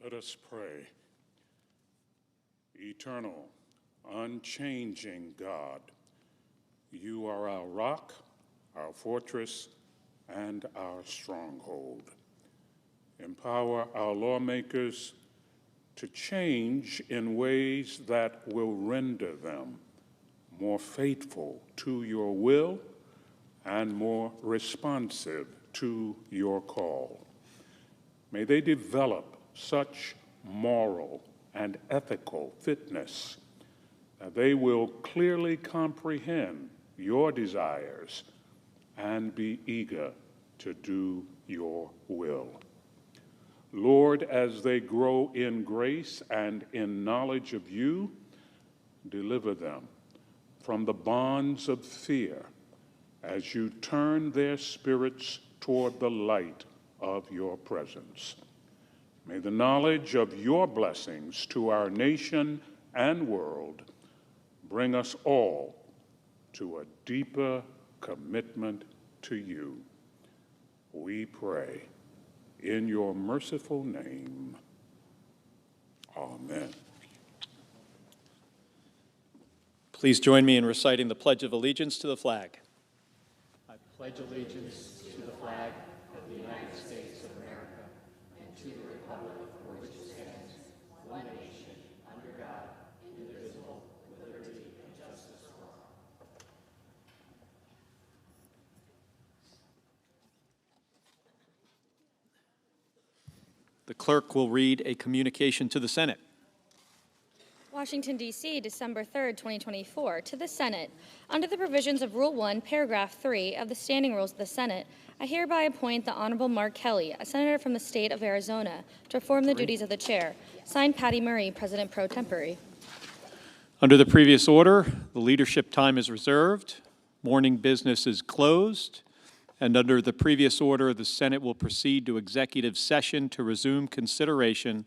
Let us pray. Eternal, unchanging God, you are our rock, our fortress, and our stronghold. Empower our lawmakers to change in ways that will render them more faithful to your will and more responsive to your call. May they develop such moral and ethical fitness that they will clearly comprehend your desires and be eager to do your will. Lord, as they grow in grace and in knowledge of you, deliver them from the bonds of fear as you turn their spirits toward the light of your presence. May the knowledge of your blessings to our nation and world bring us all to a deeper commitment to you. We pray in your merciful name. Amen. Please join me in reciting the Pledge of Allegiance to the flag. I pledge allegiance to the flag of the United States of America and to the republic for which it stands, one nation, under God, indivisible, with liberty and justice for all. The clerk will read a communication to the Senate. Washington, D.C., December 3rd, 2024. To the Senate. Under the provisions of Rule 1, Paragraph 3 of the Standing Rules of the Senate, I hereby appoint the Honorable Mark Kelly, a senator from the state of Arizona, to perform the duties of the chair. Signed, Patty Murray, President pro tempore. Under the previous order, the leadership time is reserved, morning business is closed, and under the previous order, the Senate will proceed to executive session to resume consideration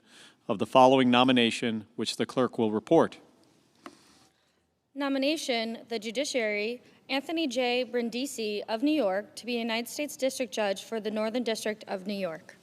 of the following nomination, which the clerk will report. Nomination, the Judiciary, Anthony J. Brindisi of New York to be a United States District Judge for the Northern District of New York.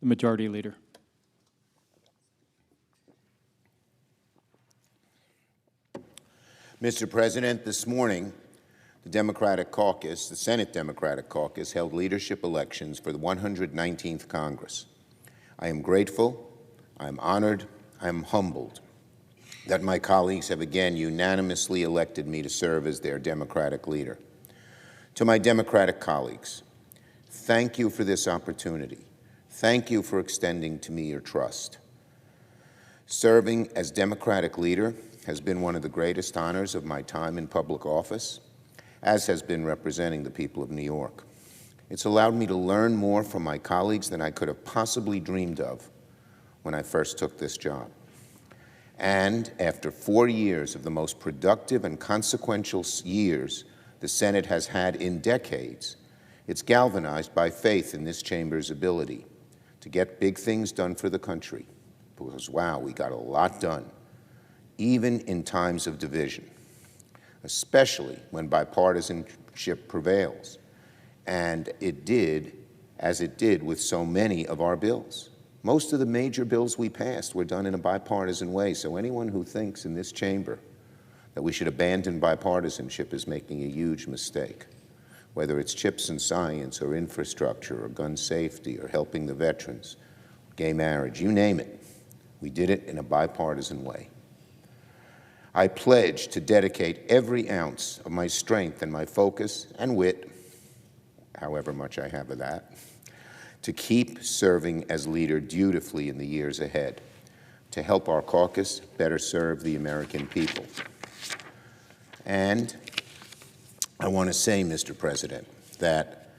The Majority Leader. Mr. President, this morning, the Democratic Caucus, the Senate Democratic Caucus, held leadership elections for the 119th Congress. I am grateful, I am honored, I am humbled that my colleagues have again unanimously elected me to serve as their Democratic leader. To my Democratic colleagues, thank you for this opportunity. Thank you for extending to me your trust. Serving as Democratic leader has been one of the greatest honors of my time in public office, as has been representing the people of New York. It's allowed me to learn more from my colleagues than I could have possibly dreamed of when I first took this job. And after 4 years of the most productive and consequential years the Senate has had in decades, it's galvanized by faith in this chamber's ability to get big things done for the country. Because, wow, we got a lot done, even in times of division, especially when bipartisanship prevails. And it did, as it did with so many of our bills. Most of the major bills we passed were done in a bipartisan way, so anyone who thinks in this chamber that we should abandon bipartisanship is making a huge mistake. Whether it's CHIPS and science or infrastructure or gun safety or helping the veterans, gay marriage, you name it, we did it in a bipartisan way. I pledge to dedicate every ounce of my strength and my focus and wit, however much I have of that, to keep serving as leader dutifully in the years ahead, to help our caucus better serve the American people. And I want to say, Mr. President, that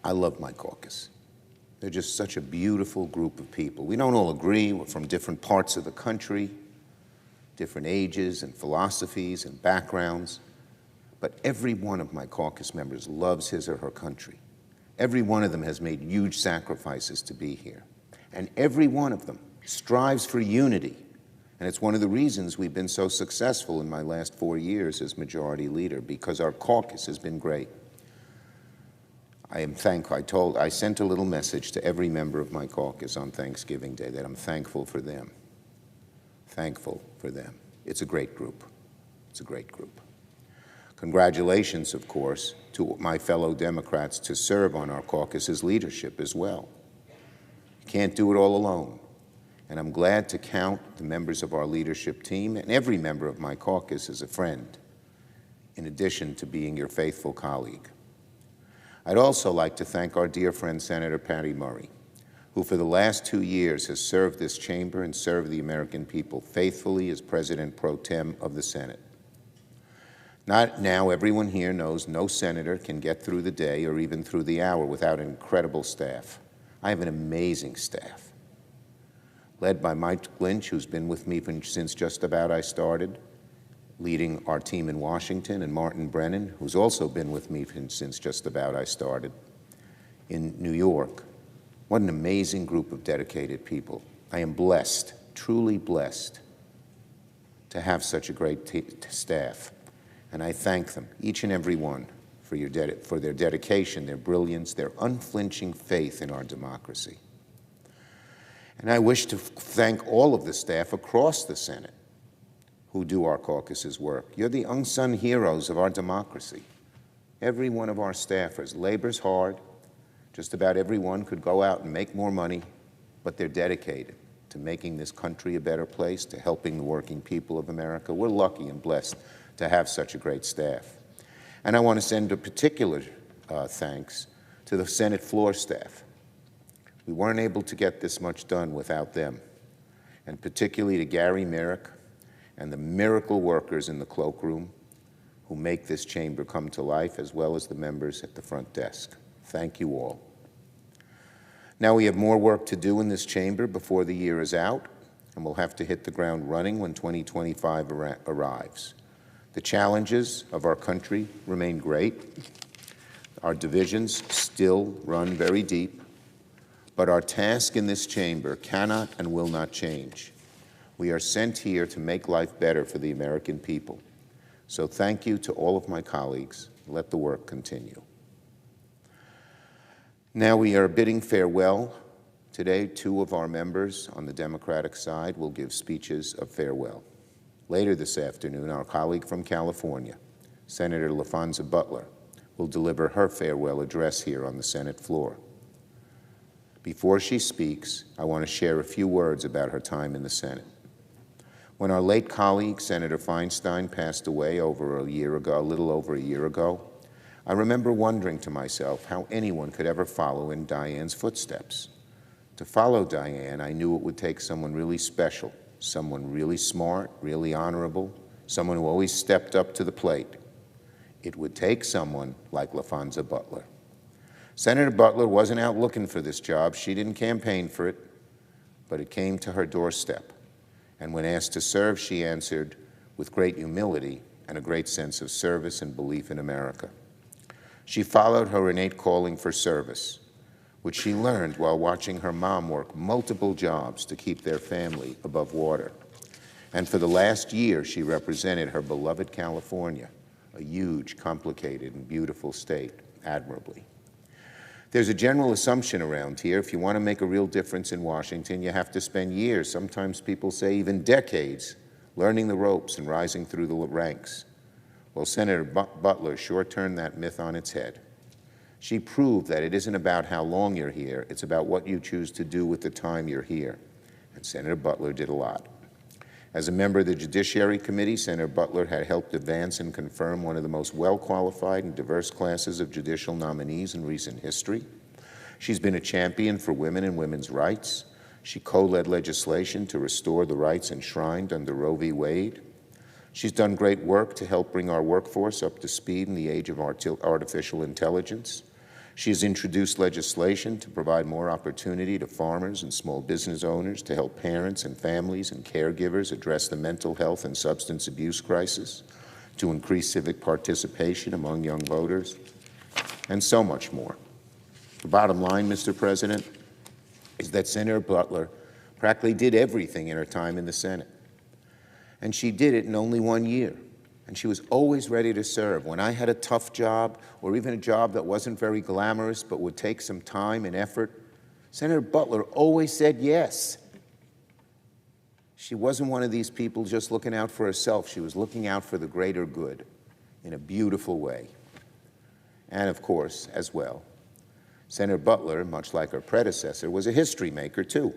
I love my caucus. They're just such a beautiful group of people. We don't all agree. We're from different parts of the country, different ages and philosophies and backgrounds, but every one of my caucus members loves his or her country. Every one of them has made huge sacrifices to be here, and every one of them strives for unity, and it's one of the reasons we've been so successful in my last 4 years as Majority Leader, because our caucus has been great. I am thankful. I sent a little message to every member of my caucus on Thanksgiving Day that I'm thankful for them. Thankful for them. It's a great group. It's a great group. Congratulations, of course, to my fellow Democrats to serve on our caucus's leadership as well. You can't do it all alone. And I'm glad to count the members of our leadership team and every member of my caucus as a friend, in addition to being your faithful colleague. I'd also like to thank our dear friend, Senator Patty Murray, who for the last 2 years has served this chamber and served the American people faithfully as President pro tem of the Senate. Not now, everyone here knows no senator can get through the day or even through the hour without an incredible staff. I have an amazing staff, led by Mike Lynch, who's been with me since just about I started, leading our team in Washington, and Martin Brennan, who's also been with me since just about I started in New York. What an amazing group of dedicated people. I am blessed, truly blessed, to have such a great staff. And I thank them, each and every one, for their dedication, their brilliance, their unflinching faith in our democracy. And I wish to thank all of the staff across the Senate who do our caucus's work. You're the unsung heroes of our democracy. Every one of our staffers labors hard. Just about everyone could go out and make more money, but they're dedicated to making this country a better place, to helping the working people of America. We're lucky and blessed to have such a great staff. And I want to send a particular thanks to the Senate floor staff. We weren't able to get this much done without them, and particularly to Gary Merrick and the miracle workers in the cloakroom who make this chamber come to life, as well as the members at the front desk. Thank you all. Now we have more work to do in this chamber before the year is out, and we'll have to hit the ground running when 2025 arrives. The challenges of our country remain great. Our divisions still run very deep, but our task in this chamber cannot and will not change. We are sent here to make life better for the American people. So thank you to all of my colleagues. Let the work continue. Now we are bidding farewell Today, 2 of our members on the Democratic side will give speeches of farewell. Later this afternoon, our colleague from California, Senator LaFonza Butler, will deliver her farewell address here on the Senate floor. Before she speaks, I want to share a few words about her time in the Senate. When our late colleague, Senator Feinstein, passed away a little over a year ago, I remember wondering to myself how anyone could ever follow in Diane's footsteps. To follow Diane, I knew it would take someone really special, someone really smart, really honorable, someone who always stepped up to the plate. It would take someone like LaFonza Butler. Senator Butler wasn't out looking for this job. She didn't campaign for it, but it came to her doorstep. And when asked to serve, she answered with great humility and a great sense of service and belief in America. She followed her innate calling for service, which she learned while watching her mom work multiple jobs to keep their family above water. And for the last year, she represented her beloved California, a huge, complicated, and beautiful state, admirably. There's a general assumption around here, if you want to make a real difference in Washington, you have to spend years, sometimes people say even decades, learning the ropes and rising through the ranks. Well, Senator Butler sure turned that myth on its head. She proved that it isn't about how long you're here, it's about what you choose to do with the time you're here. And Senator Butler did a lot. As a member of the Judiciary Committee, Senator Butler had helped advance and confirm one of the most well-qualified and diverse classes of judicial nominees in recent history. She's been a champion for women and women's rights. She co-led legislation to restore the rights enshrined under Roe v. Wade. She's done great work to help bring our workforce up to speed in the age of artificial intelligence. She has introduced legislation to provide more opportunity to farmers and small business owners to help parents and families and caregivers address the mental health and substance abuse crisis, to increase civic participation among young voters, and so much more. The bottom line, Mr. President, is that Senator Butler practically did everything in her time in the Senate. And she did it in only 1 year. And she was always ready to serve. When I had a tough job, or even a job that wasn't very glamorous but would take some time and effort, Senator Butler always said yes. She wasn't one of these people just looking out for herself. She was looking out for the greater good in a beautiful way. And of course, as well, Senator Butler, much like her predecessor, was a history maker too.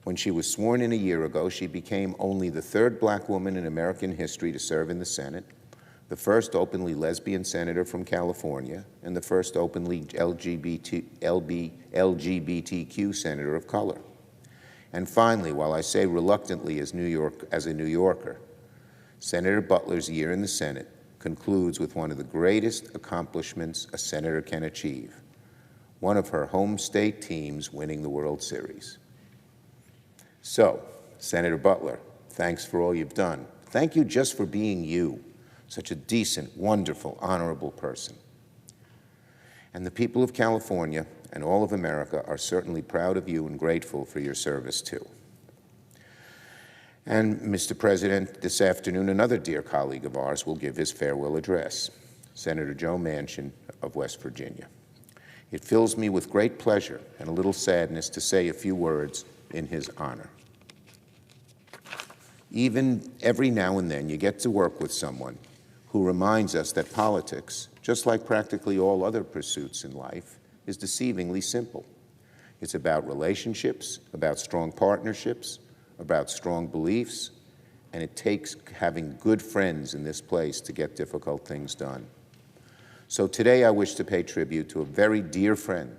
When she was sworn in a year ago, she became only the 3rd black woman in American history to serve in the Senate, the first openly lesbian senator from California, and the first openly LGBTQ senator of color. And finally, while I say reluctantly as a New Yorker, Senator Butler's year in the Senate concludes with one of the greatest accomplishments a senator can achieve, one of her home state teams winning the World Series. So, Senator Butler, thanks for all you've done. Thank you just for being you, such a decent, wonderful, honorable person. And the people of California and all of America are certainly proud of you and grateful for your service, too. And, Mr. President, this afternoon, another dear colleague of ours will give his farewell address, Senator Joe Manchin of West Virginia. It fills me with great pleasure and a little sadness to say a few words in his honor. Even every now and then you get to work with someone who reminds us that politics, just like practically all other pursuits in life, is deceivingly simple. It's about relationships, about strong partnerships, about strong beliefs, and it takes having good friends in this place to get difficult things done. So today I wish to pay tribute to a very dear friend,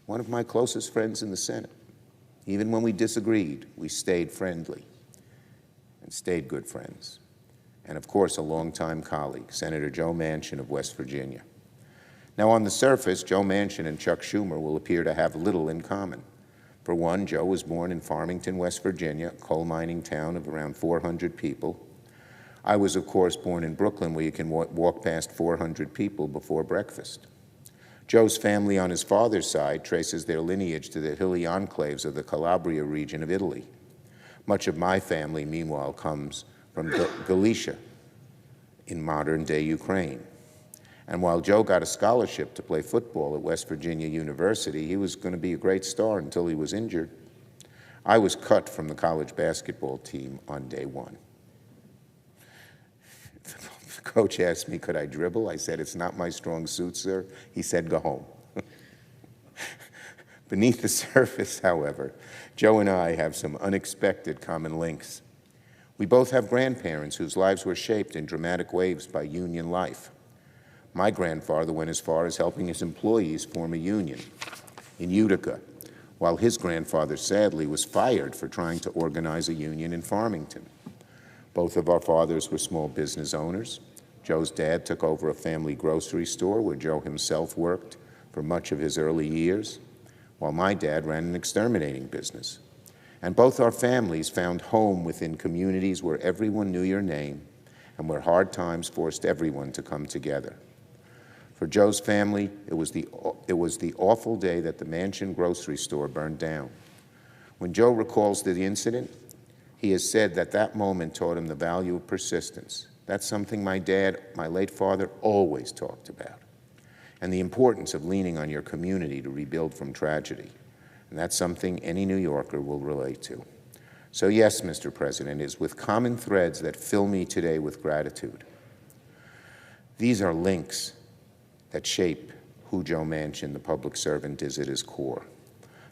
one of my closest friends in the Senate. Even when we disagreed, we stayed friendly and stayed good friends. And of course, a longtime colleague, Senator Joe Manchin of West Virginia. Now, on the surface, Joe Manchin and Chuck Schumer will appear to have little in common. For one, Joe was born in Farmington, West Virginia, a coal mining town of around 400 people. I was, of course, born in Brooklyn, where you can walk past 400 people before breakfast. Joe's family on his father's side traces their lineage to the hilly enclaves of the Calabria region of Italy. Much of my family, meanwhile, comes from Galicia in modern-day Ukraine. And while Joe got a scholarship to play football at West Virginia University, he was going to be a great star until he was injured. I was cut from the college basketball team on day one. The coach asked me, could I dribble? I said, it's not my strong suit, sir. He said, go home. Beneath the surface, however, Joe and I have some unexpected common links. We both have grandparents whose lives were shaped in dramatic waves by union life. My grandfather went as far as helping his employees form a union in Utica, while his grandfather sadly was fired for trying to organize a union in Farmington. Both of our fathers were small business owners. Joe's dad took over a family grocery store where Joe himself worked for much of his early years, while my dad ran an exterminating business. And both our families found home within communities where everyone knew your name and where hard times forced everyone to come together. For Joe's family, it was the awful day that the Mansion grocery store burned down. When Joe recalls the incident, he has said that that moment taught him the value of persistence. That's something my dad, my late father, always talked about, and the importance of leaning on your community to rebuild from tragedy. And that's something any New Yorker will relate to. So yes, Mr. President, it is with common threads that fill me today with gratitude. These are links that shape who Joe Manchin, the public servant, is at his core.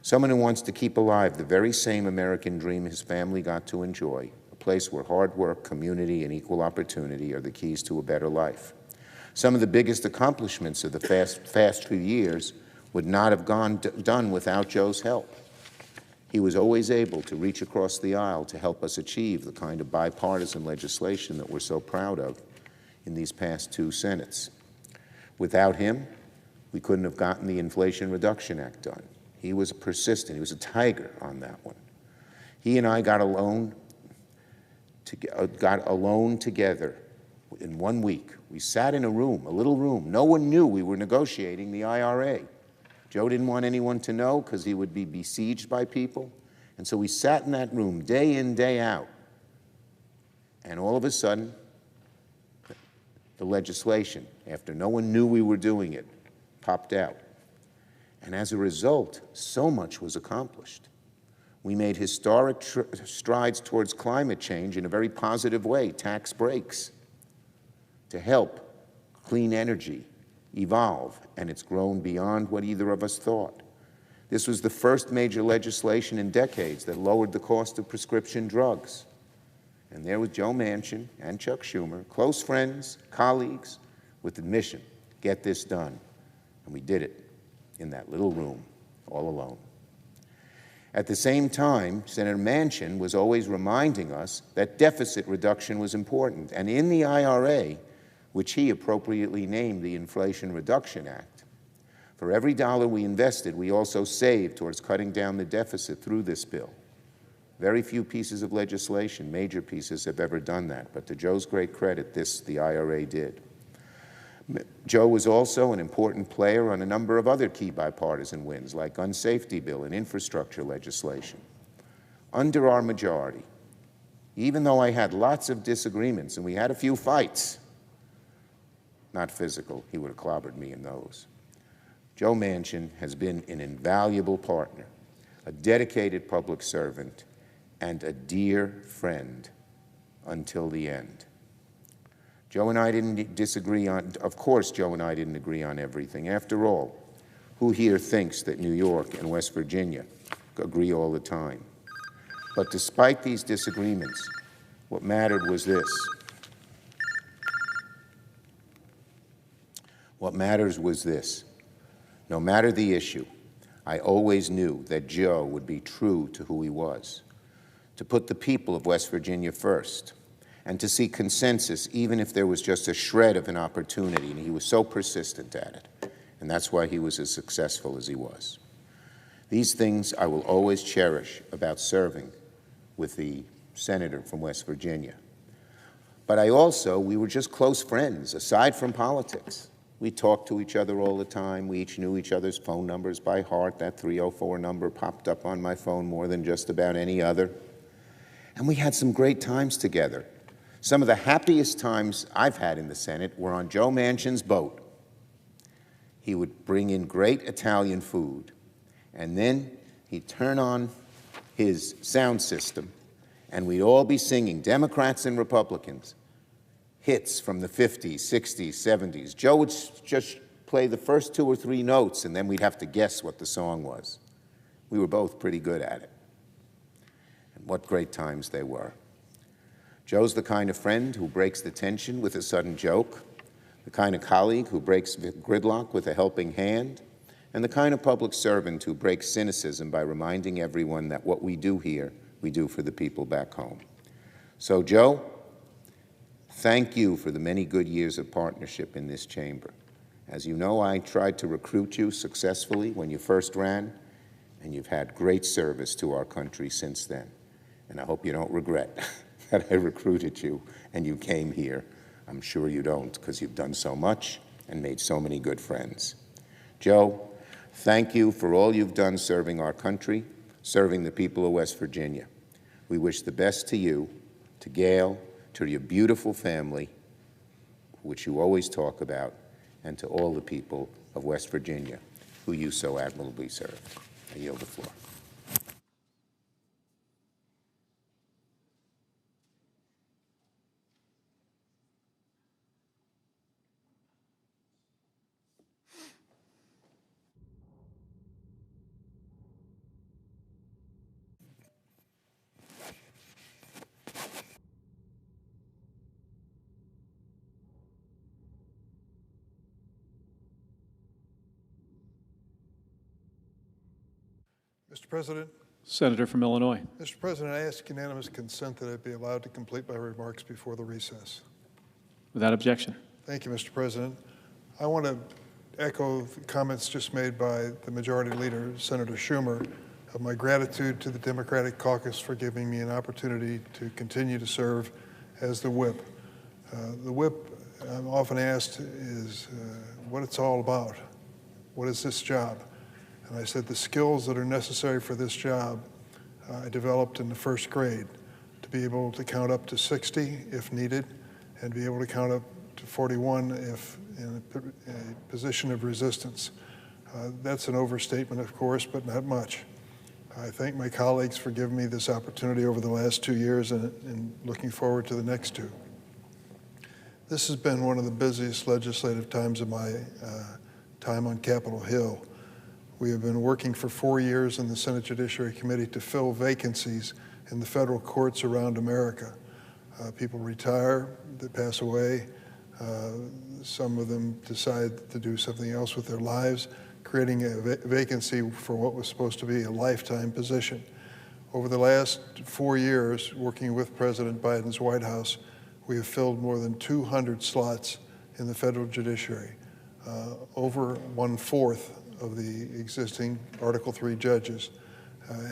Someone who wants to keep alive the very same American dream his family got to enjoy, a place where hard work, community, and equal opportunity are the keys to a better life. Some of the biggest accomplishments of the past few years would not have done without Joe's help. He was always able to reach across the aisle to help us achieve the kind of bipartisan legislation that we're so proud of in these past two Senates. Without him, we couldn't have gotten the Inflation Reduction Act done. He was persistent. He was a tiger on that one. He and I got alone together in 1 week. We sat in a room, a little room. No one knew we were negotiating the IRA. Joe didn't want anyone to know because he would be besieged by people. And so we sat in that room day in, day out. And all of a sudden, the legislation, after no one knew we were doing it, popped out. And as a result, so much was accomplished. We made historic strides towards climate change in a very positive way, tax breaks, to help clean energy evolve, and it's grown beyond what either of us thought. This was the first major legislation in decades that lowered the cost of prescription drugs. And there was Joe Manchin and Chuck Schumer, close friends, colleagues, with the mission, get this done. And we did it in that little room, all alone. At the same time, Senator Manchin was always reminding us that deficit reduction was important. And in the IRA, which he appropriately named the Inflation Reduction Act, for every dollar we invested, we also saved towards cutting down the deficit through this bill. Very few pieces of legislation, major pieces, have ever done that, but to Joe's great credit, the IRA did. Joe was also an important player on a number of other key bipartisan wins, like gun safety bill and infrastructure legislation. Under our majority, even though I had lots of disagreements and we had a few fights, not physical, he would have clobbered me in those, Joe Manchin has been an invaluable partner, a dedicated public servant, and a dear friend until the end. Joe and I didn't disagree on, of course, Joe and I didn't agree on everything. After all, who here thinks that New York and West Virginia agree all the time? But despite these disagreements, what mattered was this. What matters was this. No matter the issue, I always knew that Joe would be true to who he was, to put the people of West Virginia first, and to seek consensus even if there was just a shred of an opportunity, and he was so persistent at it. And that's why he was as successful as he was. These things I will always cherish about serving with the senator from West Virginia. But we were just close friends, aside from politics. We talked to each other all the time. We each knew each other's phone numbers by heart. That 304 number popped up on my phone more than just about any other. And we had some great times together. Some of the happiest times I've had in the Senate were on Joe Manchin's boat he would bring in great Italian food, and then he'd turn on his sound system, and we'd all be singing, Democrats and Republicans, hits from the 50s, 60s, 70s. Joe would just play the first 2 or 3 notes, and then we'd have to guess what the song was. We were both pretty good at it. And what great times they were. Joe's the kind of friend who breaks the tension with a sudden joke, the kind of colleague who breaks gridlock with a helping hand, and the kind of public servant who breaks cynicism by reminding everyone that what we do here, we do for the people back home. So, Joe, thank you for the many good years of partnership in this chamber. As you know, I tried to recruit you successfully when you first ran, and you've had great service to our country since then. And I hope you don't regret that I recruited you and you came here. I'm sure you don't, because you've done so much and made so many good friends. Joe, thank you for all you've done serving our country, serving the people of West Virginia. We wish the best to you, to Gail, to your beautiful family, which you always talk about, and to all the people of West Virginia, who you so admirably served. I yield the floor. Mr. President, Senator from Illinois. Mr. President, I ask unanimous consent that I be allowed to complete my remarks before the recess. Without objection. Thank you, Mr. President. I want to echo the comments just made by the Majority Leader, Senator Schumer, of my gratitude to the Democratic Caucus for giving me an opportunity to continue to serve as the whip. The whip, I'm often asked, is what it's all about. What is this job? And I said the skills that are necessary for this job I developed in the first grade, to be able to count up to 60 if needed, and be able to count up to 41 if in a position of resistance. That's an overstatement, of course, but not much. I thank my colleagues for giving me this opportunity over the last 2 years and looking forward to the next 2. This has been one of the busiest legislative times of my time on Capitol Hill. We have been working for 4 years in the Senate Judiciary Committee to fill vacancies in the federal courts around America. People retire, they pass away. Some of them decide to do something else with their lives, creating a vacancy for what was supposed to be a lifetime position. Over the last 4 years, working with President Biden's White House, we have filled more than 200 slots in the federal judiciary. Over 1/4 of the existing Article III judges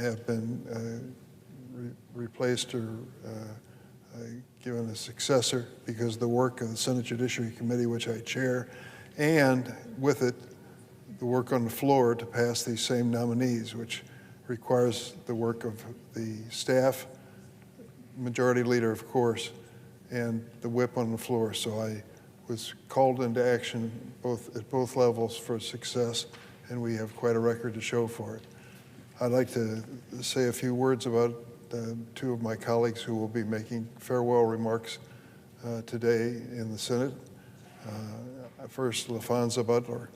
have been replaced or given a successor because of the work of the Senate Judiciary Committee, which I chair, and with it, the work on the floor to pass these same nominees, which requires the work of the staff, Majority Leader, of course, and the whip on the floor. So I was called into action at both levels for success, and we have quite a record to show for it. I'd like to say a few words about 2 of my colleagues who will be making farewell remarks today in the Senate. First, LaFonza Butler.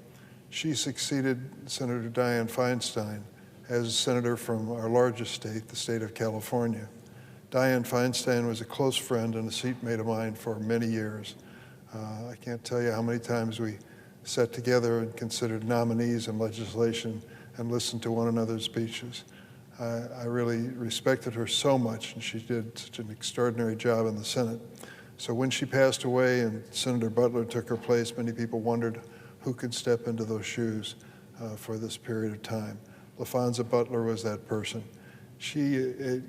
She succeeded Senator Dianne Feinstein as senator from our largest state, the state of California. Dianne Feinstein was a close friend and a seatmate of mine for many years. I can't tell you how many times we sat together and considered nominees and legislation and listened to one another's speeches. I really respected her so much, and she did such an extraordinary job in the Senate. So when she passed away and Senator Butler took her place, many people wondered who could step into those shoes for this period of time. LaFonza Butler was that person. She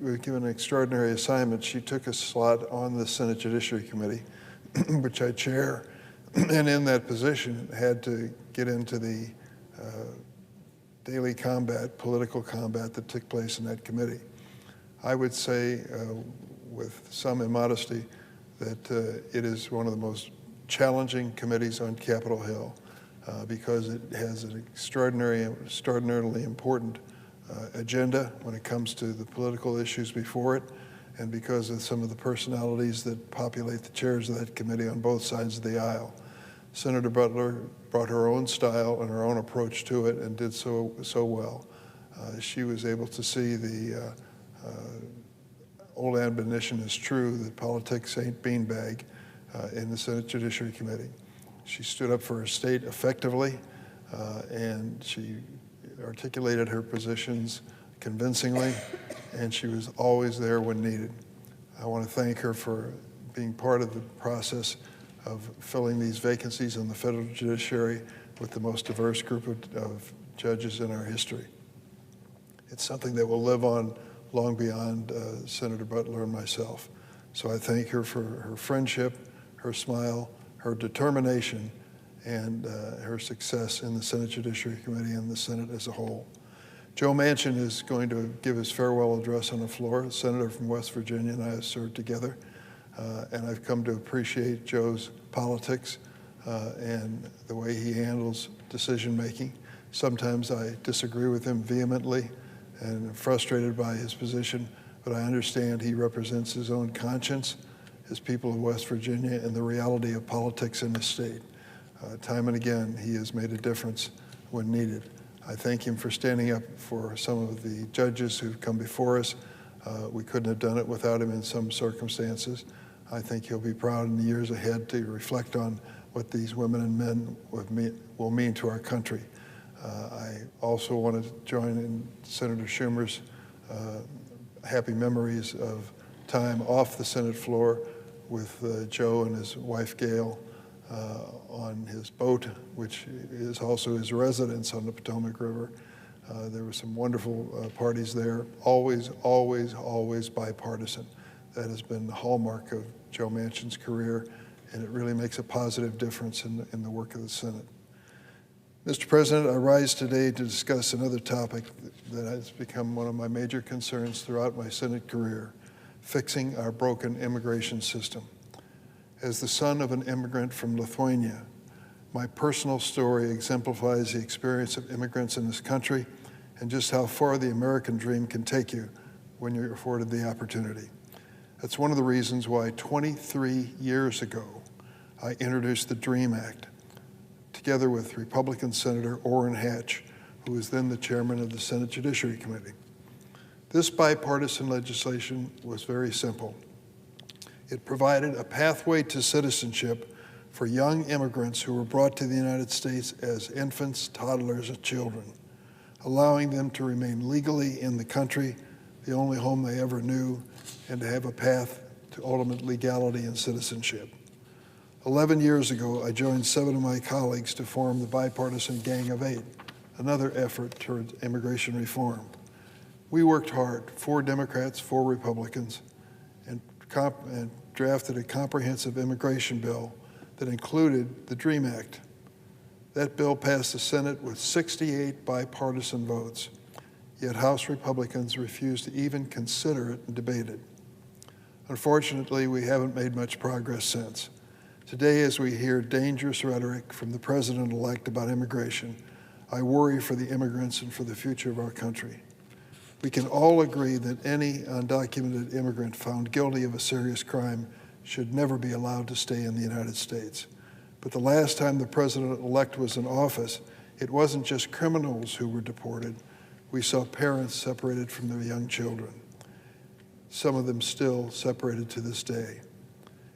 was given an extraordinary assignment. She took a slot on the Senate Judiciary Committee, which I chair, and in that position had to get into the daily combat, political combat that took place in that committee. I would say, with some immodesty, that it is one of the most challenging committees on Capitol Hill. because it has an extraordinarily important agenda when it comes to the political issues before it, and because of some of the personalities that populate the chairs of that committee on both sides of the aisle. Senator Butler brought her own style and her own approach to it and did so well. She was able to see the old admonition is true that politics ain't beanbag in the Senate Judiciary Committee. She stood up for her state effectively, and she articulated her positions convincingly, and she was always there when needed. I want to thank her for being part of the process of filling these vacancies on the federal judiciary with the most diverse group of judges in our history. It's something that will live on long beyond Senator Butler and myself. So I thank her for her friendship, her smile, her determination, and her success in the Senate Judiciary Committee and the Senate as a whole. Joe Manchin is going to give his farewell address on the floor. A senator from West Virginia and I have served together, and I've come to appreciate Joe's politics and the way he handles decision-making. Sometimes I disagree with him vehemently and am frustrated by his position, but I understand he represents his own conscience, his people of West Virginia, and the reality of politics in the state. Time and again, he has made a difference when needed. I thank him for standing up for some of the judges who've come before us. We couldn't have done it without him in some circumstances. I think he'll be proud in the years ahead to reflect on what these women and men will mean to our country. I also want to join in Senator Schumer's happy memories of time off the Senate floor with Joe and his wife Gail on his boat, which is also his residence on the Potomac River. There were some wonderful parties there, always, always, always bipartisan. That has been the hallmark of Joe Manchin's career, and it really makes a positive difference in the work of the Senate. Mr. President, I rise today to discuss another topic that has become one of my major concerns throughout my Senate career, fixing our broken immigration system. As the son of an immigrant from Lithuania, my personal story exemplifies the experience of immigrants in this country and just how far the American dream can take you when you're afforded the opportunity. That's one of the reasons why 23 years ago, I introduced the DREAM Act, together with Republican Senator Orrin Hatch, who was then the chairman of the Senate Judiciary Committee. This bipartisan legislation was very simple. It provided a pathway to citizenship for young immigrants who were brought to the United States as infants, toddlers, and children, allowing them to remain legally in the country, the only home they ever knew, and to have a path to ultimate legality and citizenship. 11 years ago, I joined 7 of my colleagues to form the Bipartisan Gang of 8, another effort towards immigration reform. We worked hard, 4 Democrats, 4 Republicans, and drafted a comprehensive immigration bill that included the DREAM Act. That bill passed the Senate with 68 bipartisan votes, yet House Republicans refused to even consider it and debate it. Unfortunately, we haven't made much progress since. Today, as we hear dangerous rhetoric from the president-elect about immigration, I worry for the immigrants and for the future of our country. We can all agree that any undocumented immigrant found guilty of a serious crime should never be allowed to stay in the United States. But the last time the president-elect was in office, it wasn't just criminals who were deported. We saw parents separated from their young children, some of them still separated to this day.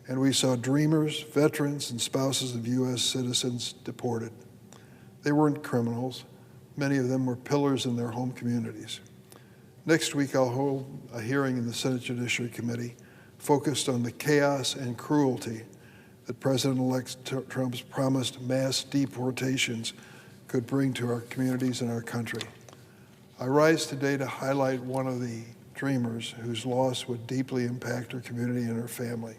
And we saw dreamers, veterans, and spouses of U.S. citizens deported. They weren't criminals. Many of them were pillars in their home communities. Next week, I'll hold a hearing in the Senate Judiciary Committee focused on the chaos and cruelty that President-elect Trump's promised mass deportations could bring to our communities and our country. I rise today to highlight one of the dreamers whose loss would deeply impact her community and her family.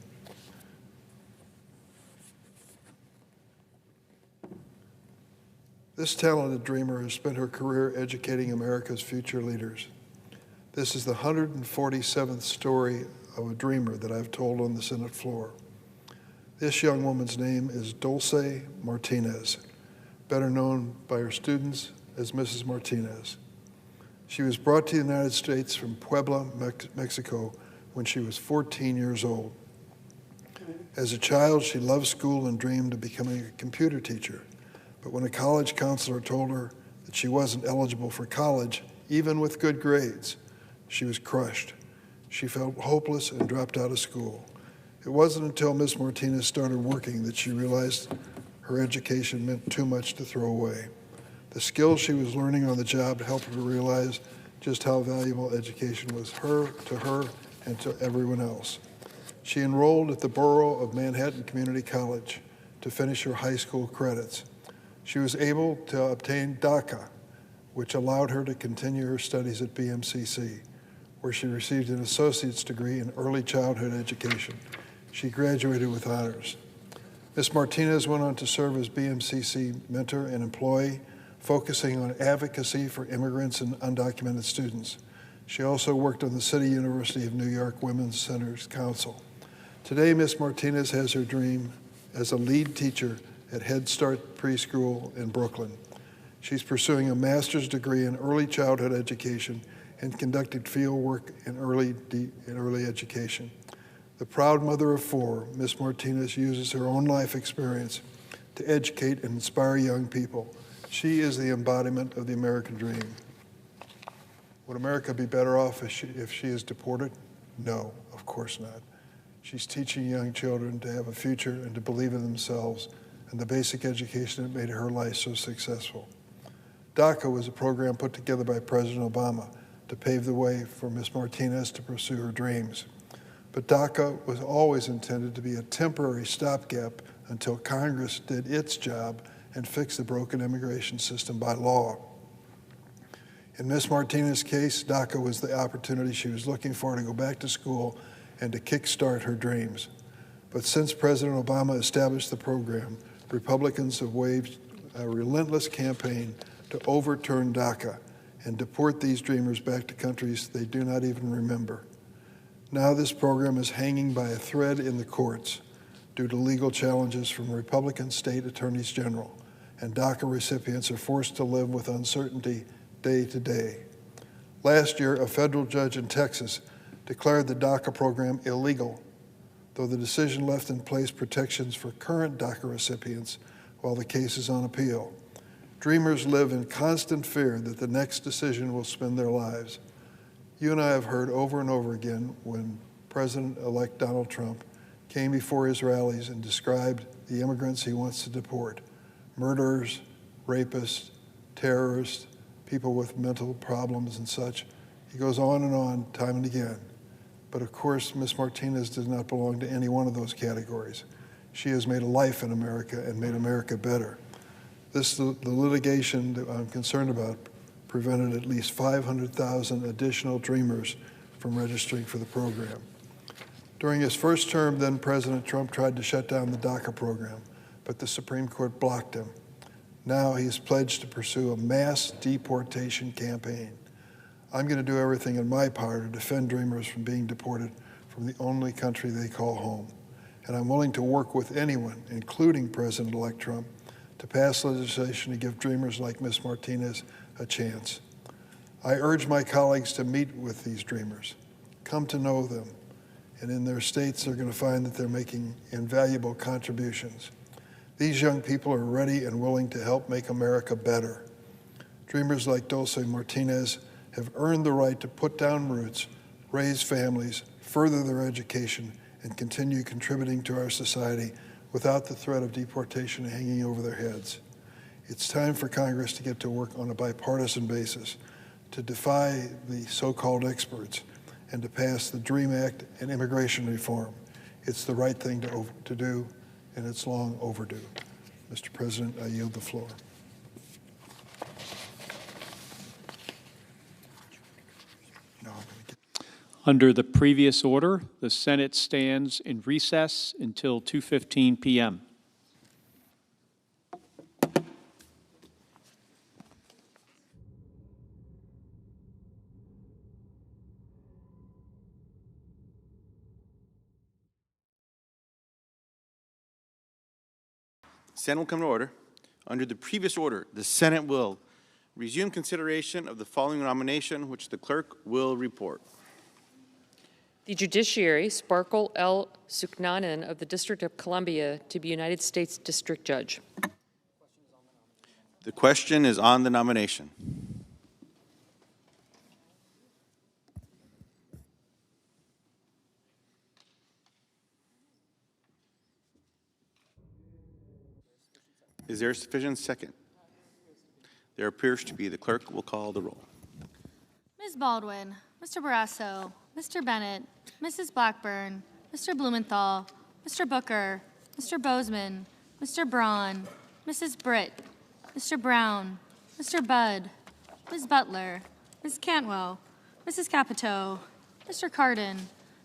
This talented dreamer has spent her career educating America's future leaders. This is the 147th story of a dreamer that I've told on the Senate floor. This young woman's name is Dulce Martinez. better known by her students as Mrs. Martinez. She was brought to the United States from Puebla, Mexico, when she was 14 years old. As a child, she loved school and dreamed of becoming a computer teacher. But when a college counselor told her that she wasn't eligible for college, even with good grades, she was crushed. She felt hopeless and dropped out of school. It wasn't until Miss Martinez started working that she realized her education meant too much to throw away. The skills she was learning on the job helped her realize just how valuable education was to her and to everyone else. She enrolled at the Borough of Manhattan Community College to finish her high school credits. She was able to obtain DACA, which allowed her to continue her studies at BMCC, where she received an associate's degree in early childhood education. She graduated with honors. Ms. Martinez went on to serve as BMCC mentor and employee, focusing on advocacy for immigrants and undocumented students. She also worked on the City University of New York Women's Centers Council. Today, Ms. Martinez has her dream as a lead teacher at Head Start Preschool in Brooklyn. She's pursuing a master's degree in early childhood education and conducted field work in early education. The proud mother of four, Ms. Martinez uses her own life experience to educate and inspire young people. She is the embodiment of the American dream. Would America be better off if she is deported? No, of course not. She's teaching young children to have a future and to believe in themselves and the basic education that made her life so successful. DACA was a program put together by President Obama to pave the way for Ms. Martinez to pursue her dreams. But DACA was always intended to be a temporary stopgap until Congress did its job and fixed the broken immigration system by law. In Ms. Martinez's case, DACA was the opportunity she was looking for to go back to school and to kickstart her dreams. But since President Obama established the program, Republicans have waged a relentless campaign to overturn DACA and deport these dreamers back to countries they do not even remember. Now this program is hanging by a thread in the courts due to legal challenges from Republican state attorneys general, and DACA recipients are forced to live with uncertainty day to day. Last year, a federal judge in Texas declared the DACA program illegal, though the decision left in place protections for current DACA recipients while the case is on appeal. Dreamers live in constant fear that the next decision will spend their lives. You and I have heard over and over again when President-elect Donald Trump came before his rallies and described the immigrants he wants to deport: murderers, rapists, terrorists, people with mental problems and such. He goes on, time and again. But of course, Ms. Martinez does not belong to any one of those categories. She has made a life in America and made America better. The litigation that I'm concerned about prevented at least 500,000 additional dreamers from registering for the program. During his first term, then President Trump tried to shut down the DACA program, but the Supreme Court blocked him. Now he's pledged to pursue a mass deportation campaign. I'm going to do everything in my power to defend dreamers from being deported from the only country they call home. And I'm willing to work with anyone, including President-elect Trump, to pass legislation to give dreamers like Ms. Martinez a chance. I urge my colleagues to meet with these dreamers, come to know them, and in their states they're going to find that they're making invaluable contributions. These young people are ready and willing to help make America better. Dreamers like Dulce Martinez have earned the right to put down roots, raise families, further their education, and continue contributing to our society without the threat of deportation hanging over their heads. It's time for Congress to get to work on a bipartisan basis, to defy the so-called experts, and to pass the DREAM Act and immigration reform. It's the right thing to do, and it's long overdue. Mr. President, I yield the floor. Under the previous order, the Senate stands in recess until 2:15 p.m. Senate will come to order. Under the previous order, the Senate will resume consideration of the following nomination, which the clerk will report. The Judiciary, Sparkle L. Suknanen of the District of Columbia to be United States District Judge. The question is on the nomination. Is there a sufficient second? There appears to be. The clerk will call the roll. Ms. Baldwin, Mr. Barrasso, Mr. Bennett, Mrs. Blackburn, Mr. Blumenthal, Mr. Booker, Mr. Bozeman, Mr. Braun, Mrs. Britt, Mr. Brown, Mr. Budd, Ms. Butler, Ms. Cantwell, Mrs. Capito, Mr. Cardin,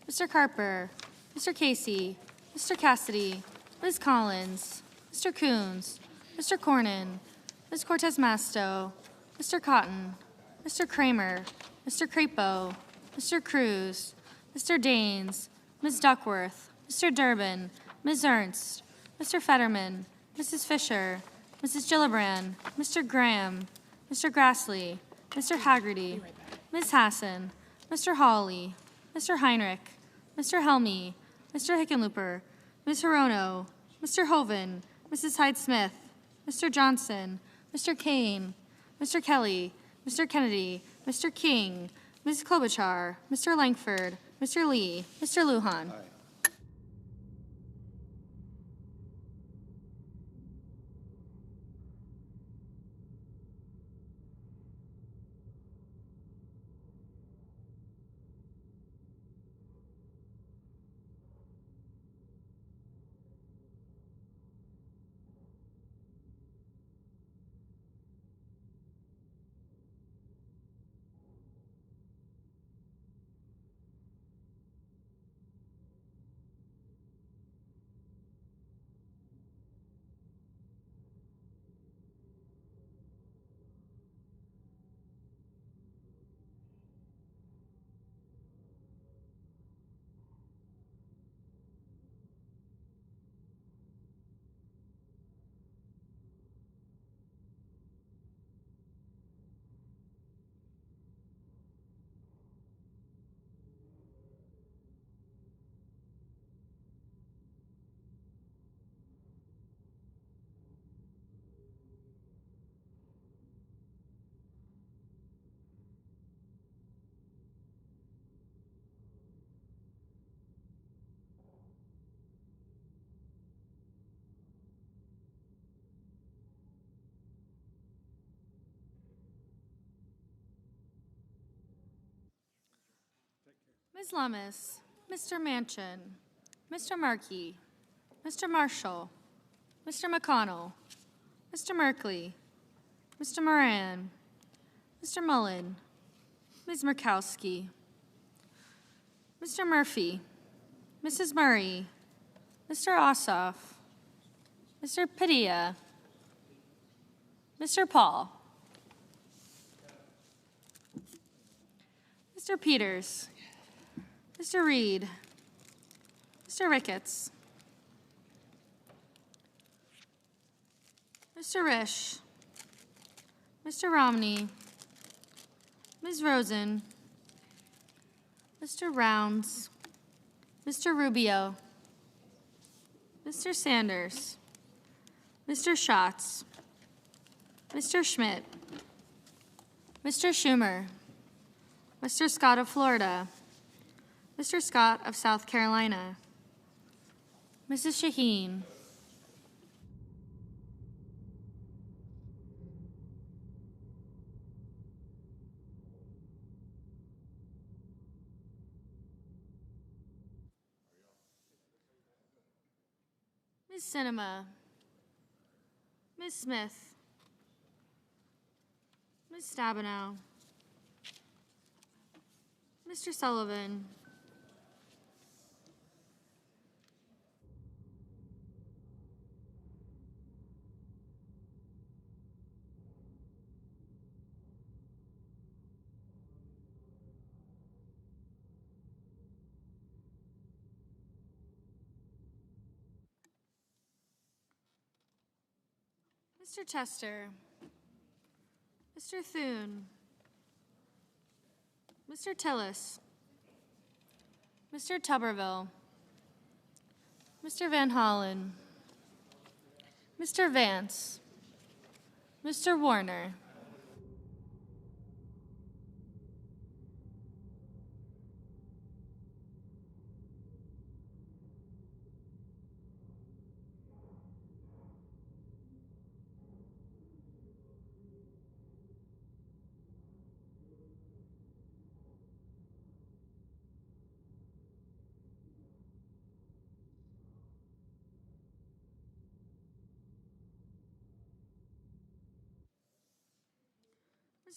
Mr. Carper, Mr. Casey, Mr. Cassidy, Ms. Collins, Mr. Coons, Mr. Cornyn, Ms. Cortez Masto, Mr. Cotton, Mr. Kramer, Mr. Crapo, Mr. Cruz, Mr. Daines, Ms. Duckworth, Mr. Durbin, Ms. Ernst, Mr. Fetterman, Mrs. Fisher, Mrs. Gillibrand, Mr. Graham, Mr. Grassley, Mr. Haggerty, Ms. Hassan, Mr. Hawley, Mr. Heinrich, Mr. Helmy, Mr. Hickenlooper, Ms. Hirono, Mr. Hoven, Mrs. Hyde-Smith, Mr. Johnson, Mr. Kane, Mr. Kelly, Mr. Kennedy, Mr. King, Ms. Klobuchar, Mr. Langford, Mr. Lee, Mr. Lujan. Ms. Lummis, Mr. Manchin, Mr. Markey, Mr. Marshall, Mr. McConnell, Mr. Merkley, Mr. Moran, Mr. Mullen, Ms. Murkowski, Mr. Murphy, Mrs. Murray, Mr. Ossoff, Mr. Padilla, Mr. Paul, Mr. Peters, Mr. Reed, Mr. Ricketts, Mr. Risch, Mr. Romney, Ms. Rosen, Mr. Rounds, Mr. Rubio, Mr. Sanders, Mr. Schatz, Mr. Schmidt, Mr. Schumer, Mr. Scott of Florida, Mr. Scott of South Carolina, Mrs. Shaheen, Ms. Sinema, Ms. Smith, Ms. Stabenow, Mr. Sullivan, Mr. Tester, Mr. Thune, Mr. Tillis, Mr. Tuberville, Mr. Van Hollen, Mr. Vance, Mr. Warner,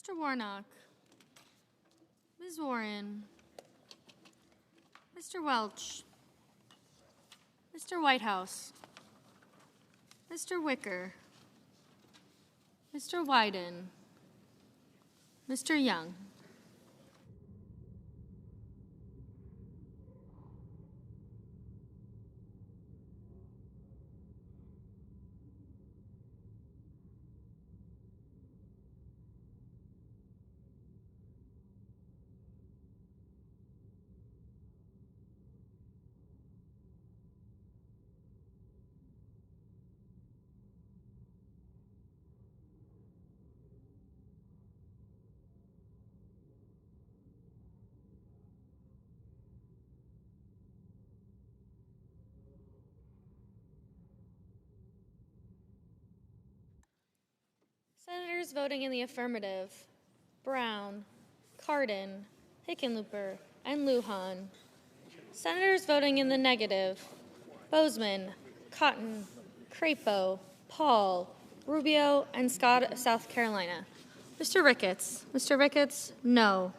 Mr. Warnock, Ms. Warren, Mr. Welch, Mr. Whitehouse, Mr. Wicker, Mr. Wyden, Mr. Young. Senators voting in the affirmative: Brown, Cardin, Hickenlooper, and Lujan. Senators voting in the negative: Bozeman, Cotton, Crapo, Paul, Rubio, and Scott of South Carolina. Mr. Ricketts. Mr. Ricketts, no.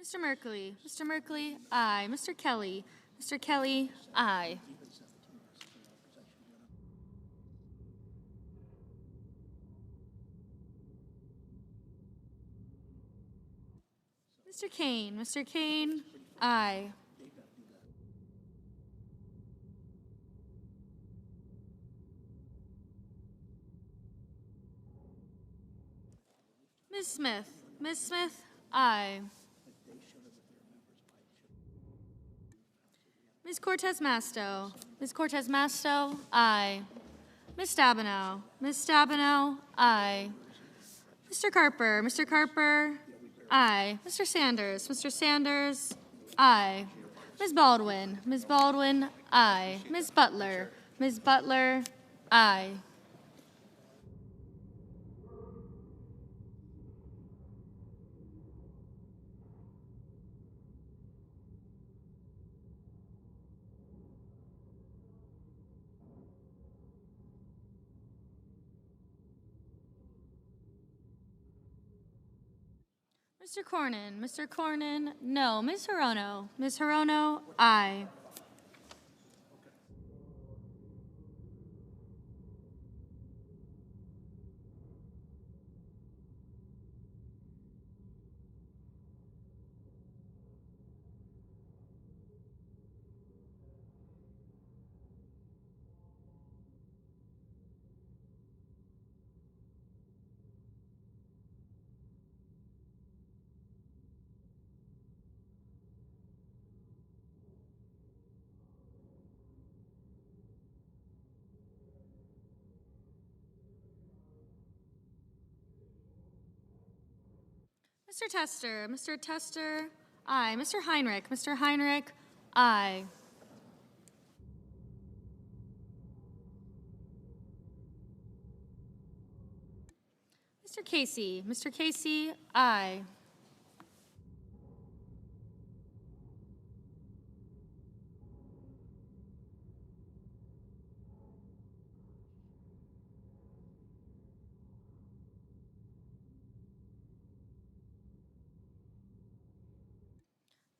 Mr. Merkley. Mr. Merkley, aye. Mr. Kelly. Mr. Kelly, aye. Mr. Kane. Mr. Kane, aye. Ms. Smith. Ms. Smith, aye. Ms. Cortez Masto. Ms. Cortez Masto, aye. Ms. Stabenow. Ms. Stabenow, aye. Mr. Carper. Mr. Carper, aye. Mr. Sanders. Mr. Sanders, aye. Ms. Baldwin. Ms. Baldwin, aye. Ms. Butler. Ms. Butler, aye. Mr. Cornyn. Mr. Cornyn, no. Ms. Hirono. Ms. Hirono, aye. Mr. Tester. Mr. Tester, aye. Mr. Heinrich. Mr. Heinrich, aye. Mr. Casey. Mr. Casey, aye.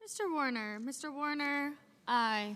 Mr. Warner. Mr. Warner, Aye.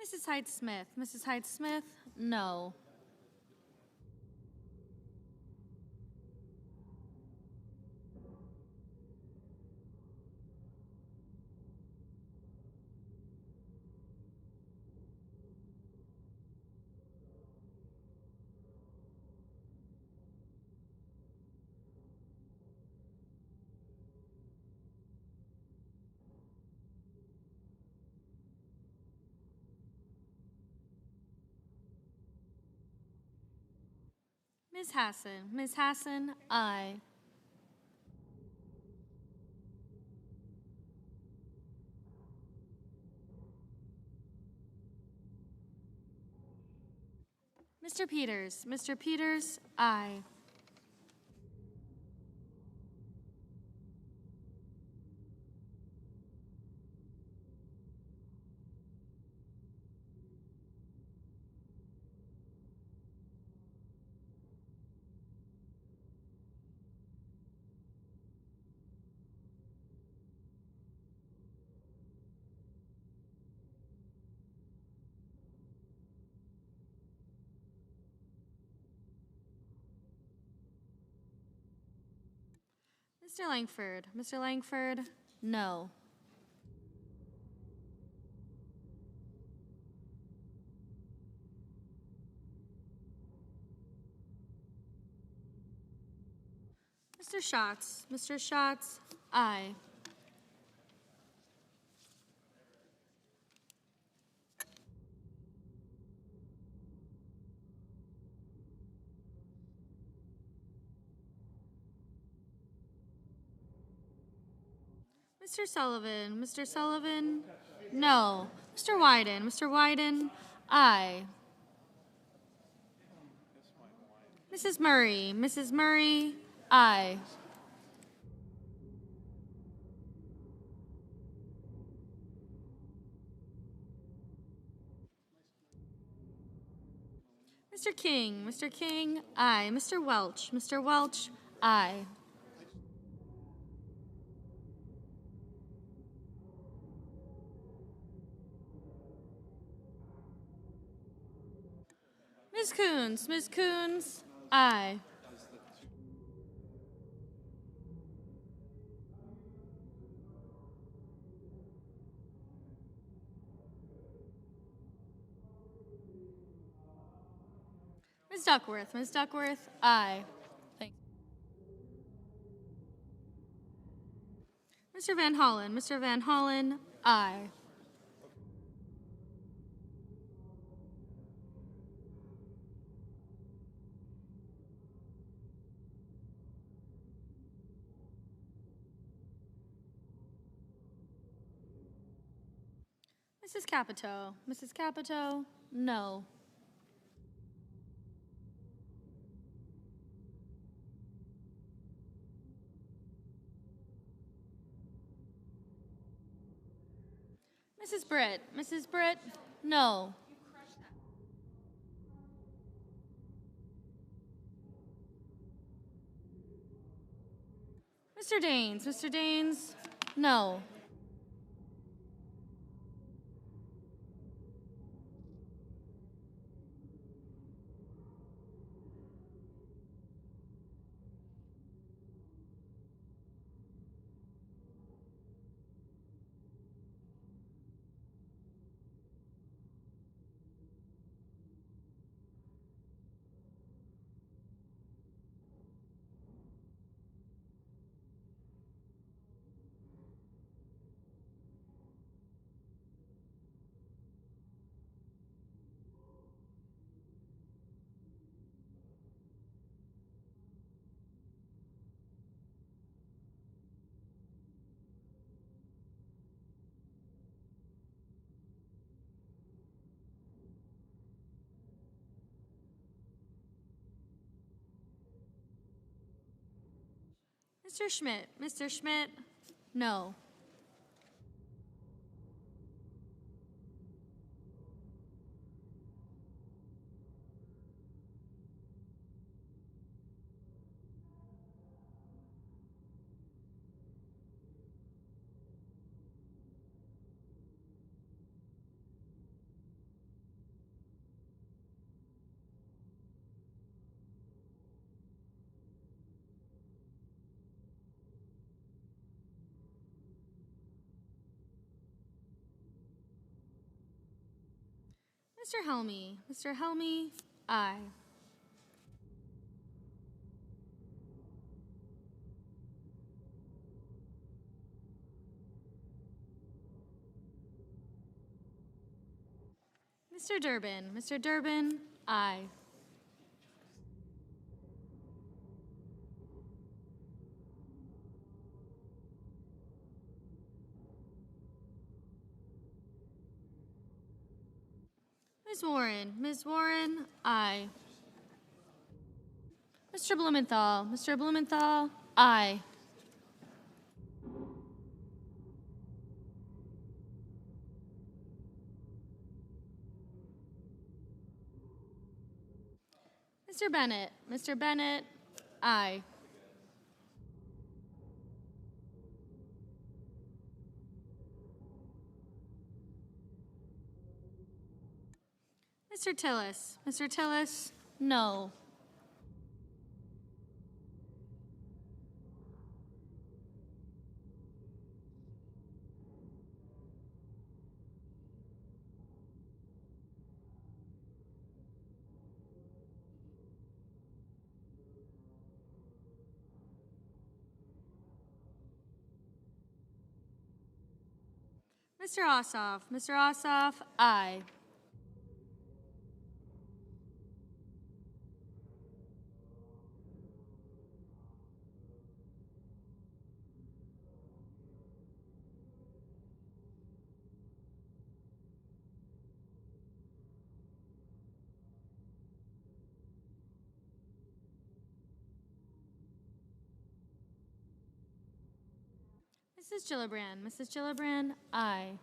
Mrs. Hyde Smith. Mrs. Hyde Smith, no. Ms. Hassan. Ms. Hassan, aye. Mr. Peters. Mr. Peters, aye. Mr. Langford. Mr. Langford, no. Mr. Schatz. Mr. Schatz, aye. Mr. Sullivan. Mr. Sullivan, no. Mr. Wyden. Mr. Wyden, aye. Mrs. Murray. Mrs. Murray, aye. Mr. King. Mr. King, aye. Mr. Welch. Mr. Welch, aye. Ms. Coons. Ms. Coons, aye. Ms. Duckworth. Ms. Duckworth, aye. Thank Mr. Van Hollen. Mr. Van Hollen, aye. Mrs. Capito. Mrs. Capito, no. Mrs. Britt. Mrs. Britt, no. Mr. Daines. Mr. Daines, no. Mr. Schmidt. Mr. Schmidt, no. Mr. Helmy. Mr. Helmy, aye. Mr. Durbin. Mr. Durbin, aye. Ms. Warren. Ms. Warren, aye. Mr. Blumenthal. Mr. Blumenthal, aye. Mr. Bennett. Mr. Bennett, aye. Mr. Tillis. Mr. Tillis, no. Mr. Ossoff. Mr. Ossoff, aye. Mrs. Gillibrand. Mrs. Gillibrand, aye.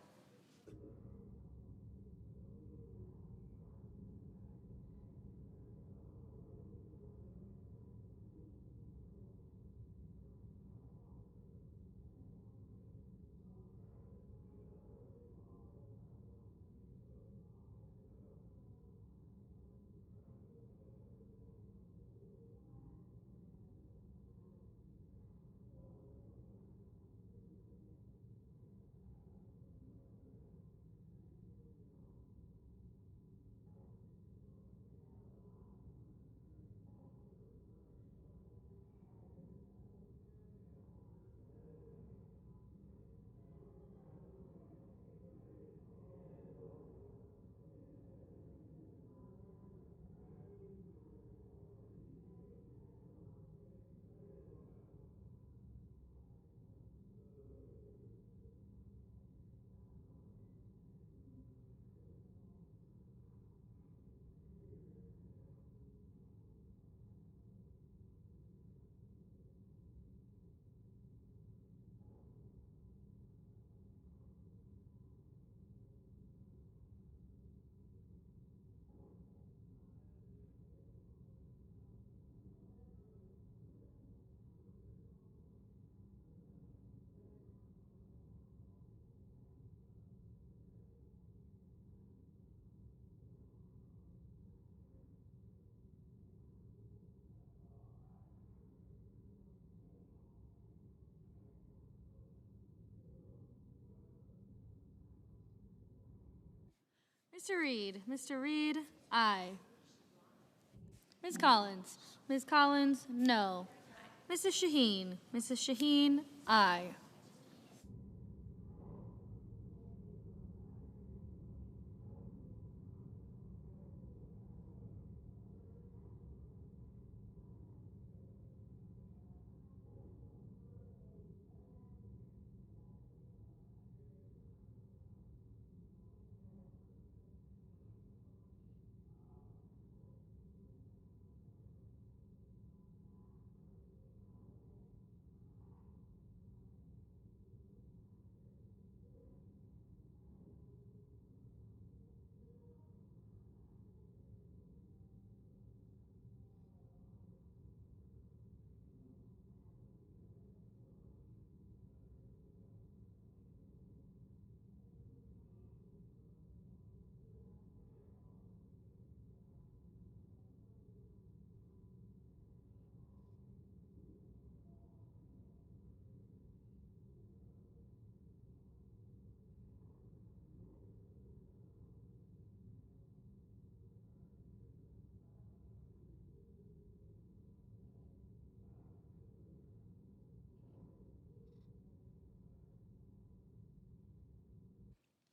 Mr. Reed? Mr. Reed, aye. Ms. Collins? Ms. Collins, no. Mrs. Shaheen? Mrs. Shaheen, aye.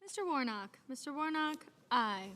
Mr. Warnock? Mr. Warnock, aye.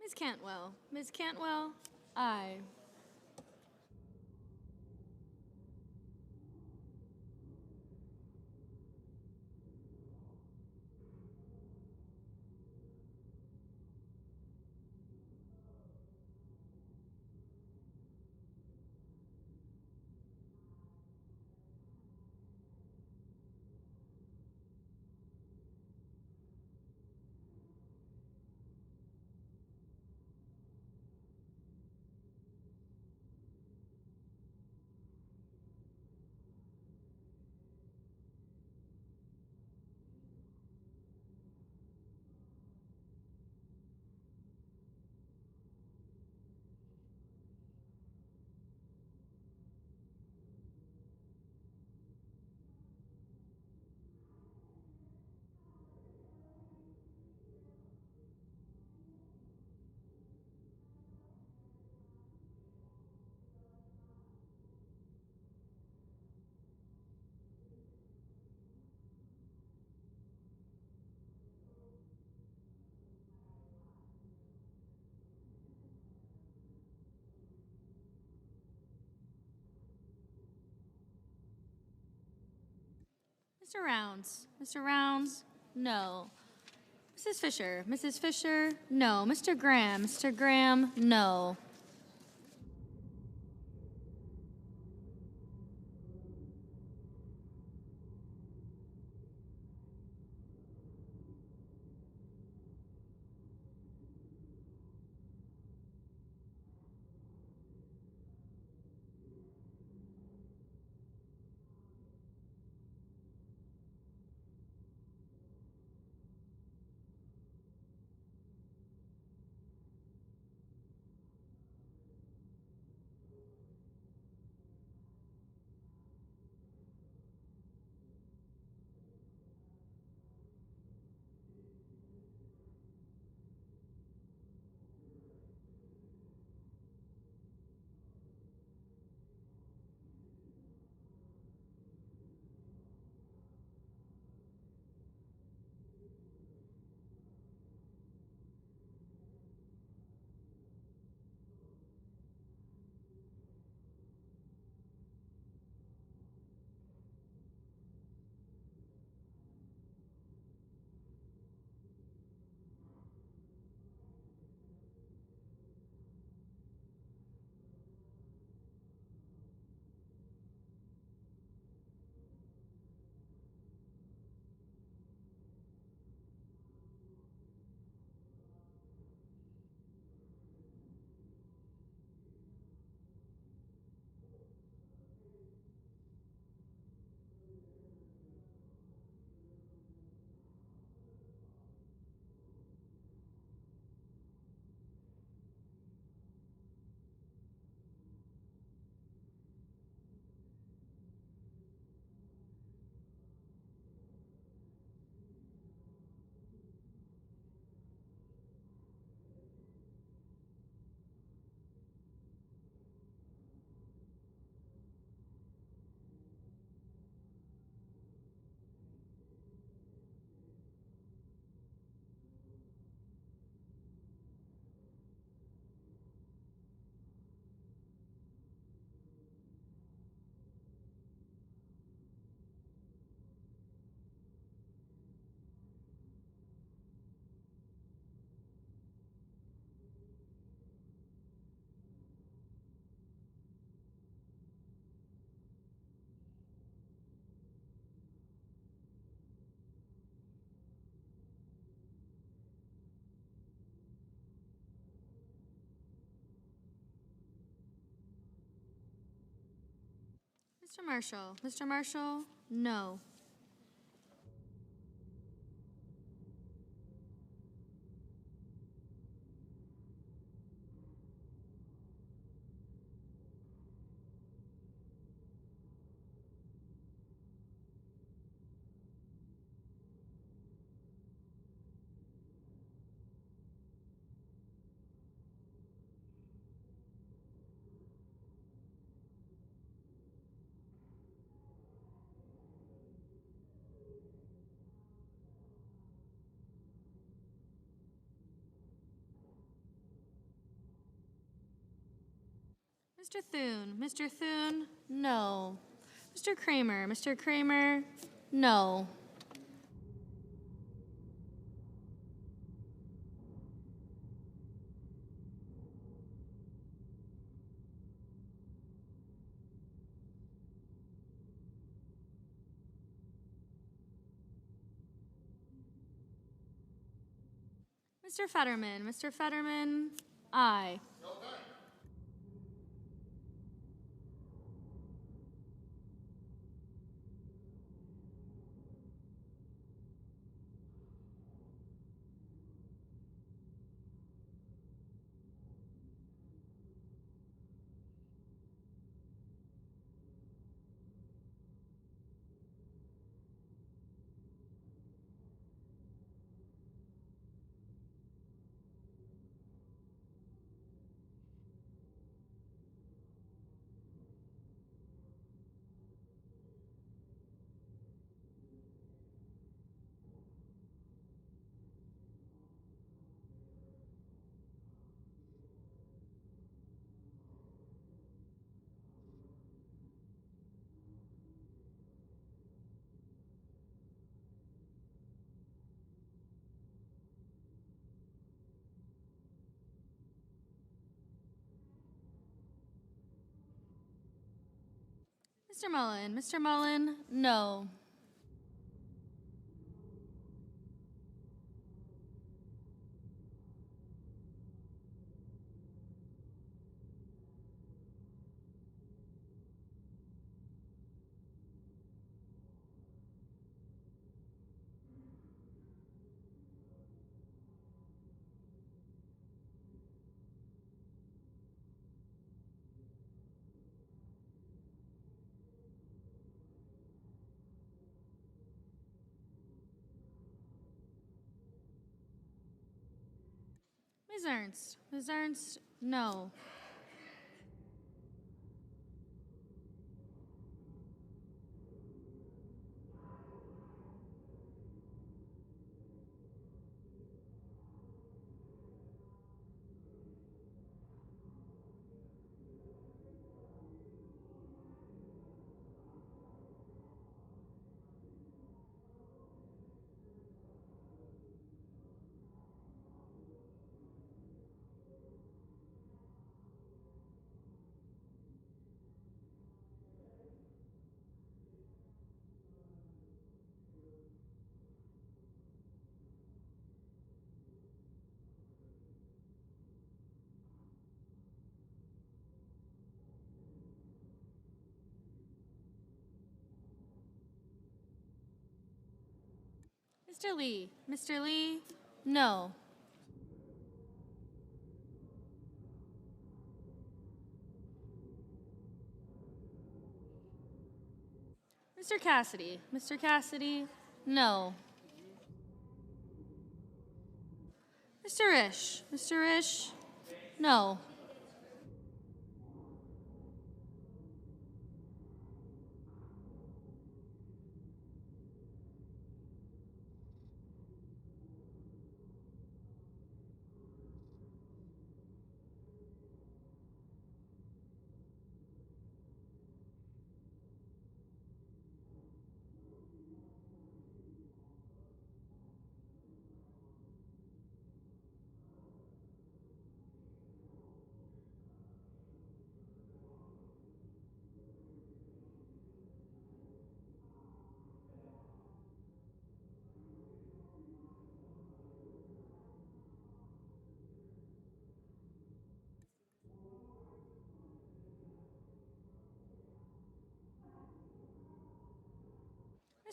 Ms. Cantwell? Ms. Cantwell, aye. Mr. Rounds? Mr. Rounds, no. Mrs. Fisher? Mrs. Fisher, no. Mr. Graham? Mr. Graham, no. Mr. Marshall? Mr. Marshall? No. Mr. Thune? Mr. Thune? No. Mr. Kramer? Mr. Kramer? No. Mr. Fetterman? Mr. Fetterman? Aye. Mr. Mullen? Mr. Mullen? No. Ms. Ernst? Ms. Ernst? No. Mr. Lee? Mr. Lee? No. Mr. Cassidy? Mr. Cassidy? No. Mr. Ish? Mr. Ish? No.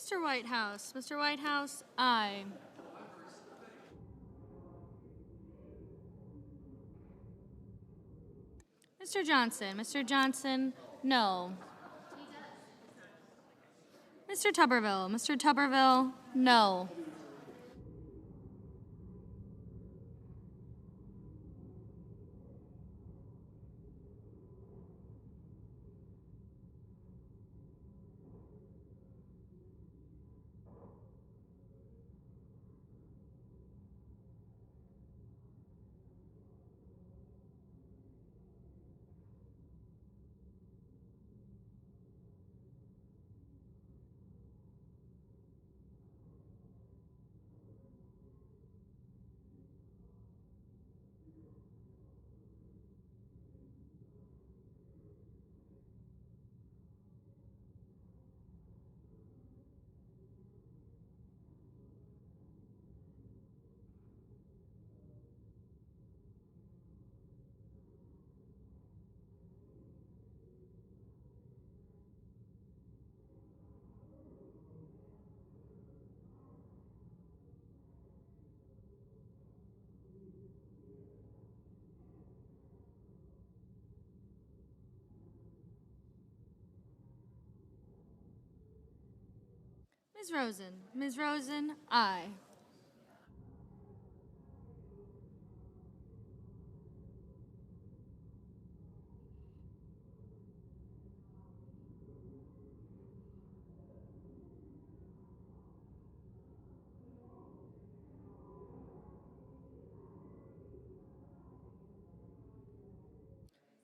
Mr. Whitehouse. Mr. Whitehouse, aye. Mr. Johnson. Mr. Johnson, no. Mr. Tuberville. Mr. Tuberville, no. Ms. Rosen. Ms. Rosen, aye.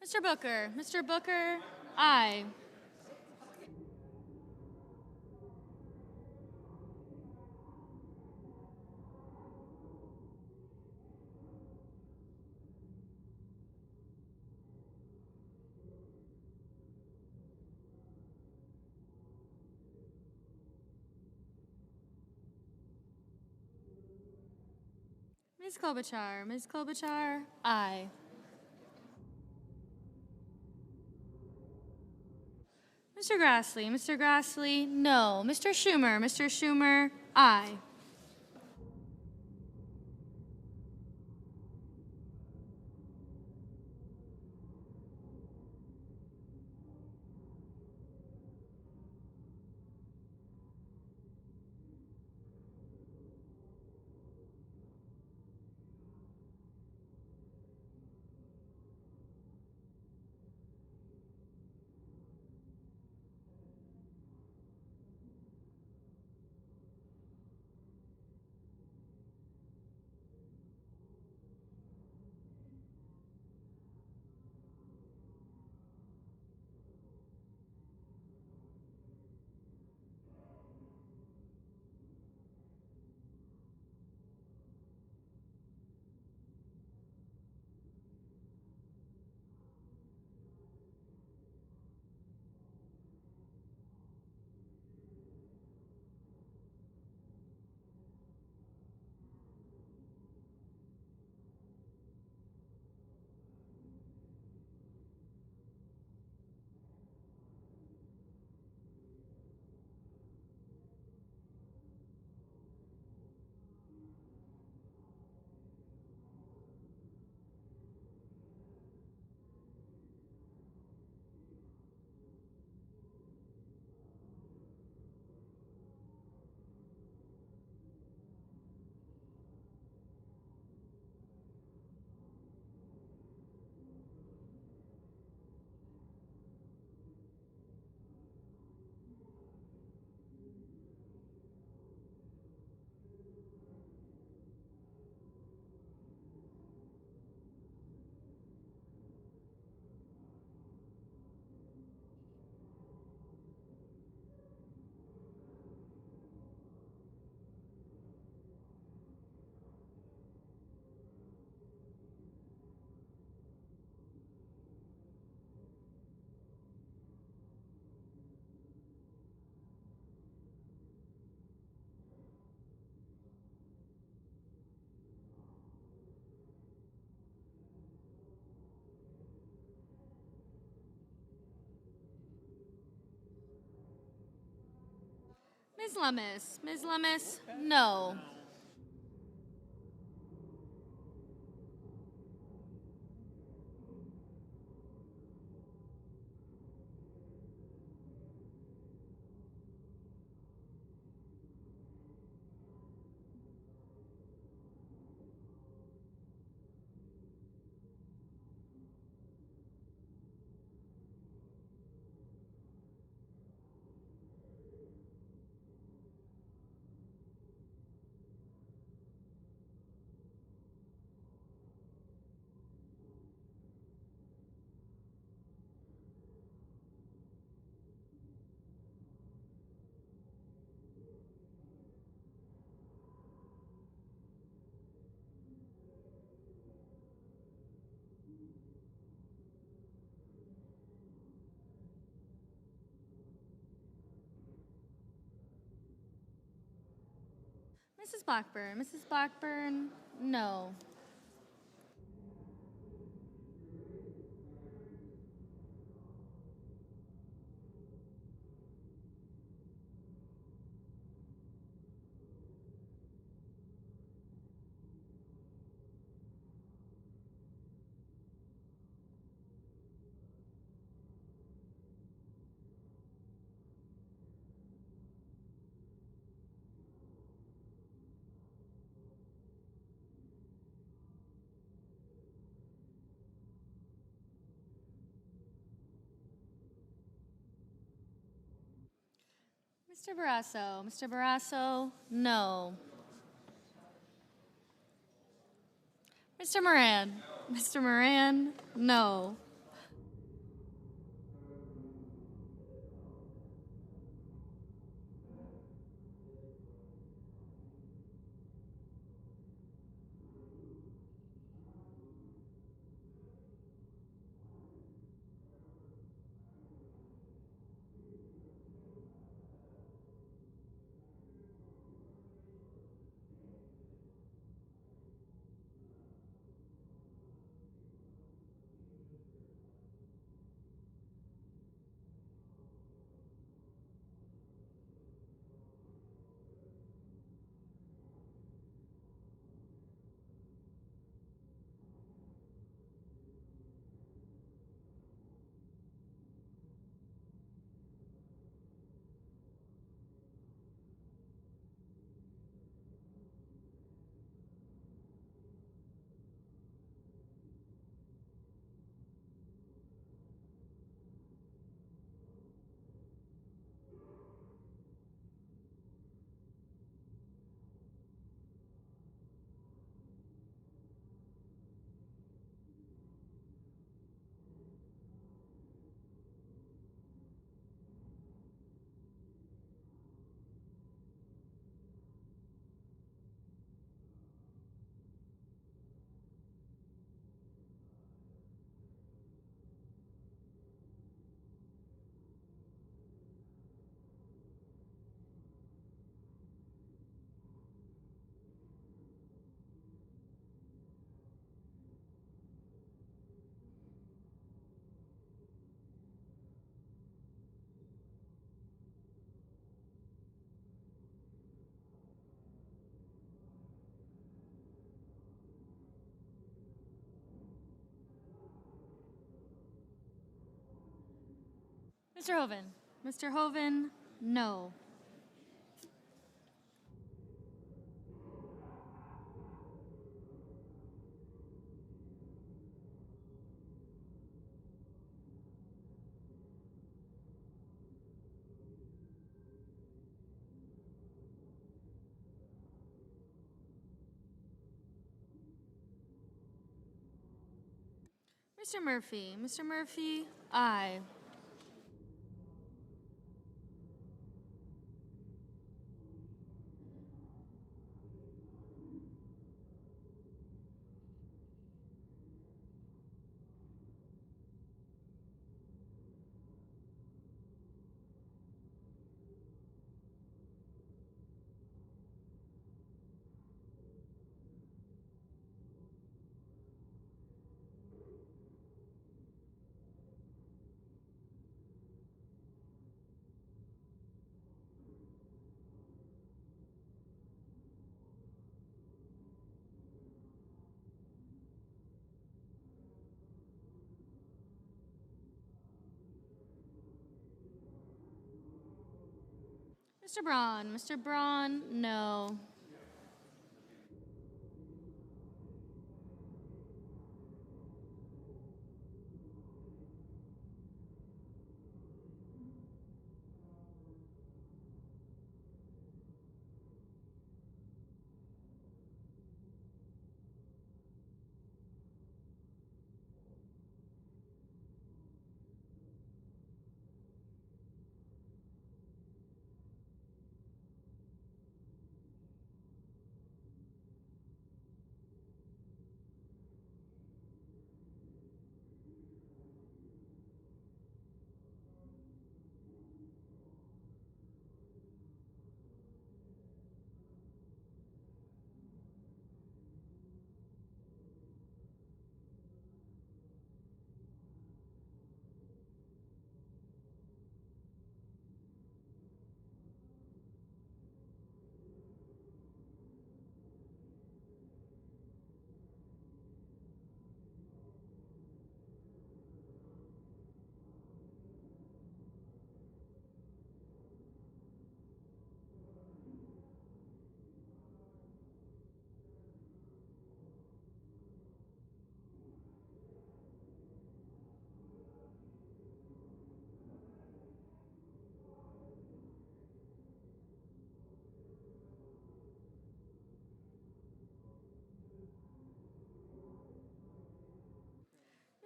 Mr. Booker. Mr. Booker, aye. Ms. Klobuchar. Ms. Klobuchar, aye. Mr. Grassley. Mr. Grassley, no. Mr. Schumer. Mr. Schumer, aye. Ms. Lemus. Ms. Lemus, no. Mrs. Blackburn. Mrs. Blackburn, no. Mr. Barrasso. Mr. Barrasso, no. Mr. Moran. Mr. Moran, no. Mr. Hoven. Mr. Hoven, no. Mr. Murphy. Mr. Murphy, aye. Mr. Braun. Mr. Braun, no.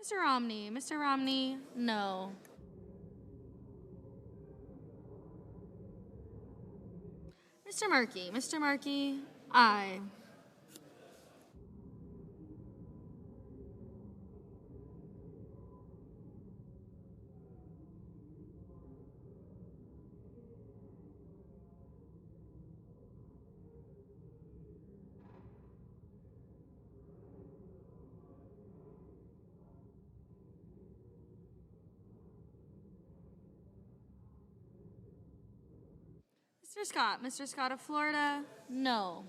Mr. Romney. Mr. Romney, no. Mr. Murky. Mr. Murky, aye. Mr. Scott. Mr. Scott of Florida, no.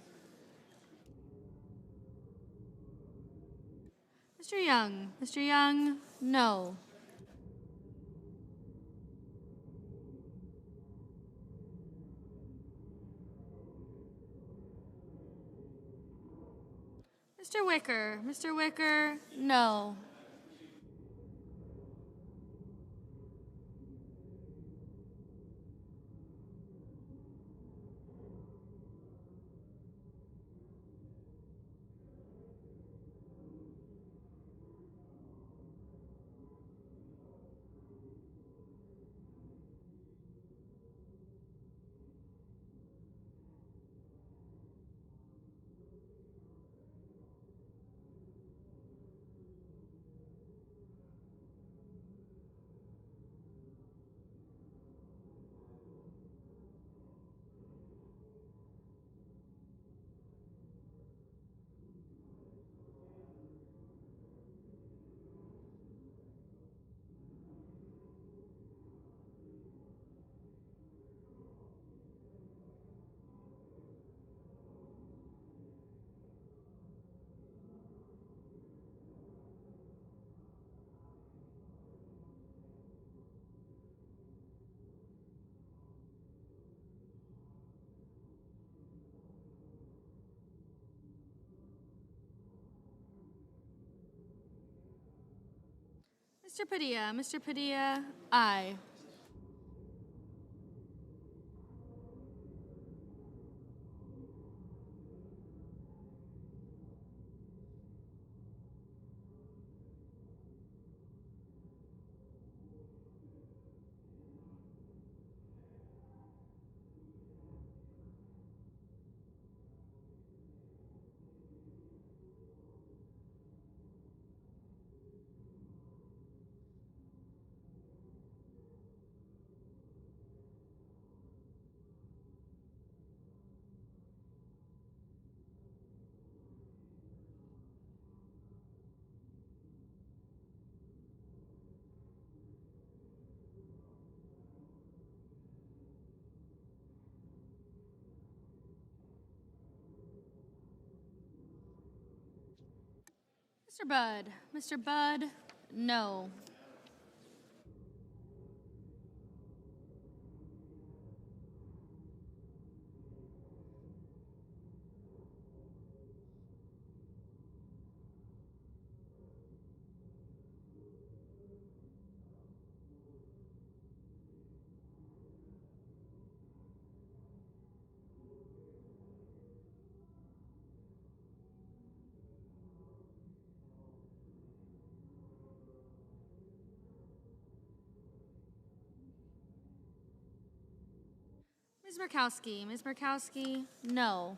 Mr. Young. Mr. Young, no. Mr. Wicker. Mr. Wicker, no. Mr. Padilla. Mr. Padilla, aye. Mr. Budd. Mr. Budd, no. Ms. Murkowski. Ms. Murkowski, no.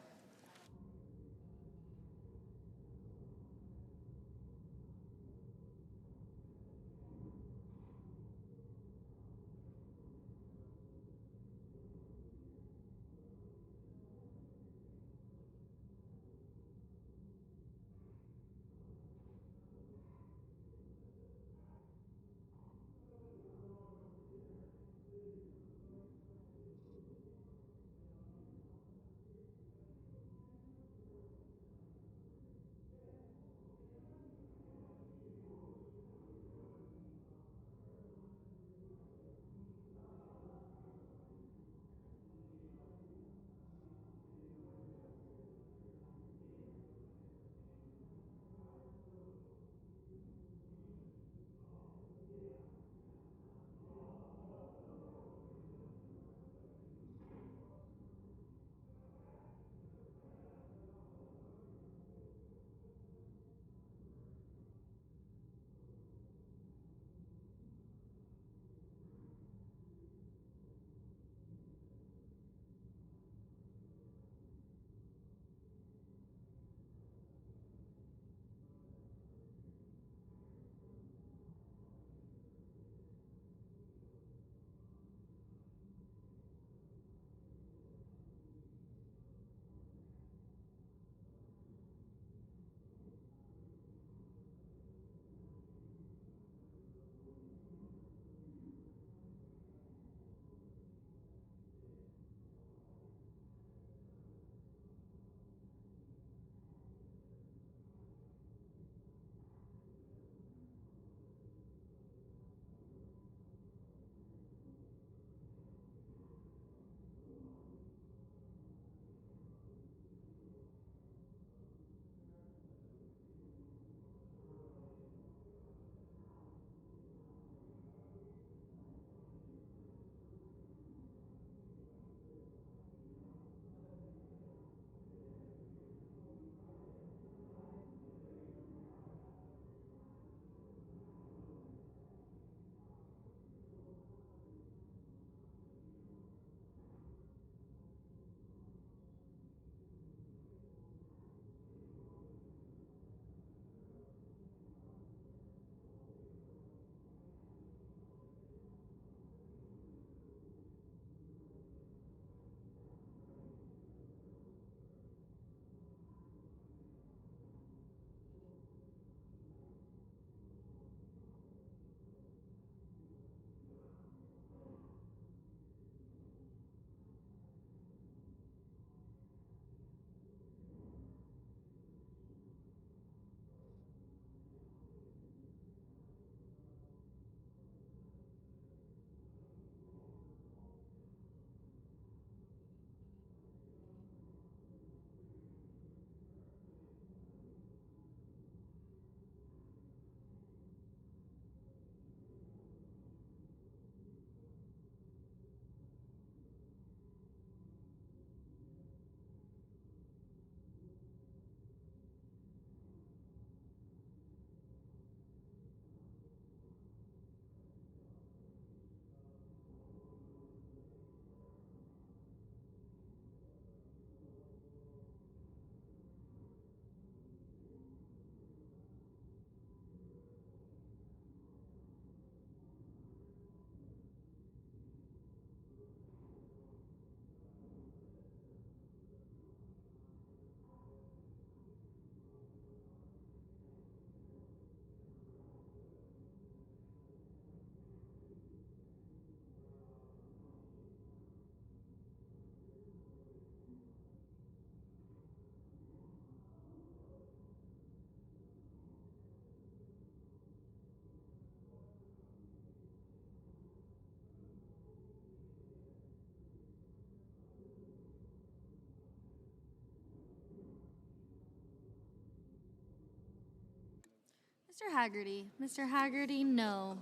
Mr. Haggerty. Mr. Haggerty, no.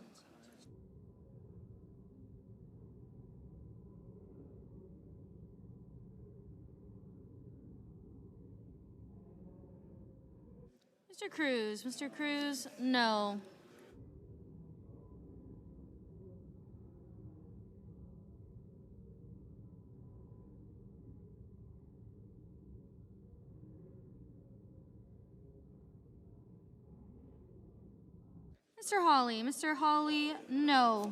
Mr. Cruz. Mr. Cruz, no. Mr. Hawley. Mr. Hawley, no.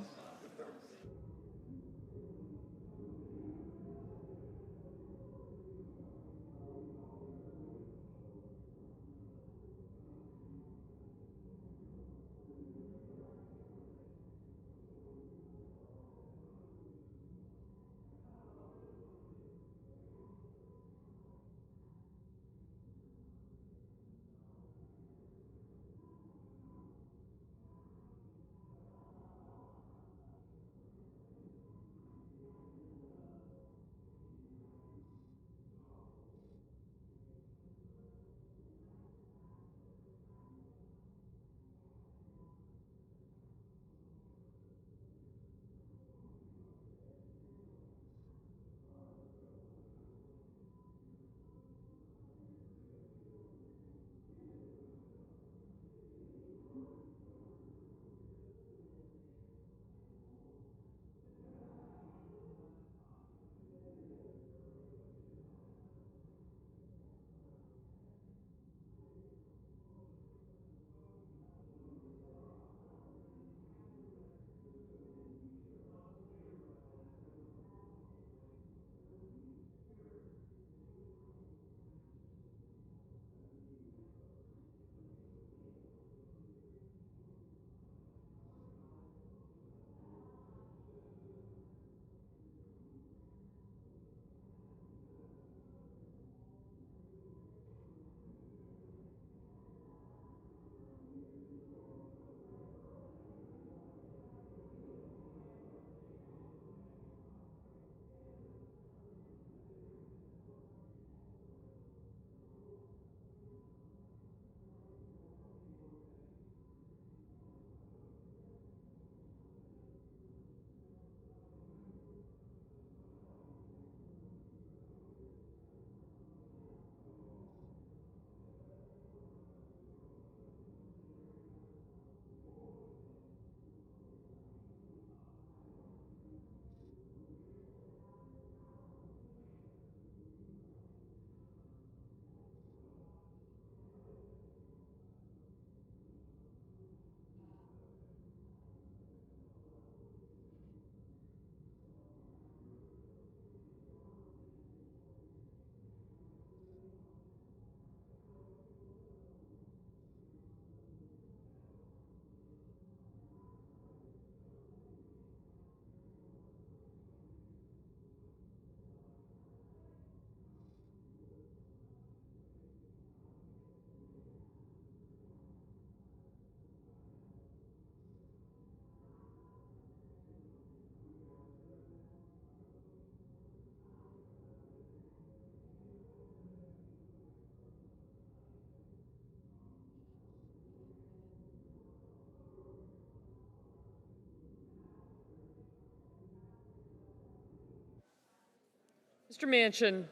Mr. Manchin,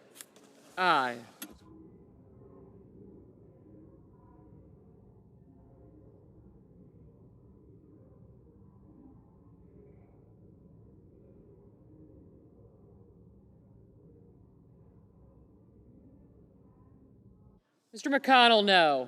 aye. Mr. McConnell, no.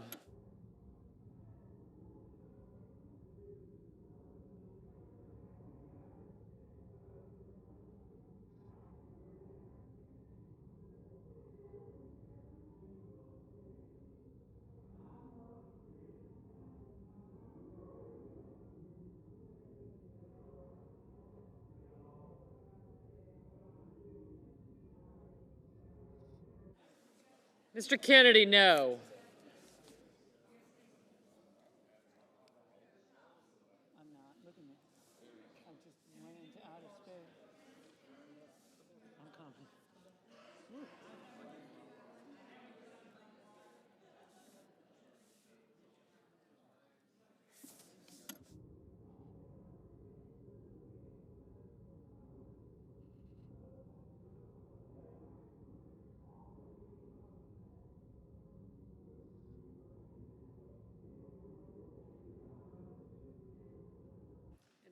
Mr. Kennedy, no.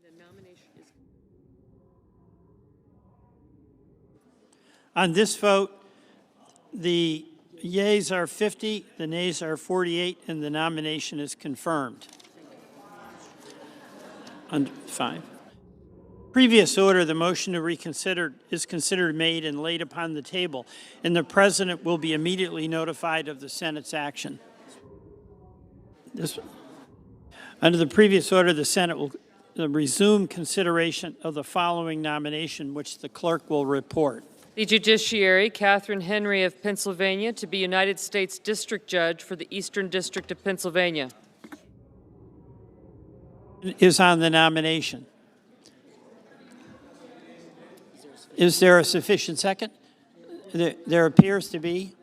And the nomination is. On this vote, the yeas are 50, the nays are 48, and the nomination is confirmed. Fine. Previous order, the motion to reconsider is considered made and laid upon the table, and the President will be immediately notified of the Senate's action. Under the previous order, the Senate will resume consideration of the following nomination, which the clerk will report. The Judiciary, Catherine Henry of Pennsylvania, to be United States District Judge for the Eastern District of Pennsylvania. Is on the nomination. Is there a sufficient second? There appears to be.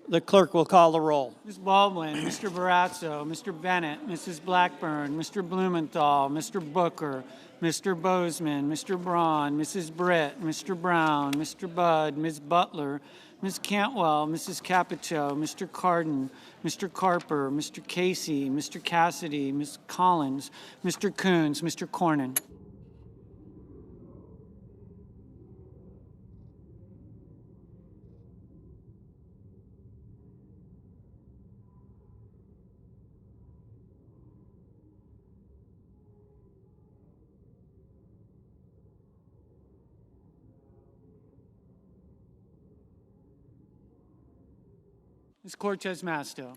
The clerk will call the roll. Ms. Baldwin, Mr. Barazzo, Mr. Bennett, Mrs. Blackburn, Mr. Blumenthal, Mr. Booker, Mr. Bozeman, Mr. Braun, Mrs. Britt, Mr. Brown, Mr. Budd, Ms. Butler, Ms. Cantwell, Mrs. Capito, Mr. Cardin, Mr. Carper, Mr. Casey, Mr. Cassidy, Ms. Collins, Mr. Coons, Mr. Cornyn. Ms. Cortez Masto.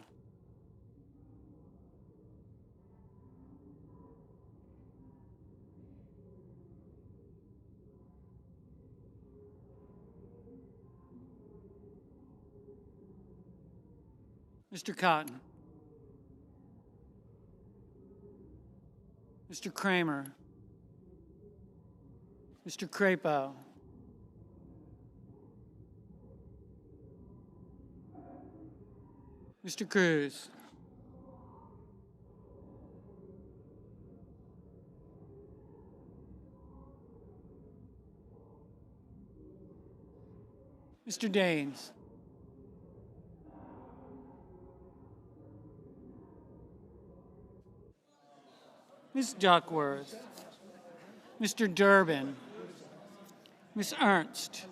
Mr. Cotton. Mr. Kramer. Mr. Crapo. Mr. Cruz. Mr. Daines. Ms. Duckworth. Mr. Durbin. Ms. Ernst.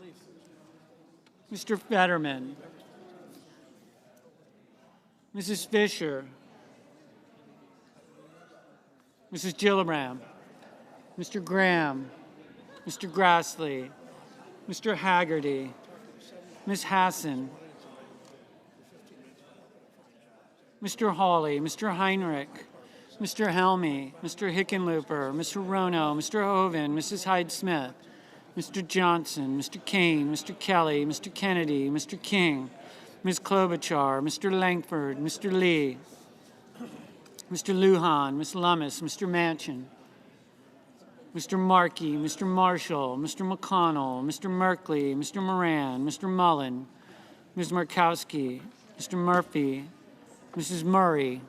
Mr. Fetterman. Mrs. Fisher, Mrs. Gillibrand, Mr. Graham, Mr. Grassley, Mr. Haggerty, Ms. Hassan, Mr. Hawley, Mr. Heinrich, Mr. Helmy, Mr. Hickenlooper, Mr. Rono, Mr. Hoven, Mrs. Hyde-Smith, Mr. Johnson, Mr. Kane, Mr. Kelly, Mr. Kennedy, Mr. King, Ms. Klobuchar, Mr. Langford, Mr. Lee, Mr. Lujan, Ms. Lummis, Mr. Manchin, Mr. Markey, Mr. Marshall, Mr. McConnell, Mr. Merkley, Mr. Moran, Mr. Mullen, Ms. Murkowski, Mr. Murphy, Mrs. Murray,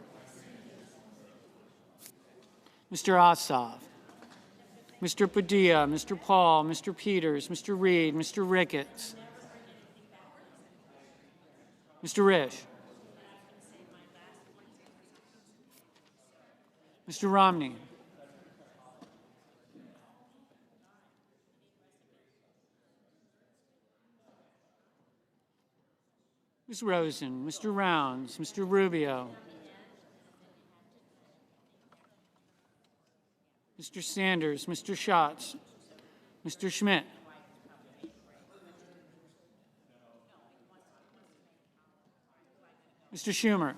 Mr. Ossoff, Mr. Padilla, Mr. Paul, Mr. Peters, Mr. Reed, Mr. Ricketts, Mr. Risch, Mr. Romney, Ms. Rosen, Mr. Rounds, Mr. Rubio, Mr. Sanders, Mr. Schatz, Mr. Schmidt, Mr. Schumer,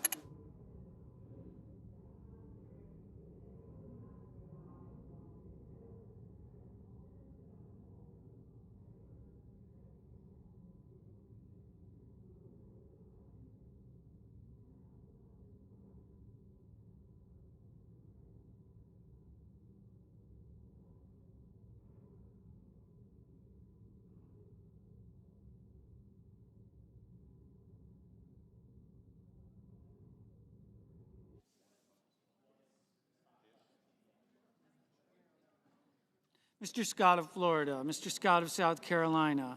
Mr. Scott of Florida, Mr. Scott of South Carolina,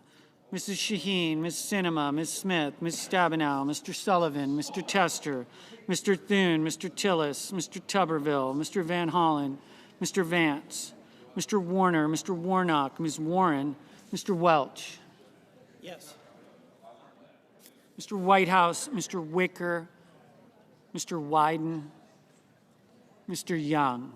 Mrs. Shaheen, Ms. Sinema, Ms. Smith, Ms. Stabenow, Mr. Sullivan, Mr. Tester, Mr. Thune, Mr. Tillis, Mr. Tuberville, Mr. Van Hollen, Mr. Vance, Mr. Warner, Mr. Warnock, Ms. Warren, Mr. Welch. Yes. Mr. Whitehouse, Mr. Wicker, Mr. Wyden, Mr. Young.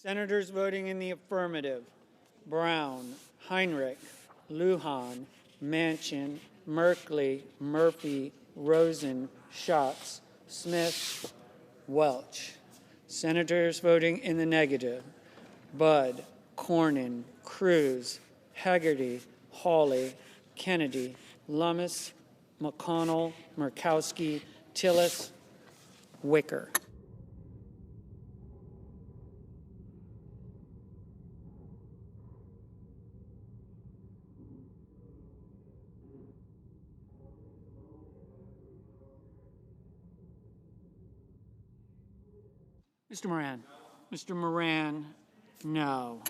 Senators voting in the affirmative: Brown, Heinrich, Lujan, Manchin, Merkley, Murphy, Rosen, Schatz, Smith, Welch. Senators voting in the negative: Budd, Cornyn, Cruz, Hagerty, Hawley, Kennedy, Lummis, McConnell, Murkowski, Tillis, Wicker. Mr. Moran. Mr. Moran, no.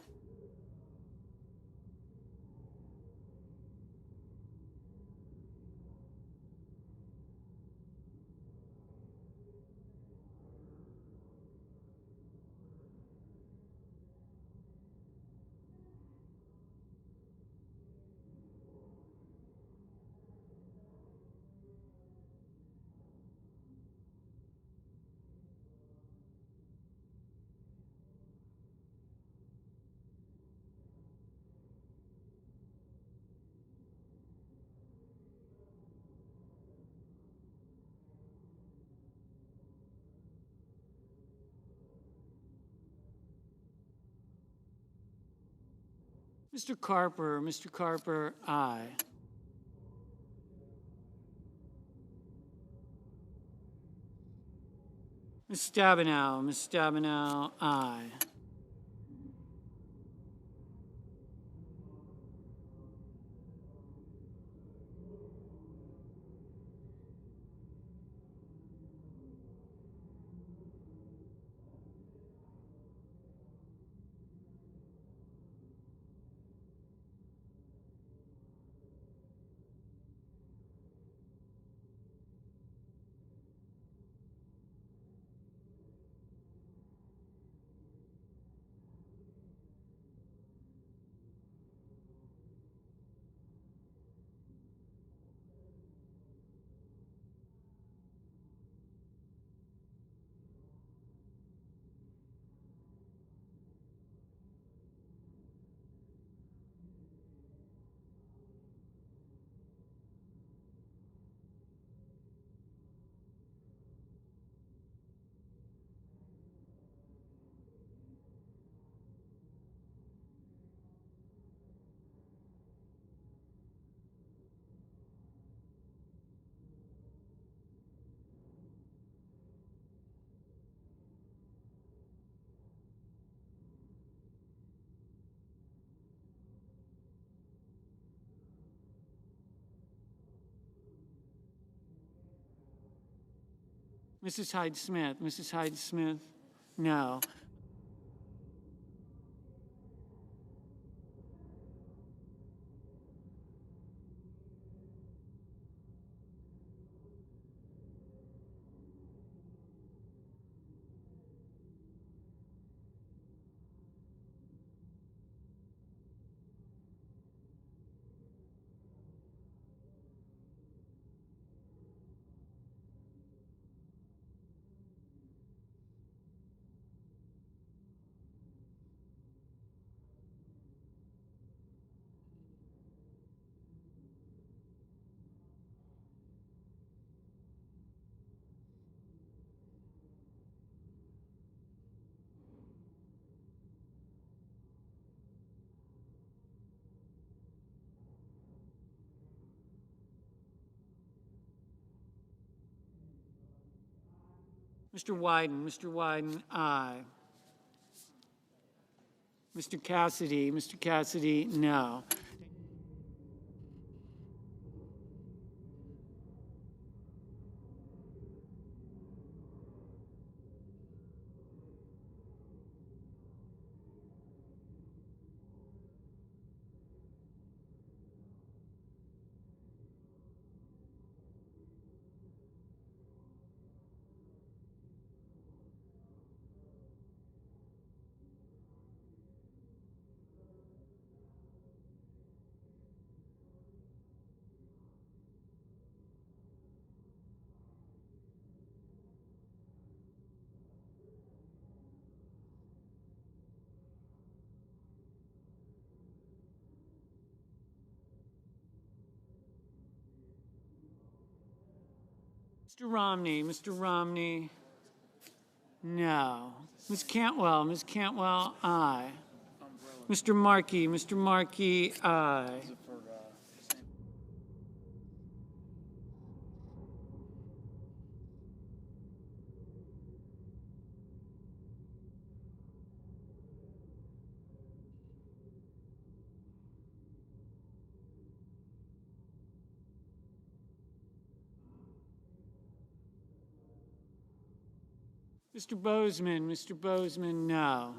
Mr. Carper, aye. Ms. Stabenow, aye. Mrs. Hyde Smith, no. Mr. Wyden, aye. Mr. Cassidy, no. Mr. Romney, Mr. Romney, no. Ms. Cantwell, aye. Mr. Markey, aye. Mr. Bozeman, no.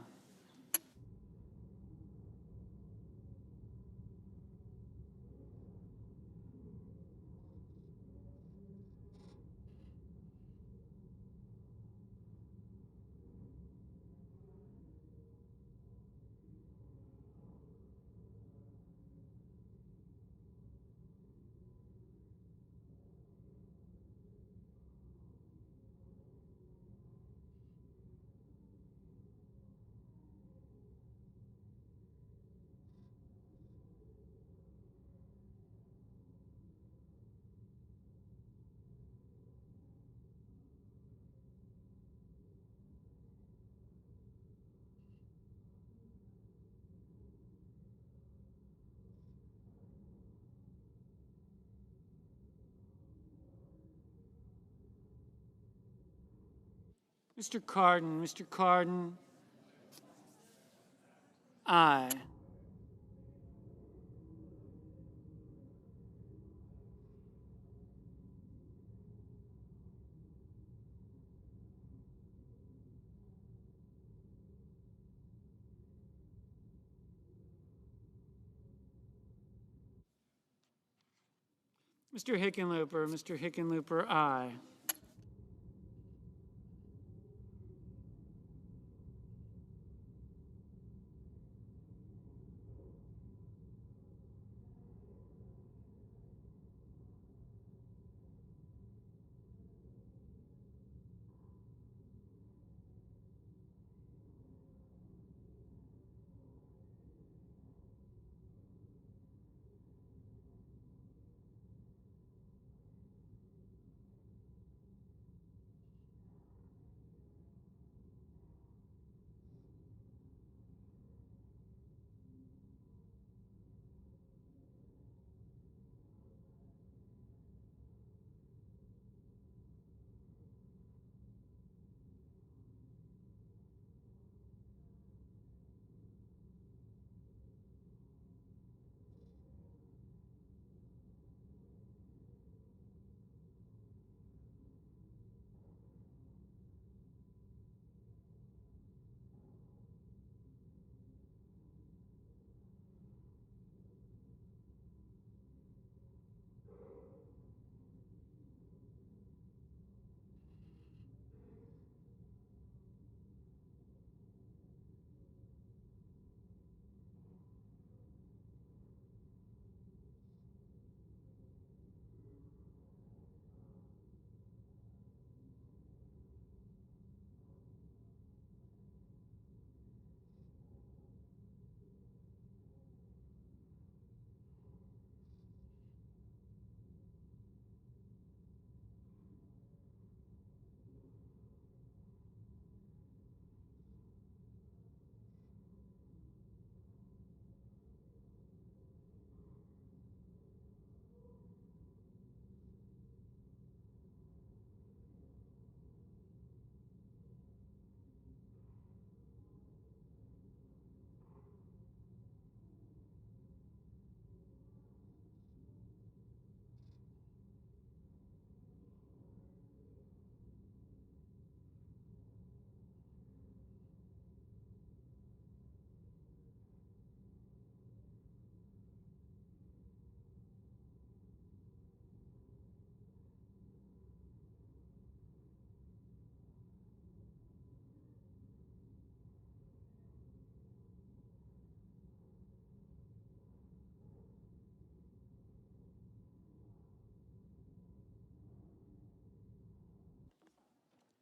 Mr. Cardin, aye. Mr. Hickenlooper, aye.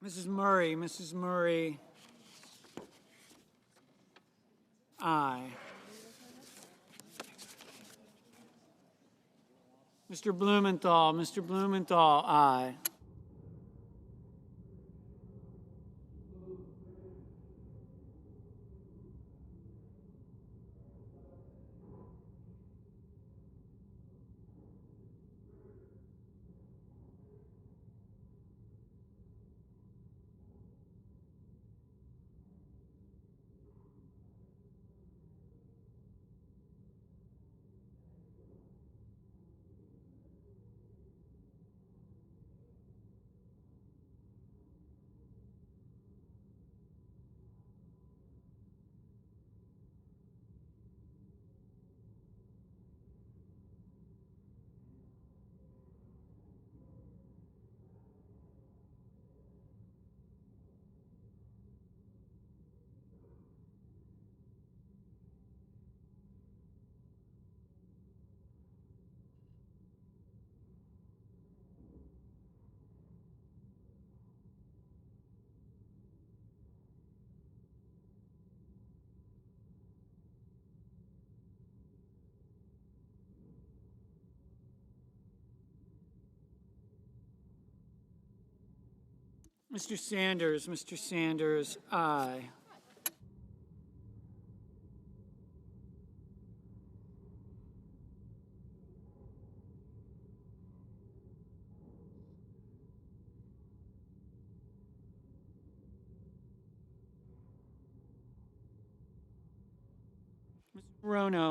Mrs. Murray, aye. Mr. Blumenthal, aye. Mr. Sanders, aye.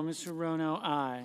Mr. Rono, aye.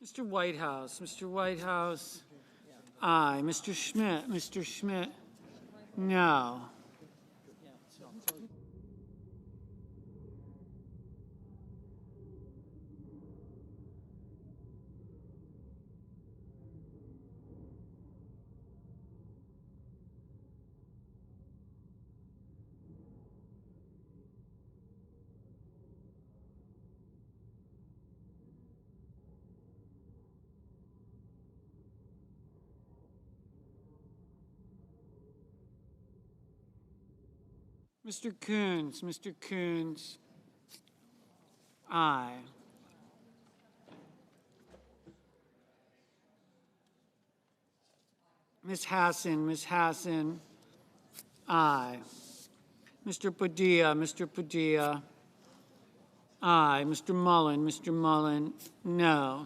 Mr. Whitehouse, aye. Mr. Schmidt, no. Mr. Coons, aye. Ms. Hassan, aye. Mr. Padilla, aye. Mr. Mullen, no.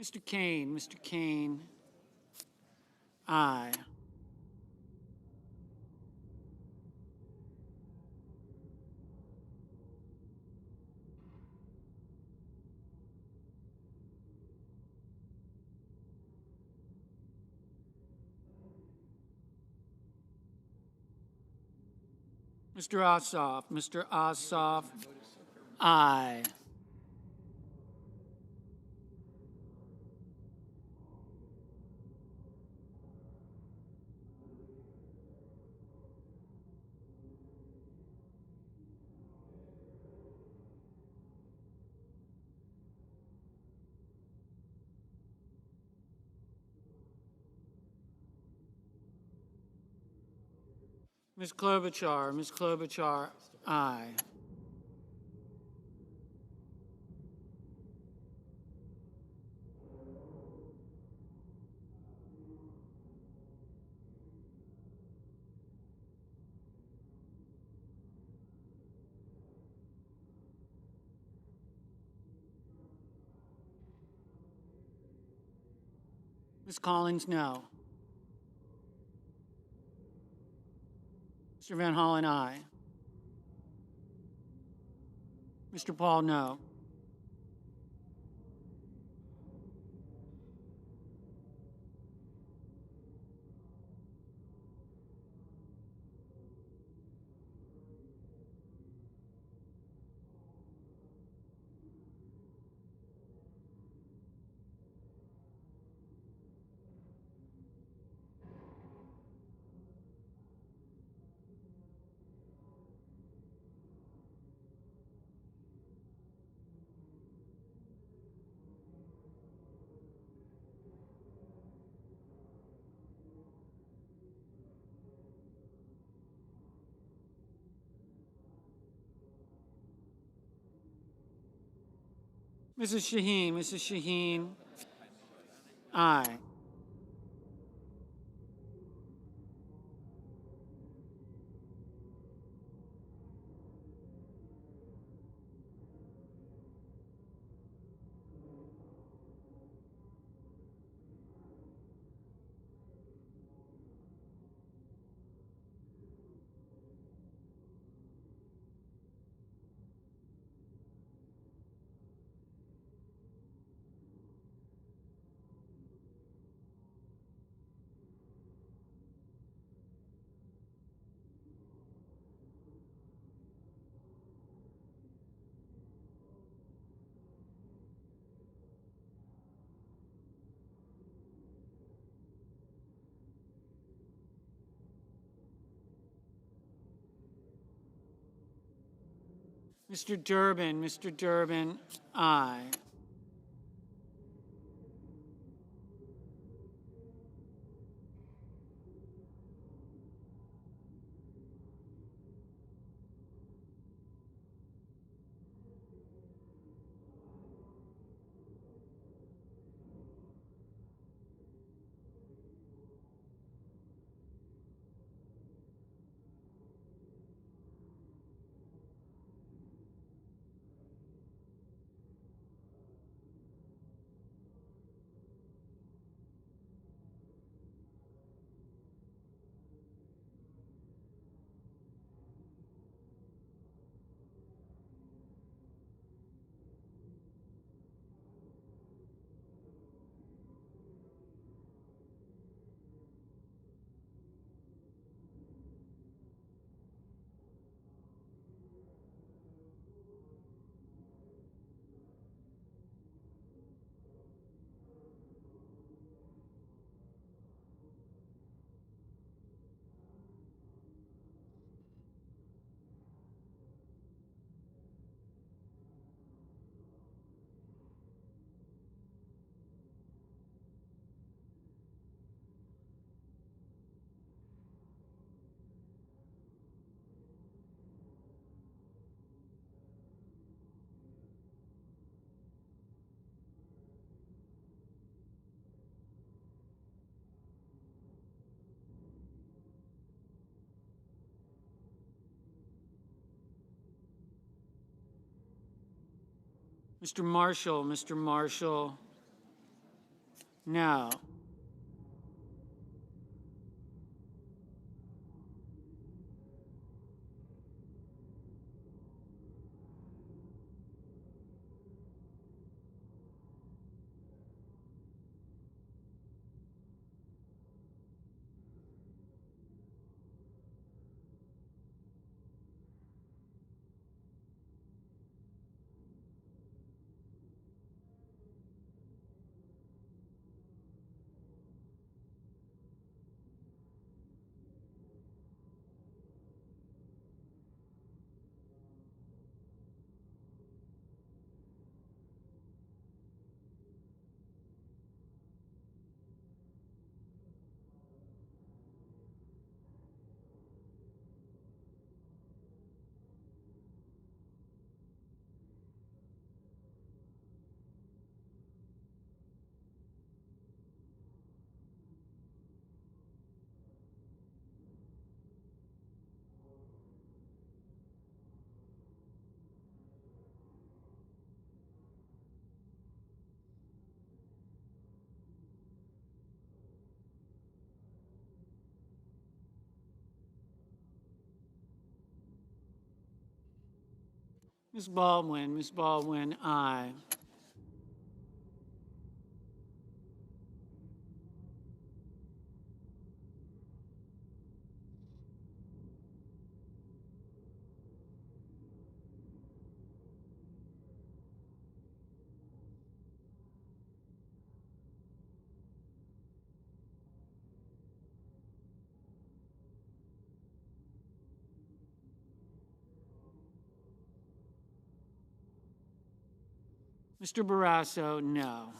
Mr. Kane, aye. Mr. Ossoff, aye. Ms. Klobuchar, aye. Ms. Collins, no. Mr. Van Hollen, aye. Mr. Paul, no. Mrs. Shaheen, Mrs. Shaheen, aye. Mr. Durbin, aye. Mr. Marshall, no. Ms. Baldwin, aye. Mr. Barrasso, no.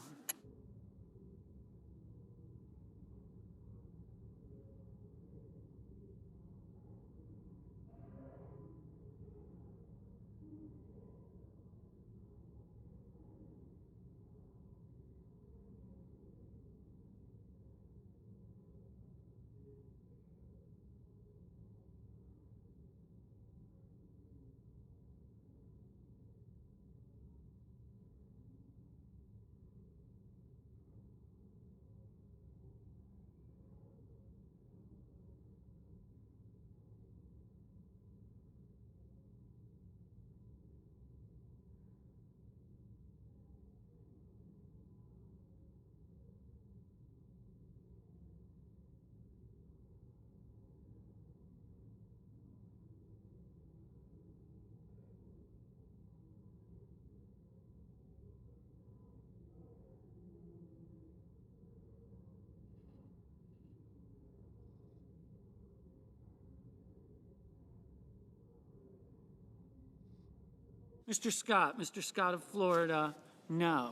Mr. Scott of Florida, no.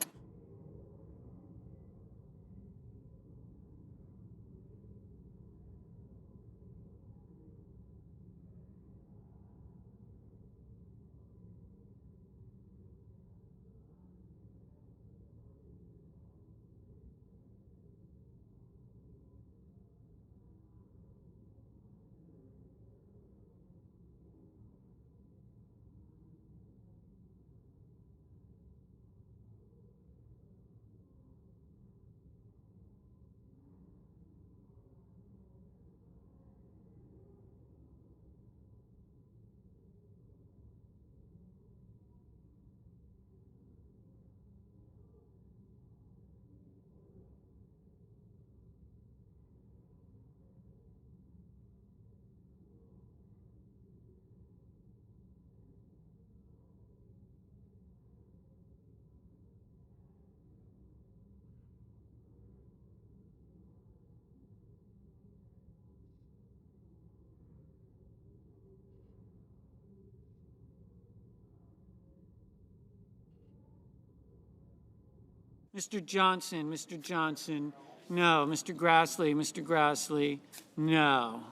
Mr. Johnson, no. Mr. Grassley, no.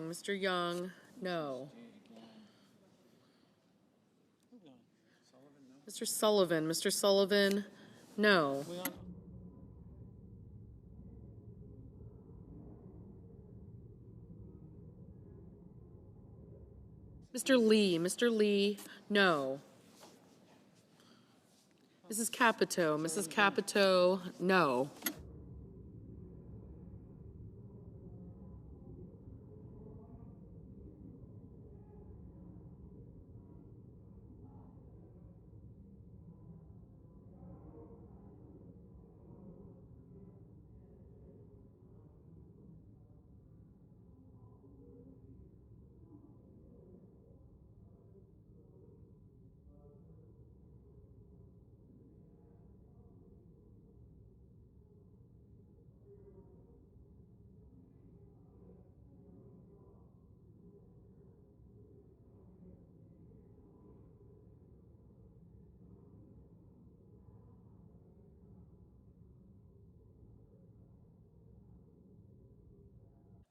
Mr. Young, no. Mr. Sullivan, no. Mr. Lee, no. Mrs. Capito, no.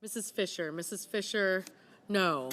Mrs. Fisher, no.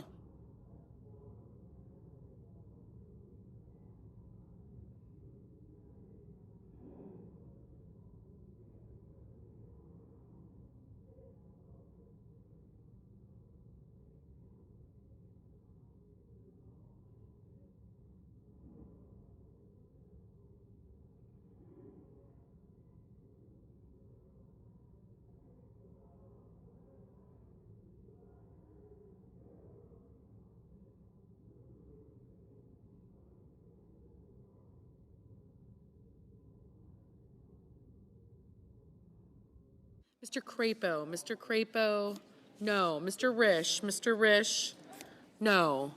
Mr. Crapo, no. Mr. Risch, no.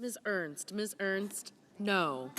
Ms. Ernst, no.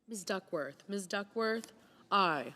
Ms. Duckworth. Ms. Duckworth, aye.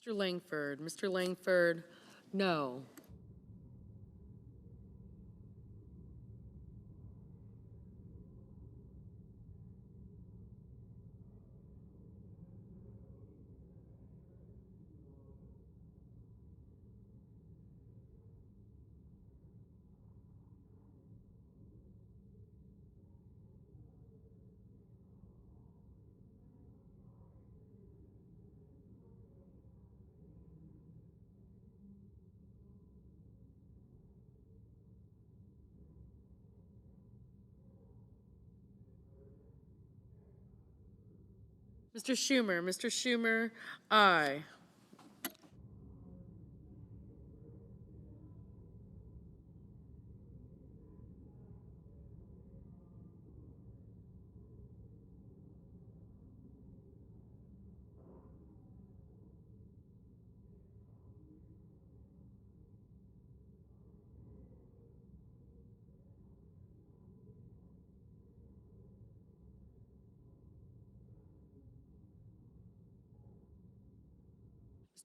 Mr. Langford. Mr. Langford, no. Mr. Schumer. Mr. Schumer, aye.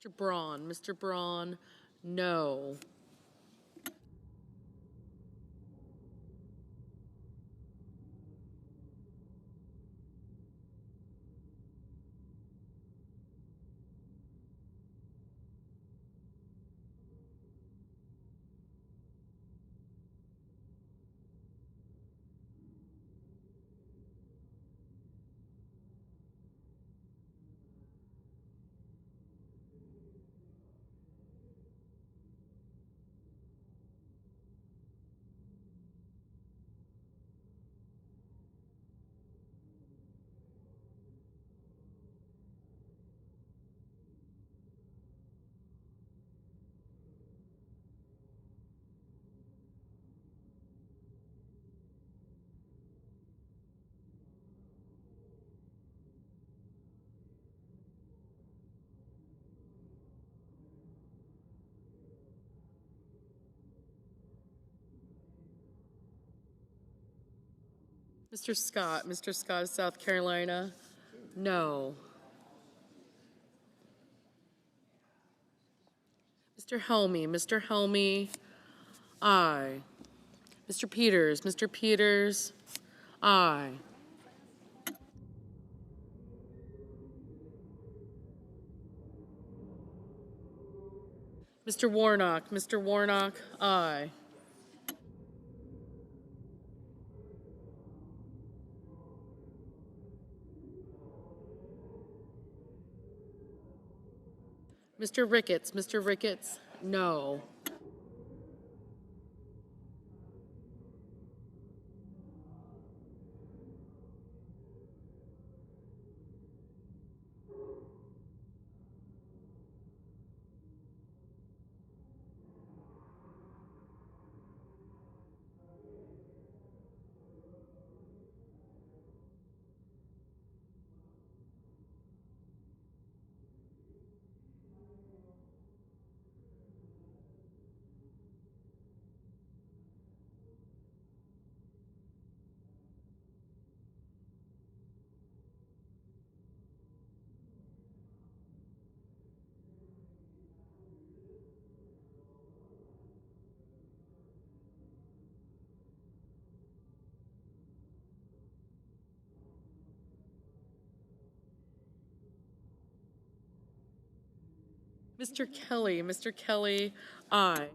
Mr. Braun. Mr. Braun, no. Mr. Scott. Mr. Scott of South Carolina, no. Mr. Helmy. Mr. Helmy, aye. Mr. Peters. Mr. Peters, aye. Mr. Warnock. Mr. Warnock, aye. Mr. Ricketts. Mr. Ricketts, no. Mr. Kelly, aye.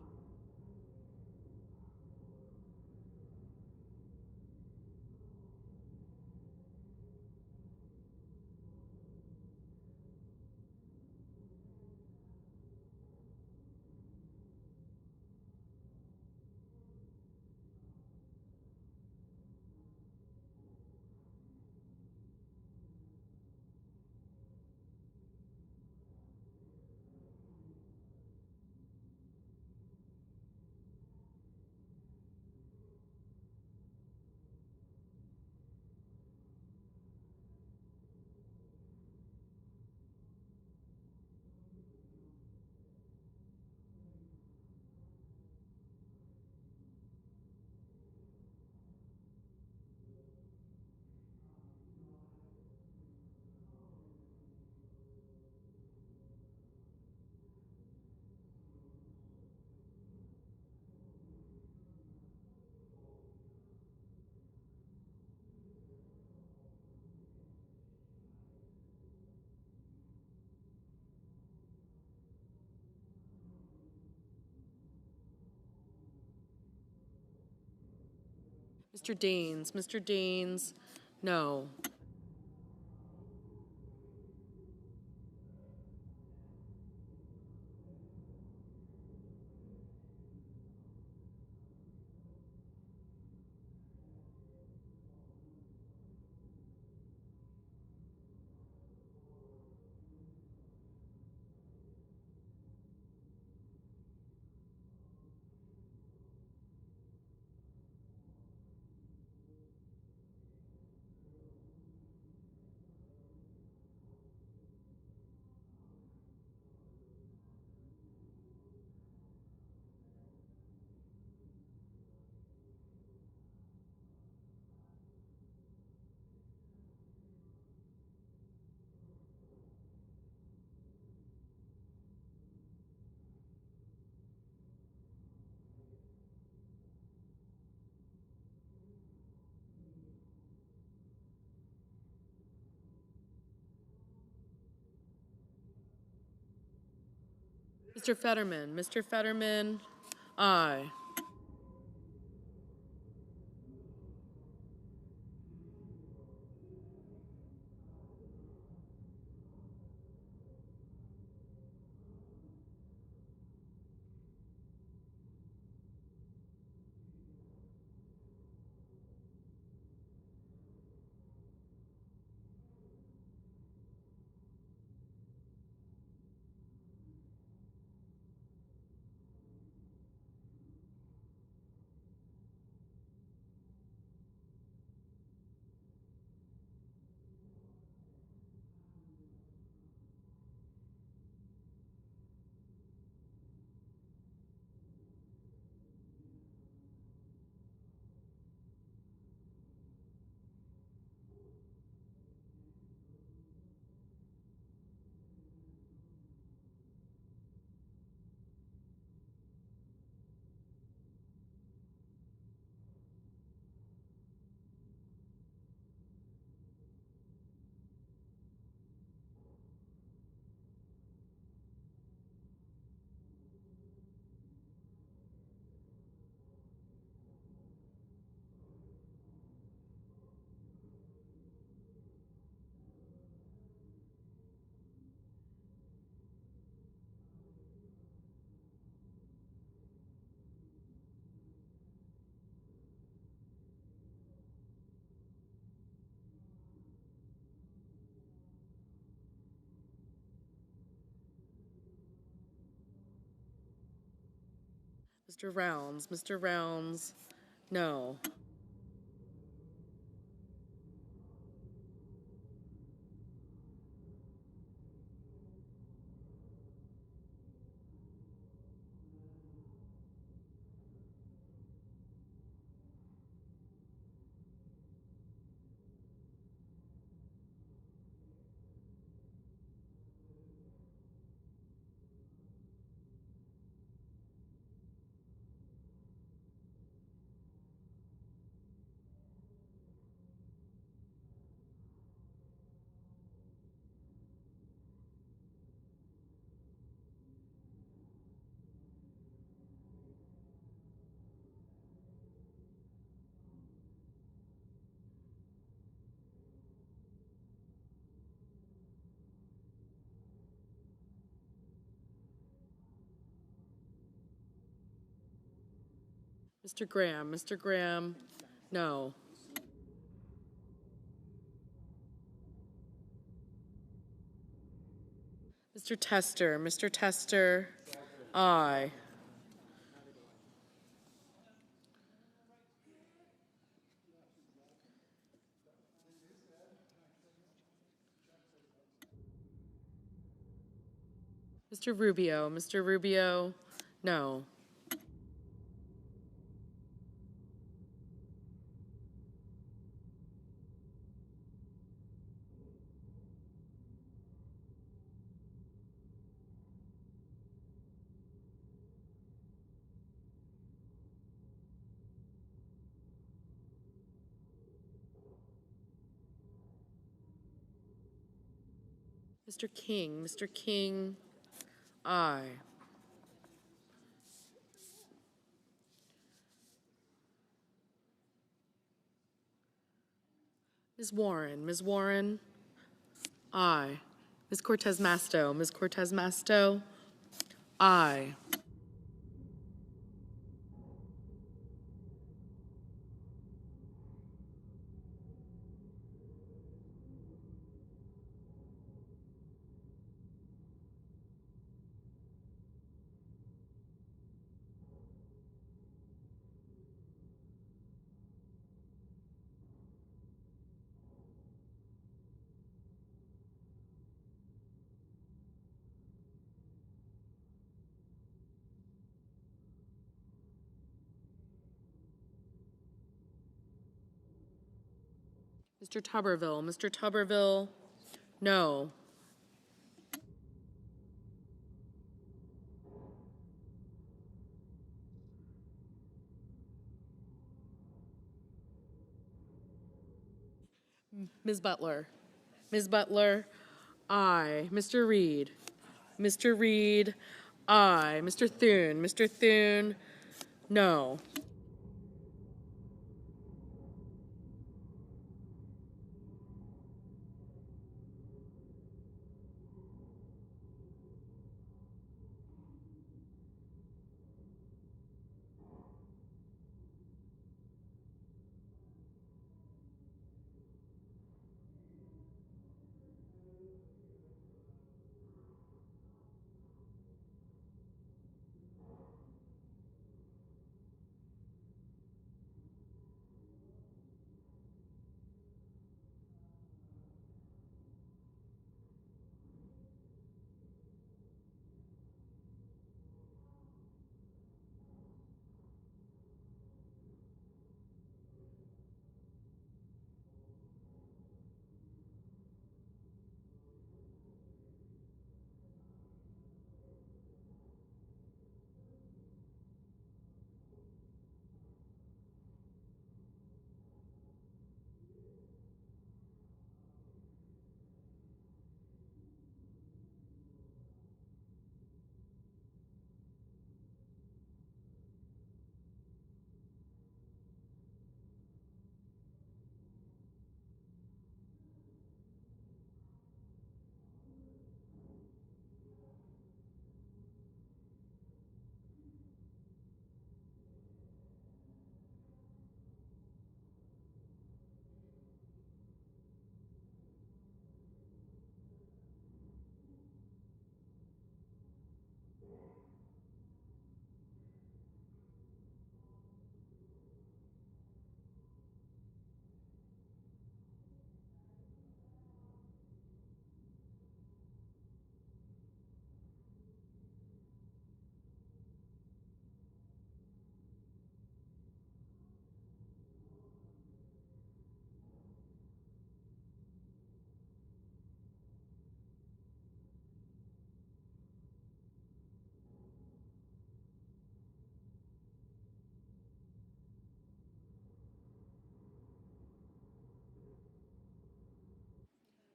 Mr. Deans, no. Mr. Fetterman, aye. Mr. Rounds, no. Mr. Graham, Mr. Graham, no. Mr. Tester, Mr. Tester, aye. Mr. Rubio, no. Mr. King, aye. Ms. Warren, aye. Ms. Cortez Masto, aye. Mr. Tuberville, no. Ms. Butler, aye. Mr. Reed, aye. Mr. Thune, no.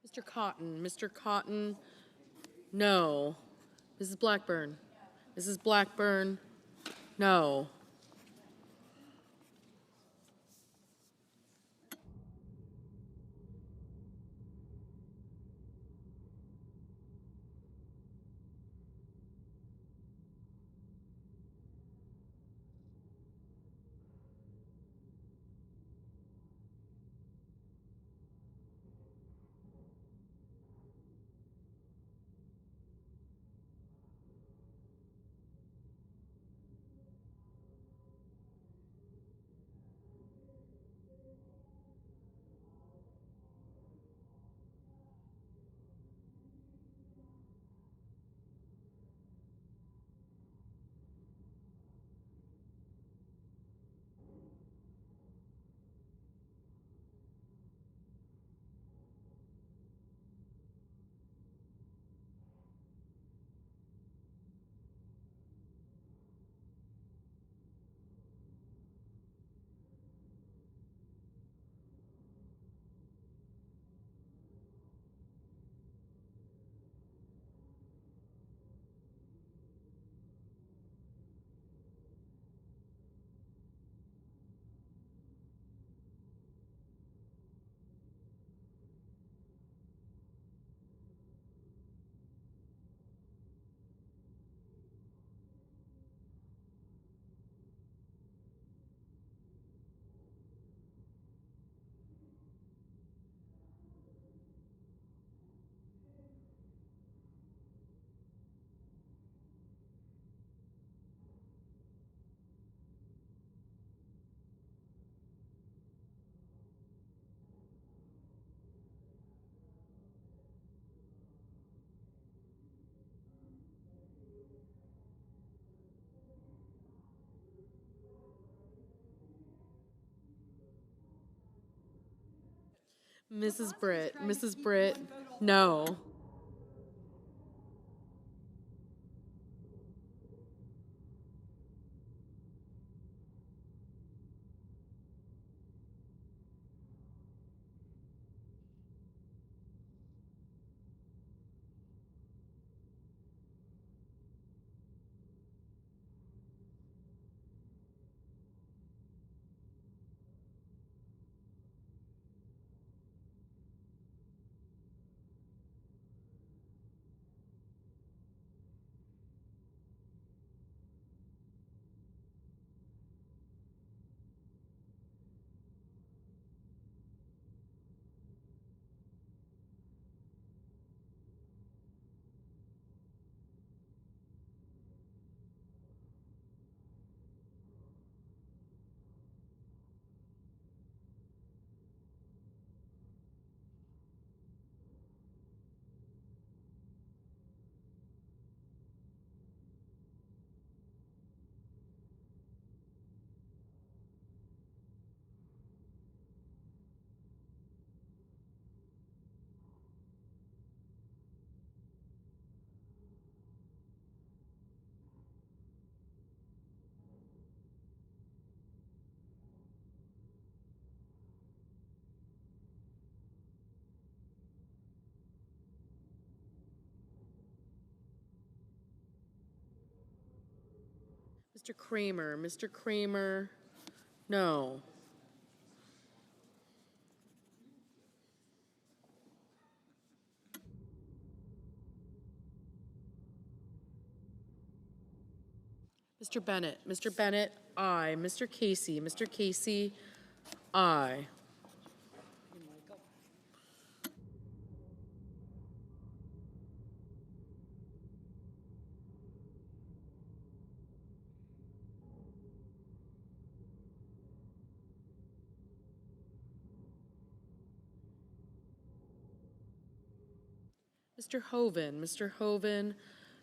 Mr. Cotton, no. Mrs. Blackburn, no. Mrs. Britt, no. Mr. Kramer, no. Mr. Bennett, aye. Mr. Casey, aye. Mr. Hoven,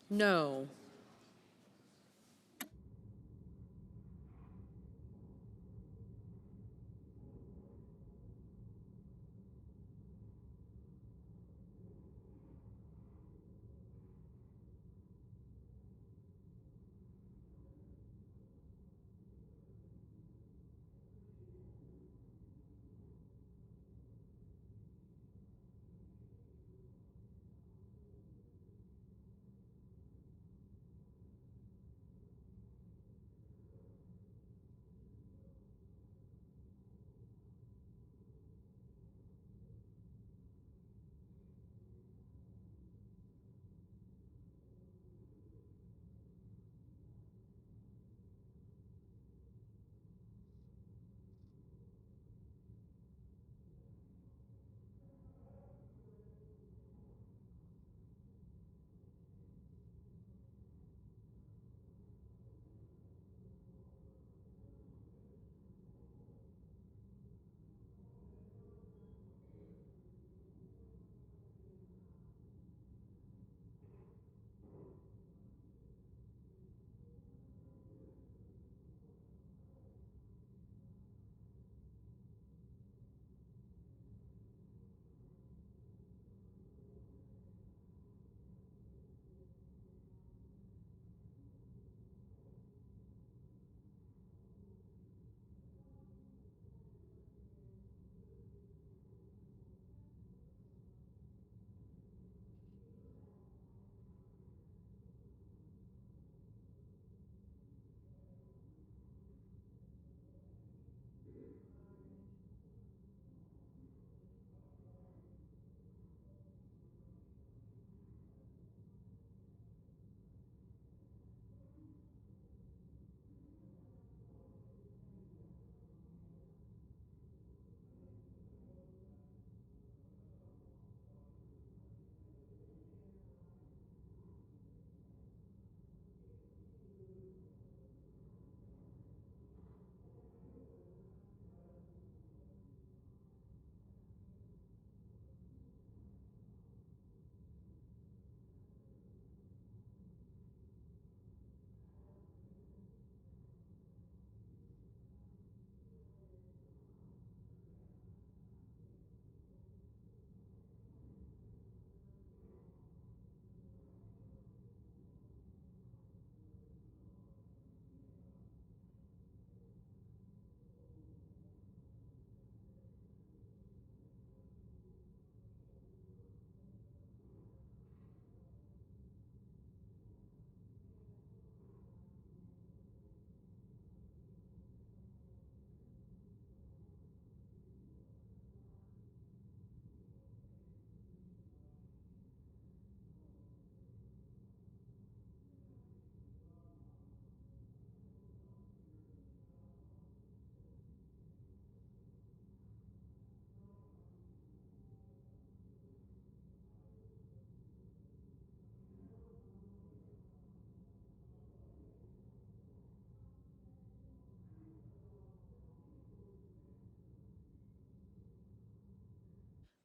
no.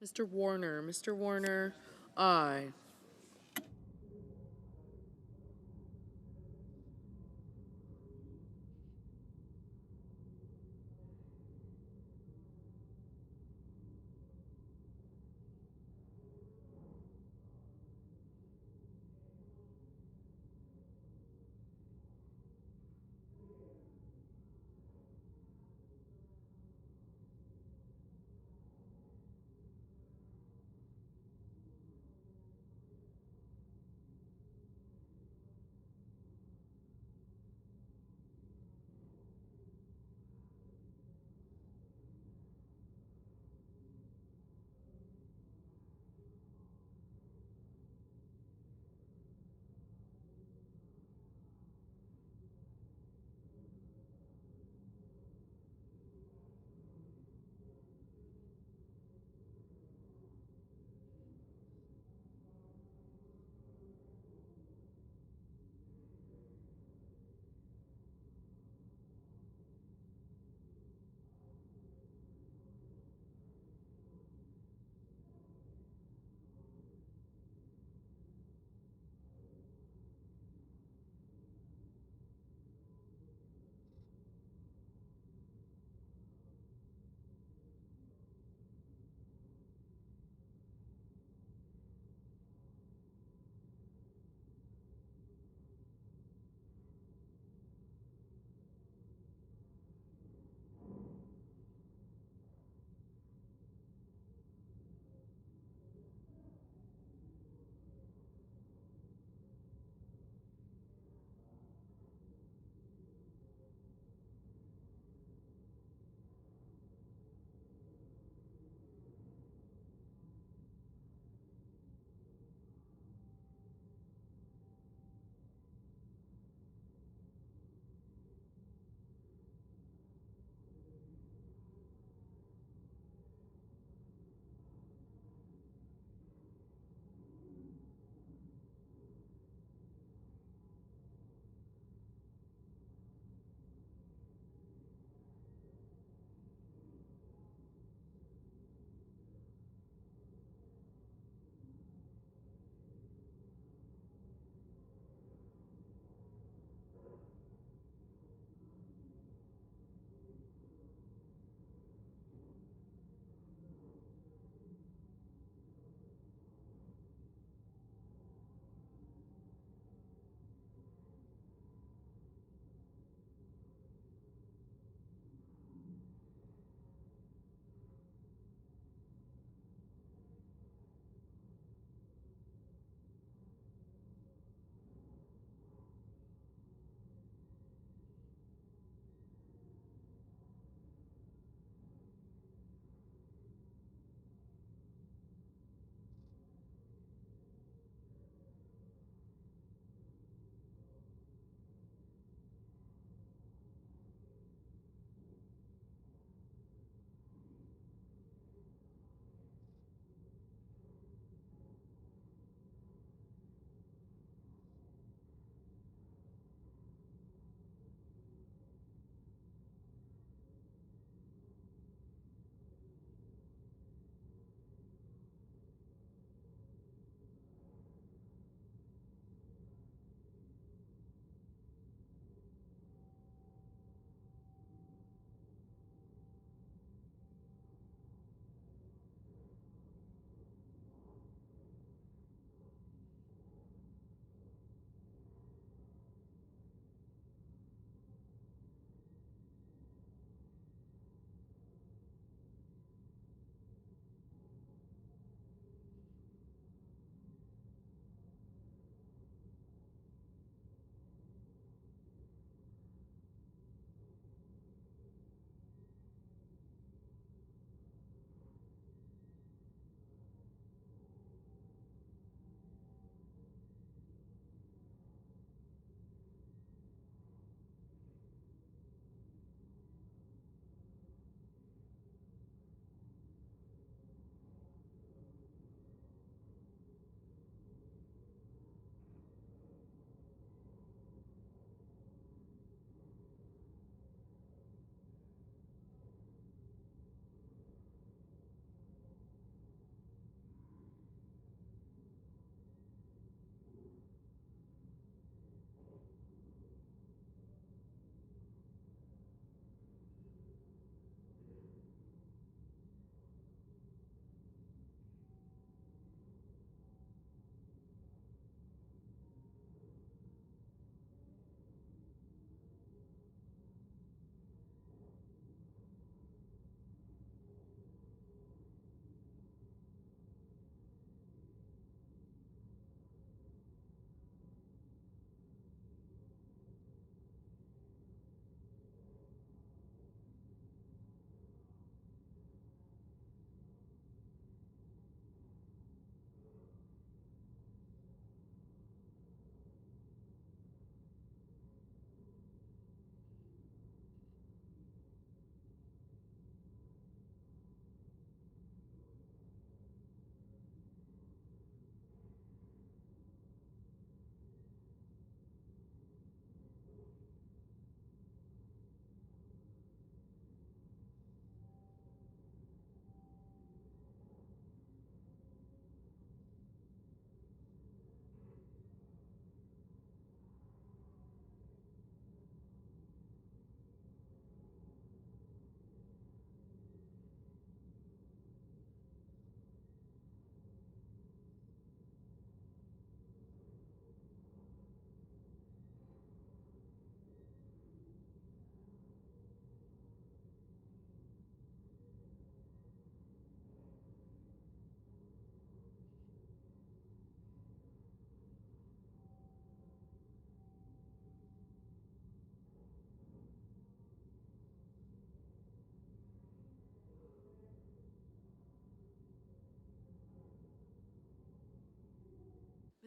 Mr. Warner. Mr. Warner, aye.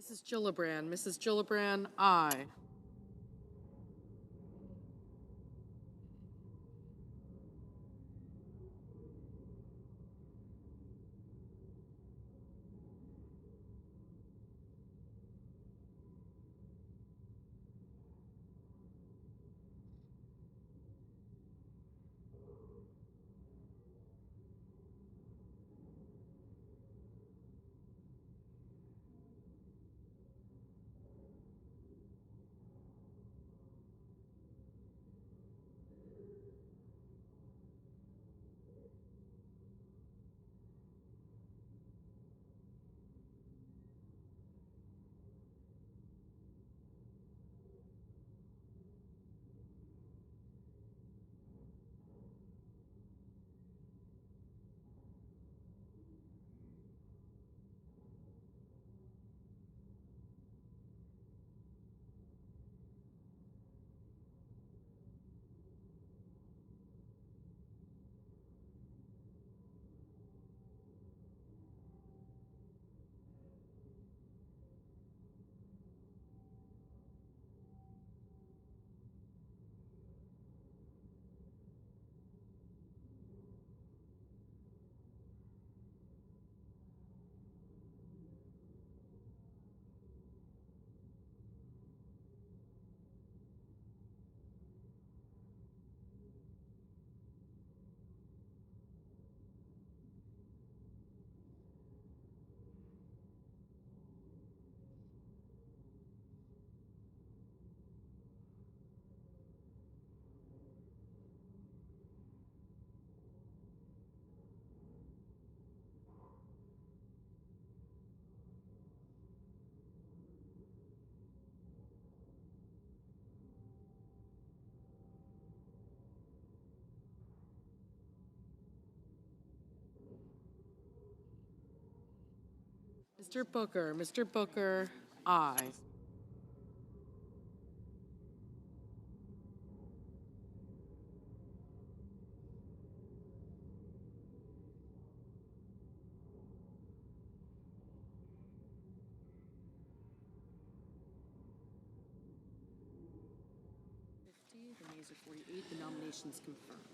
Mrs. Gillibrand. Mrs. Gillibrand, aye. Mr. Booker. Mr. Booker, aye. The nays are 48. The nomination is confirmed.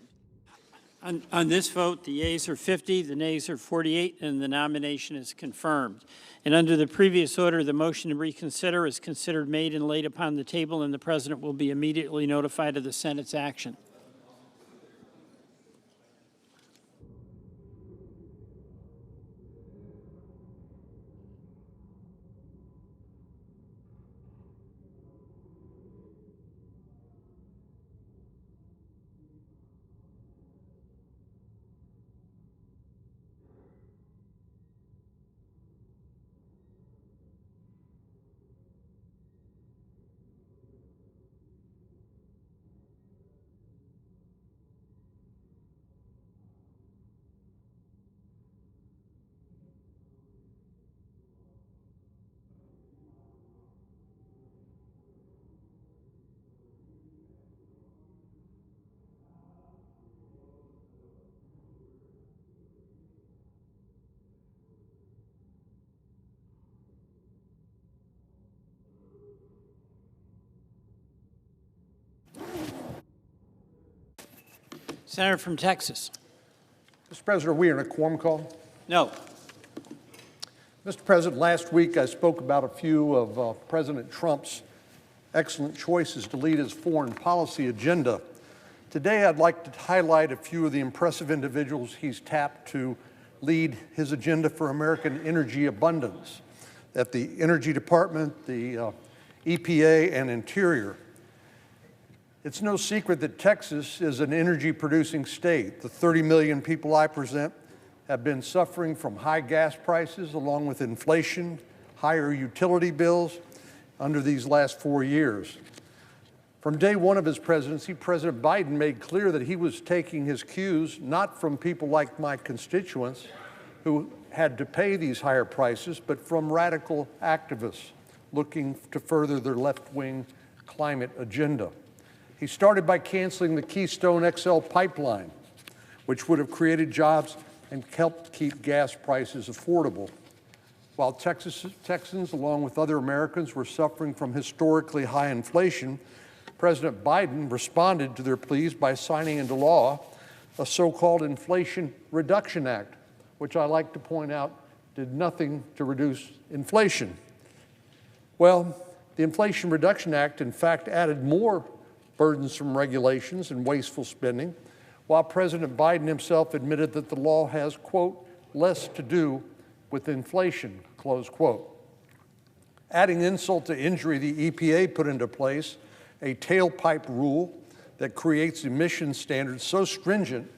On this vote, the yeas are 50, the nays are 48, and the nomination is confirmed. And under the previous order, the motion to reconsider is considered made and laid upon the table, and the President will be immediately notified of the Senate's action. Senator from Texas. Mr. President, are we in a quorum call? No. Mr. President, last week I spoke about a few of President Trump's excellent choices to lead his foreign policy agenda. Today I'd like to highlight a few of the impressive individuals he's tapped to lead his agenda for American energy abundance at the Energy Department, the EPA, and Interior. It's no secret that Texas is an energy-producing state. The 30 million people I present have been suffering from high gas prices along with inflation, higher utility bills under these last 4 years. From day one of his presidency, President Biden made clear that he was taking his cues not from people like my constituents who had to pay these higher prices, but from radical activists looking to further their left-wing climate agenda. He started by canceling the Keystone XL pipeline, which would have created jobs and helped keep gas prices affordable. While Texans, along with other Americans, were suffering from historically high inflation, President Biden responded to their pleas by signing into law a so-called Inflation Reduction Act, which I like to point out did nothing to reduce inflation. Well, the Inflation Reduction Act, in fact, added more burdensome regulations and wasteful spending, while President Biden himself admitted that the law has, quote, less to do with inflation, close quote. Adding insult to injury, the EPA put into place a tailpipe rule that creates emission standards so stringent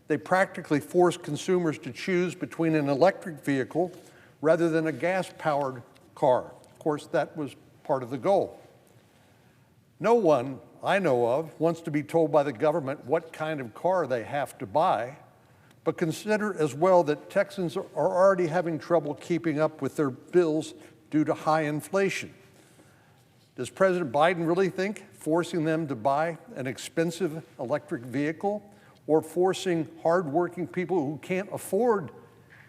they practically force consumers to choose between an electric vehicle rather than a gas-powered car. Of course, that was part of the goal. No one I know of wants to be told by the government what kind of car they have to buy, but consider as well that Texans are already having trouble keeping up with their bills due to high inflation. Does President Biden really think forcing them to buy an expensive electric vehicle or forcing hardworking people who can't afford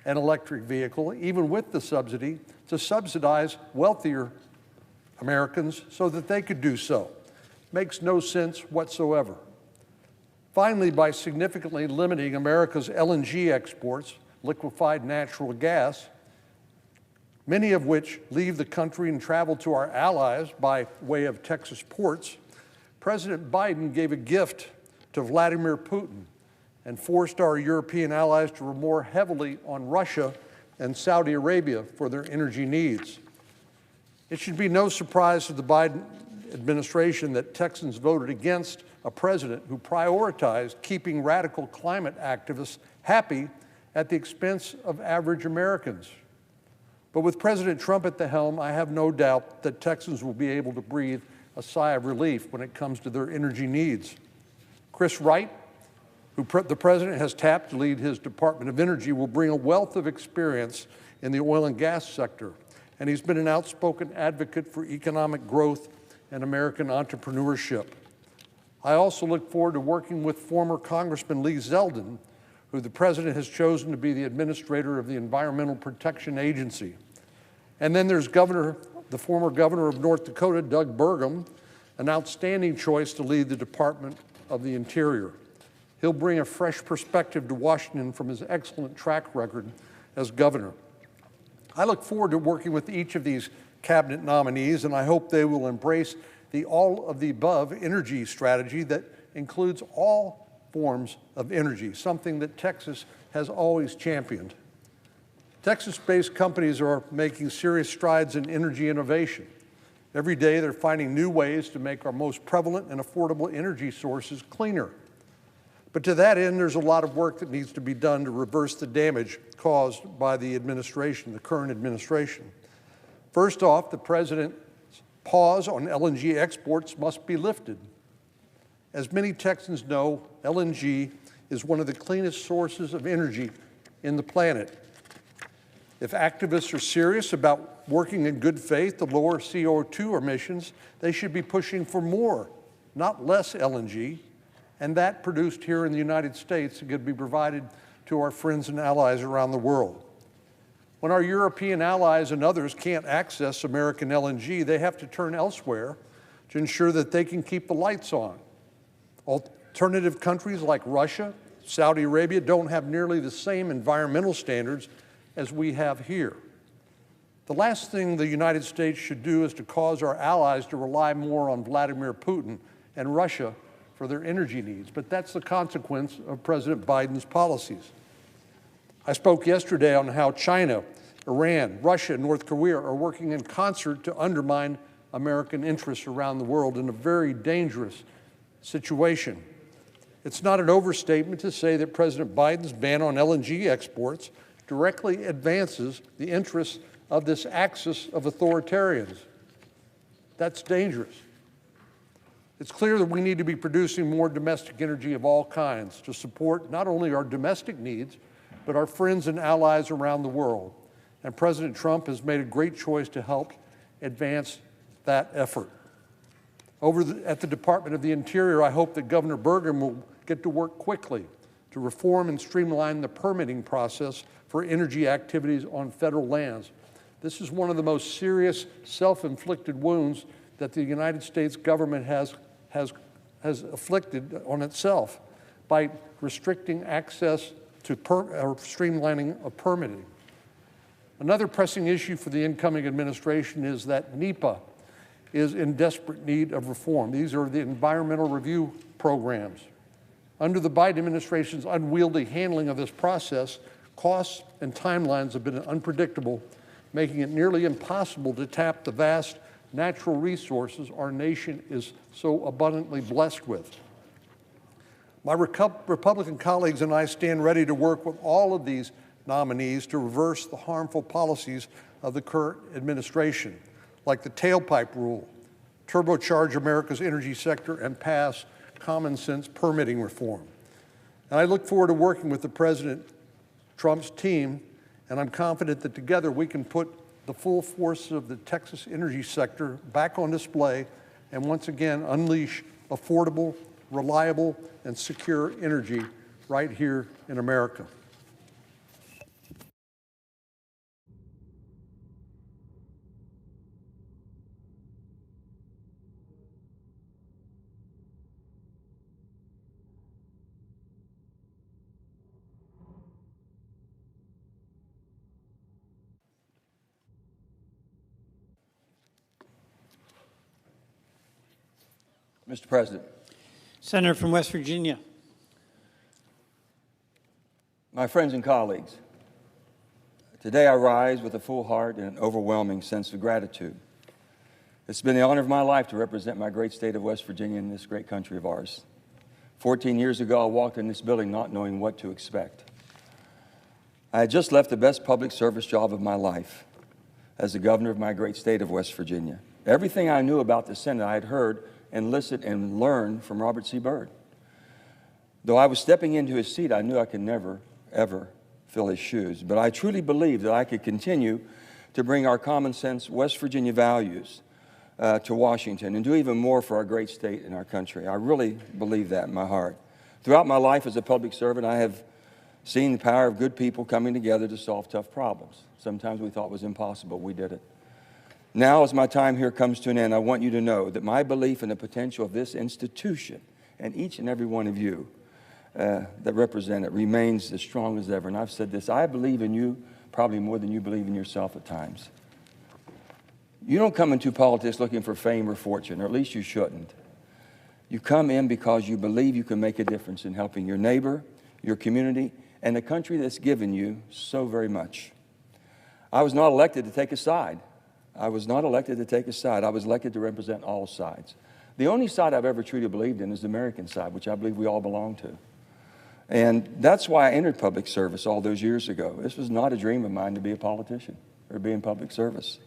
an electric vehicle, even with the subsidy, to subsidize wealthier Americans so that they could do so? Makes no sense whatsoever. Finally, by significantly limiting America's LNG exports, liquefied natural gas, many of which leave the country and travel to our allies by way of Texas ports, President Biden gave a gift to Vladimir Putin and forced our European allies to rely more heavily on Russia and Saudi Arabia for their energy needs. It should be no surprise to the Biden administration that Texans voted against a president who prioritized keeping radical climate activists happy at the expense of average Americans. But with President Trump at the helm, I have no doubt that Texans will be able to breathe a sigh of relief when it comes to their energy needs. Chris Wright, who the president has tapped to lead his Department of Energy, will bring a wealth of experience in the oil and gas sector, and he's been an outspoken advocate for economic growth and American entrepreneurship. I also look forward to working with former Congressman Lee Zeldin, who the president has chosen to be the administrator of the Environmental Protection Agency. And then there's the former governor of North Dakota, Doug Burgum, an outstanding choice to lead the Department of the Interior. He'll bring a fresh perspective to Washington from his excellent track record as governor. I look forward to working with each of these cabinet nominees, and I hope they will embrace the all-of-the-above energy strategy that includes all forms of energy, something that Texas has always championed. Texas-based companies are making serious strides in energy innovation. Every day they're finding new ways to make our most prevalent and affordable energy sources cleaner. But to that end, there's a lot of work that needs to be done to reverse the damage caused by the administration, the current administration. First off, the president's pause on LNG exports must be lifted. As many Texans know, LNG is one of the cleanest sources of energy in the planet. If activists are serious about working in good faith to lower CO2 emissions, they should be pushing for more, not less LNG, and that produced here in the United States could be provided to our friends and allies around the world. When our European allies and others can't access American LNG, they have to turn elsewhere to ensure that they can keep the lights on. Alternative countries like Russia, Saudi Arabia don't have nearly the same environmental standards as we have here. The last thing the United States should do is to cause our allies to rely more on Vladimir Putin and Russia for their energy needs, but that's the consequence of President Biden's policies. I spoke yesterday on how China, Iran, Russia, and North Korea are working in concert to undermine American interests around the world in a very dangerous situation. It's not an overstatement to say that President Biden's ban on LNG exports directly advances the interests of this axis of authoritarians. That's dangerous. It's clear that we need to be producing more domestic energy of all kinds to support not only our domestic needs, but our friends and allies around the world. And President Trump has made a great choice to help advance that effort. At the Department of the Interior, I hope that Governor Burgum will get to work quickly to reform and streamline the permitting process for energy activities on federal lands. This is one of the most serious self-inflicted wounds that the United States government has afflicted on itself by restricting access to or streamlining of permitting. Another pressing issue for the incoming administration is that NEPA is in desperate need of reform. These are the environmental review programs. Under the Biden administration's unwieldy handling of this process, costs and timelines have been unpredictable, making it nearly impossible to tap the vast natural resources our nation is so abundantly blessed with. My Republican colleagues and I stand ready to work with all of these nominees to reverse the harmful policies of the current administration, like the tailpipe rule, turbocharge America's energy sector, and pass common sense permitting reform. And I look forward to working with the President Trump's team, and I'm confident that together we can put the full force of the Texas energy sector back on display and once again unleash affordable, reliable, and secure energy right here in America. Mr. President. Senator from West Virginia. My friends and colleagues, today I rise with a full heart and an overwhelming sense of gratitude. It's been the honor of my life to represent my great state of West Virginia in this great country of ours. 14 years ago, I walked in this building not knowing what to expect. I had just left the best public service job of my life as the governor of my great state of West Virginia. Everything I knew about the Senate I had heard and listened and learned from Robert C. Byrd. Though I was stepping into his seat, I knew I could never, ever fill his shoes. But I truly believed that I could continue to bring our common sense West Virginia values to Washington and do even more for our great state and our country. I really believe that in my heart. Throughout my life as a public servant, I have seen the power of good people coming together to solve tough problems. Sometimes we thought it was impossible. We did it. Now, as my time here comes to an end, I want you to know that my belief in the potential of this institution and each and every one of you that represent it remains as strong as ever. And I've said this, I believe in you probably more than you believe in yourself at times. You don't come into politics looking for fame or fortune, or at least you shouldn't. You come in because you believe you can make a difference in helping your neighbor, your community, and the country that's given you so very much. I was not elected to take a side. I was not elected to take a side. I was elected to represent all sides. The only side I've ever truly believed in is the American side, which I believe we all belong to. And that's why I entered public service all those years ago. This was not a dream of mine to be a politician or be in public service.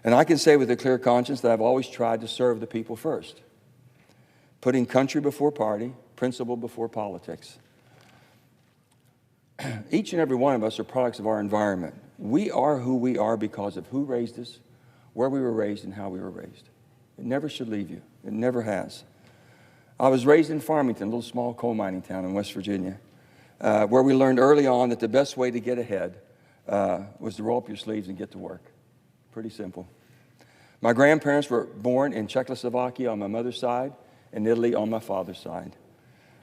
And I can say with a clear conscience that I've always tried to serve the people first, putting country before party, principle before politics. Each and every one of us are products of our environment. We are who we are because of who raised us, where we were raised, and how we were raised. It never should leave you. It never has. I was raised in Farmington, a little small coal mining town in West Virginia, where we learned early on that the best way to get ahead was to roll up your sleeves and get to work. Pretty simple. My grandparents were born in Czechoslovakia on my mother's side and Italy on my father's side.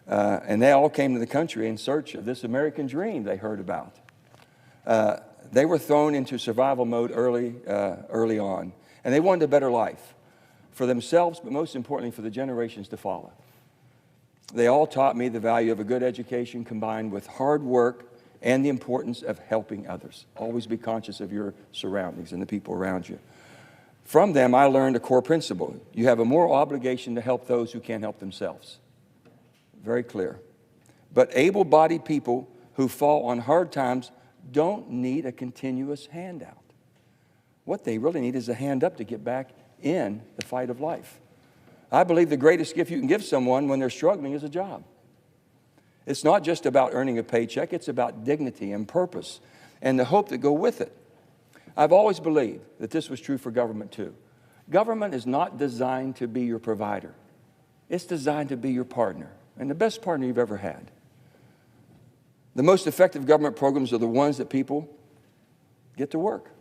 And they all came to the country in search of this American dream they heard about. They were thrown into survival mode early on, and they wanted a better life for themselves, but most importantly for the generations to follow. They all taught me the value of a good education combined with hard work and the importance of helping others. Always be conscious of your surroundings and the people around you. From them, I learned a core principle. You have a moral obligation to help those who can't help themselves. Very clear. But able-bodied people who fall on hard times don't need a continuous handout. What they really need is a hand up to get back in the fight of life. I believe the greatest gift you can give someone when they're struggling is a job. It's not just about earning a paycheck, it's about dignity and purpose and the hope that go with it. I've always believed that this was true for government too. Government is not designed to be your provider. It's designed to be your partner, and the best partner you've ever had. The most effective government programs are the ones that people get to work.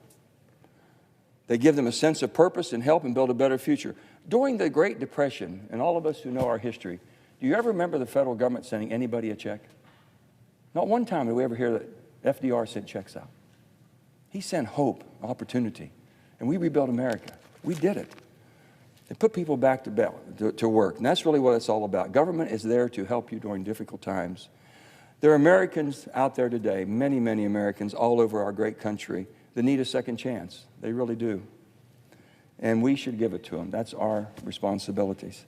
They give them a sense of purpose and help and build a better future. During the Great Depression, and all of us who know our history, do you ever remember the federal government sending anybody a check? Not one time did we ever hear that FDR sent checks out. He sent hope, opportunity, and we rebuilt America. We did it. It put people back to work, and that's really what it's all about. Government is there to help you during difficult times. There are Americans out there today, many, many Americans all over our great country that need a second chance. They really do. And we should give it to them. That's our responsibilities.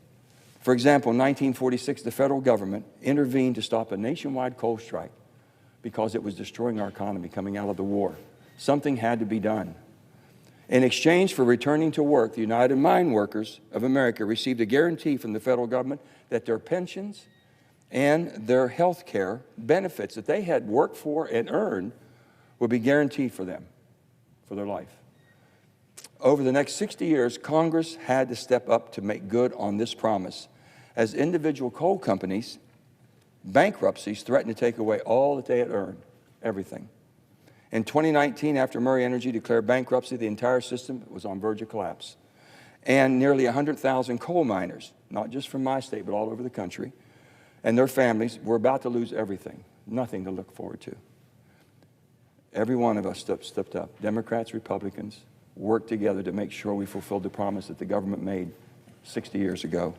For example, in 1946, the federal government intervened to stop a nationwide coal strike because it was destroying our economy coming out of the war. Something had to be done. In exchange for returning to work, the United Mine Workers of America received a guarantee from the federal government that their pensions and their health care benefits that they had worked for and earned would be guaranteed for them, for their life. Over the next 60 years, Congress had to step up to make good on this promise, as individual coal companies' bankruptcies threatened to take away all that they had earned, everything. In 2019, after Murray Energy declared bankruptcy, the entire system was on verge of collapse. And nearly 100,000 coal miners, not just from my state, but all over the country, and their families were about to lose everything, nothing to look forward to. Every one of us stepped up, Democrats, Republicans, worked together to make sure we fulfilled the promise that the government made 60 years ago.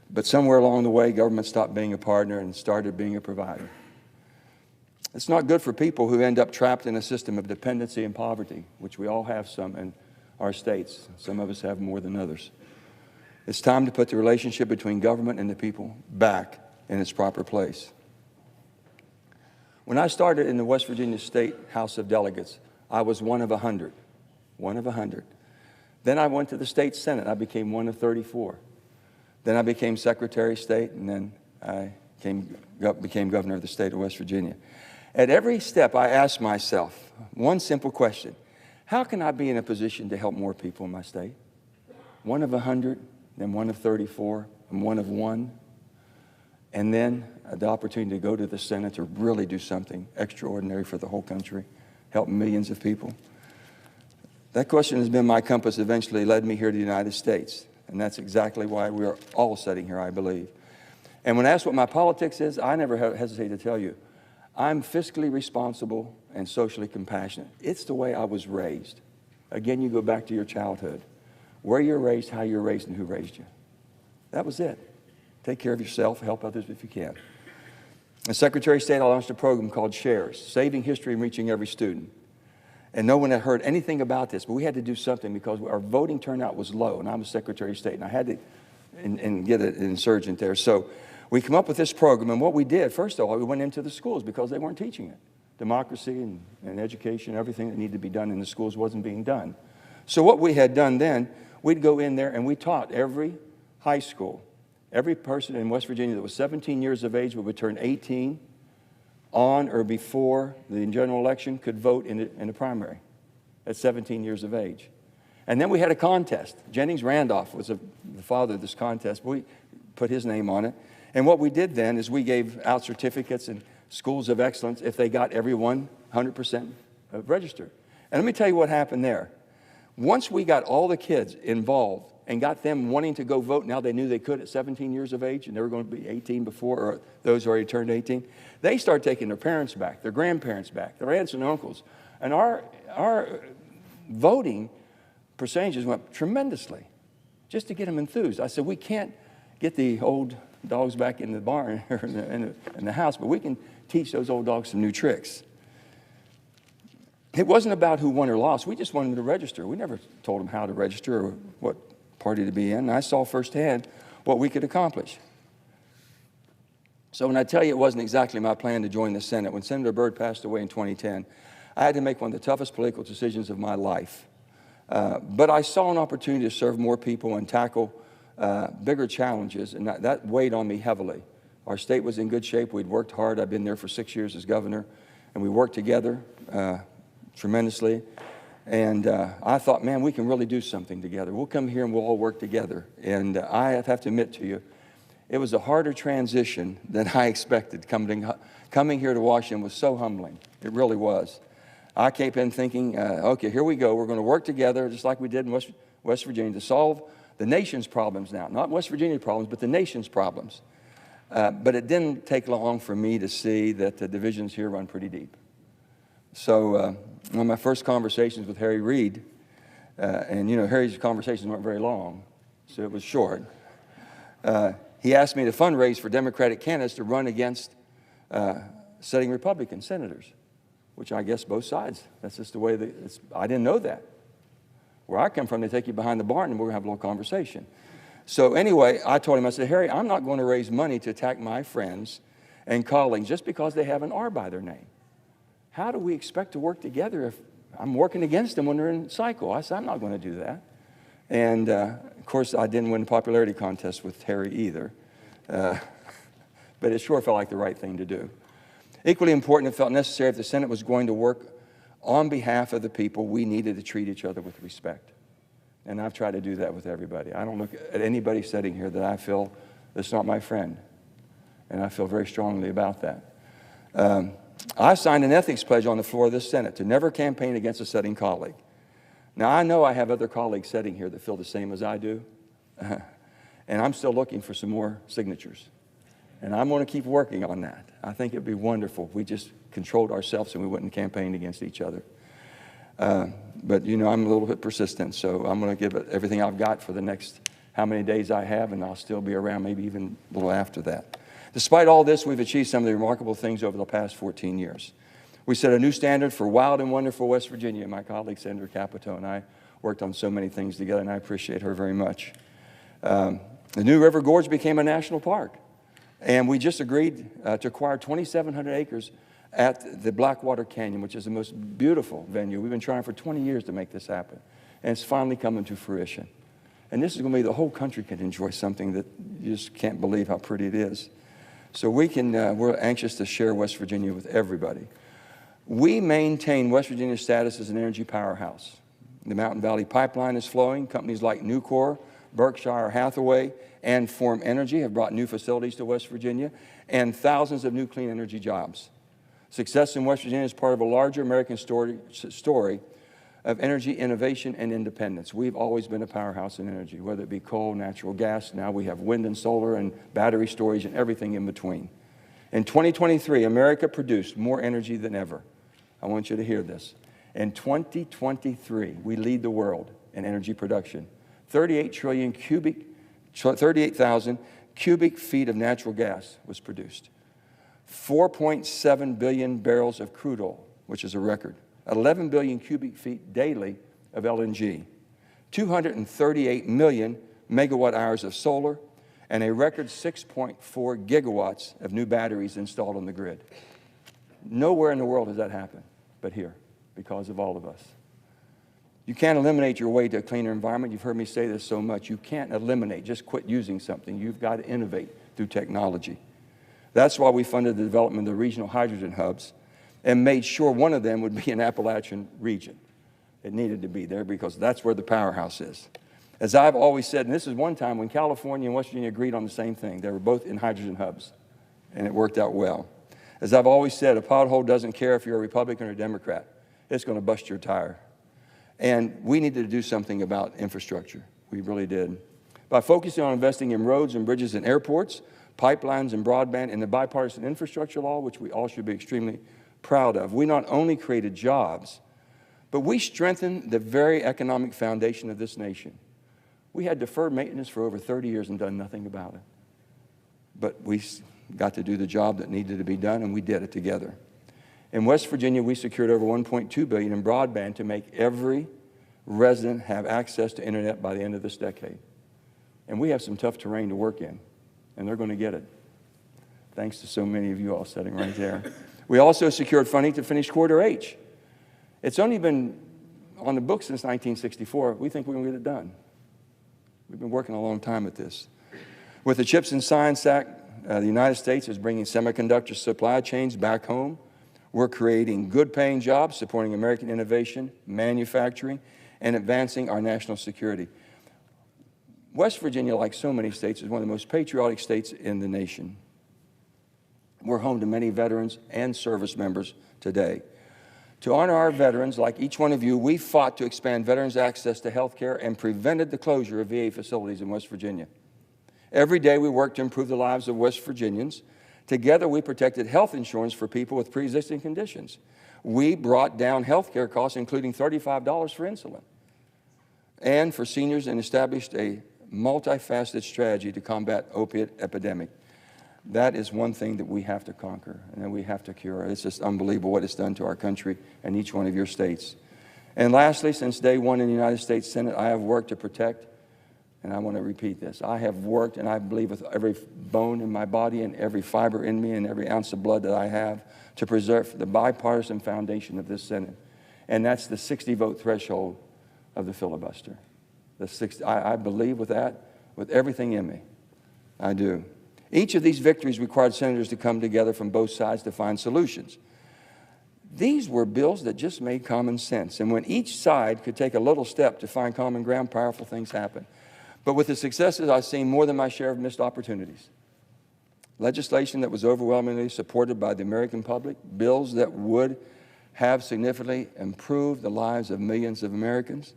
But somewhere along the way, government stopped being a partner and started being a provider. It's not good for people who end up trapped in a system of dependency and poverty, which we all have some in our states. Some of us have more than others. It's time to put the relationship between government and the people back in its proper place. When I started in the West Virginia State House of Delegates, I was one of 100. One of 100. Then I went to the state Senate. I became one of 34. Then I became Secretary of State, and then I became governor of the state of West Virginia. At every step, I asked myself one simple question: how can I be in a position to help more people in my state? One of 100, then one of 34, and one of 1. And then the opportunity to go to the Senate to really do something extraordinary for the whole country, help millions of people. That question has been my compass, eventually led me here to the United States. And that's exactly why we are all sitting here, I believe. And when asked what my politics is, I never hesitate to tell you, I'm fiscally responsible and socially compassionate. It's the way I was raised. Again, you go back to your childhood. Where you're raised, how you're raised, and who raised you. That was it. Take care of yourself, help others if you can. As Secretary of State, I launched a program called SHARES, Saving History and Reaching Every Student. And no one had heard anything about this, but we had to do something because our voting turnout was low, and I'm a Secretary of State, and I had to get an insurgent there. So we come up with this program, and what we did, first of all, we went into the schools because they weren't teaching it. Democracy and education, everything that needed to be done in the schools wasn't being done. So what we had done then, we'd go in there and we taught every high school, every person in West Virginia that was 17 years of age would turn 18 on or before the general election could vote in the primary at 17 years of age. And then we had a contest. Jennings Randolph was the father of this contest. We put his name on it. And what we did then is we gave out certificates and schools of excellence if they got everyone 100% registered. And let me tell you what happened there. Once we got all the kids involved and got them wanting to go vote, now they knew they could at 17 years of age, and they were going to be 18 before, or those who already turned 18, they started taking their parents back, their grandparents back, their aunts and uncles. And our voting percentages went tremendously just to get them enthused. I said, we can't get the old dogs back in the barn or in the house, but we can teach those old dogs some new tricks. It wasn't about who won or lost. We just wanted them to register. We never told them how to register or what party to be in. And I saw firsthand what we could accomplish. So when I tell you it wasn't exactly my plan to join the Senate, when Senator Byrd passed away in 2010, I had to make one of the toughest political decisions of my life. But I saw an opportunity to serve more people and tackle bigger challenges, and that weighed on me heavily. Our state was in good shape. We'd worked hard. I've been there for 6 years as governor, and we worked together tremendously. And I thought, man, we can really do something together. We'll come here and we'll all work together. And I have to admit to you, it was a harder transition than I expected. Coming here to Washington was so humbling. It really was. I kept in thinking, okay, here we go. We're going to work together just like we did in West Virginia to solve the nation's problems now. Not West Virginia problems, but the nation's problems. But it didn't take long for me to see that the divisions here run pretty deep. So one of my first conversations with Harry Reid, and Harry's conversations weren't very long, so it was short. He asked me to fundraise for Democratic candidates to run against sitting Republican senators, which I guess both sides. That's just the way I didn't know that. Where I come from, they take you behind the barn and we're going to have a little conversation. So anyway, I told him, I said, Harry, I'm not going to raise money to attack my friends and colleagues just because they have an R by their name. How do we expect to work together if I'm working against them when they're in cycle? I said, I'm not going to do that. And, of course, I didn't win the popularity contest with Harry either. But it sure felt like the right thing to do. Equally important, it felt necessary if the Senate was going to work on behalf of the people, we needed to treat each other with respect. And I've tried to do that with everybody. I don't look at anybody sitting here that I feel that's not my friend. And I feel very strongly about that. I signed an ethics pledge on the floor of this Senate to never campaign against a sitting colleague. Now, I know I have other colleagues sitting here that feel the same as I do. And I'm still looking for some more signatures. And I'm going to keep working on that. I think it would be wonderful if we just controlled ourselves and we wouldn't campaign against each other. But, I'm a little bit persistent, so I'm going to give it everything I've got for the next how many days I have, and I'll still be around maybe even a little after that. Despite all this, we've achieved some of the remarkable things over the past 14 years. We set a new standard for wild and wonderful West Virginia. My colleague, Senator Capito, and I worked on so many things together, and I appreciate her very much. The New River Gorge became a national park. And we just agreed to acquire 2,700 acres at the Blackwater Canyon, which is the most beautiful venue. We've been trying for 20 years to make this happen. And it's finally coming to fruition. And this is going to be the whole country can enjoy something that you just can't believe how pretty it is. So we're anxious to share West Virginia with everybody. We maintain West Virginia's status as an energy powerhouse. The Mountain Valley Pipeline is flowing. Companies like Nucor, Berkshire Hathaway, and Form Energy have brought new facilities to West Virginia and thousands of new clean energy jobs. Success in West Virginia is part of a larger American story of energy innovation and independence. We've always been a powerhouse in energy, whether it be coal, natural gas. Now we have wind and solar and battery storage and everything in between. In 2023, America produced more energy than ever. I want you to hear this. In 2023, we lead the world in energy production. 38,000 cubic feet of natural gas was produced. 4.7 billion barrels of crude oil, which is a record. 11 billion cubic feet daily of LNG. 238 million megawatt hours of solar, and a record 6.4 gigawatts of new batteries installed on the grid. Nowhere in the world has that happened but here, because of all of us. You can't eliminate your way to a cleaner environment. You've heard me say this so much. You can't eliminate, just quit using something. You've got to innovate through technology. That's why we funded the development of the regional hydrogen hubs and made sure one of them would be in Appalachian region. It needed to be there because that's where the powerhouse is. As I've always said, and this is one time when California and West Virginia agreed on the same thing. They were both in hydrogen hubs, and it worked out well. As I've always said, a pothole doesn't care if you're a Republican or a Democrat. It's going to bust your tire. And we needed to do something about infrastructure. We really did. By focusing on investing in roads and bridges and airports, pipelines and broadband, and the bipartisan infrastructure law, which we all should be extremely proud of, we not only created jobs, but we strengthened the very economic foundation of this nation. We had deferred maintenance for over 30 years and done nothing about it. But we got to do the job that needed to be done, and we did it together. In West Virginia, we secured over $1.2 billion in broadband to make every resident have access to internet by the end of this decade. And we have some tough terrain to work in, and they're going to get it, thanks to so many of you all sitting right there. We also secured funding to finish Corridor H. It's only been on the books since 1964. We think we're going to get it done. We've been working a long time at this. With the CHIPS and Science Act, the United States is bringing semiconductor supply chains back home. We're creating good-paying jobs, supporting American innovation, manufacturing, and advancing our national security. West Virginia, like so many states, is one of the most patriotic states in the nation. We're home to many veterans and service members today. To honor our veterans, like each one of you, we fought to expand veterans' access to health care and prevented the closure of VA facilities in West Virginia. Every day we worked to improve the lives of West Virginians. Together we protected health insurance for people with pre-existing conditions. We brought down health care costs, including $35 for insulin, and for seniors, and established a multifaceted strategy to combat opiate epidemic. That is one thing that we have to conquer and that we have to cure. It's just unbelievable what it's done to our country and each one of your states. And lastly, since day one in the United States Senate, I have worked to protect, and I want to repeat this, I have worked, and I believe with every bone in my body and every fiber in me and every ounce of blood that I have, to preserve the bipartisan foundation of this Senate. And that's the 60-vote threshold of the filibuster. I believe with that, with everything in me. I do. Each of these victories required senators to come together from both sides to find solutions. These were bills that just made common sense. And when each side could take a little step to find common ground, powerful things happen. But with the successes, I've seen more than my share of missed opportunities. Legislation that was overwhelmingly supported by the American public, bills that would have significantly improved the lives of millions of Americans,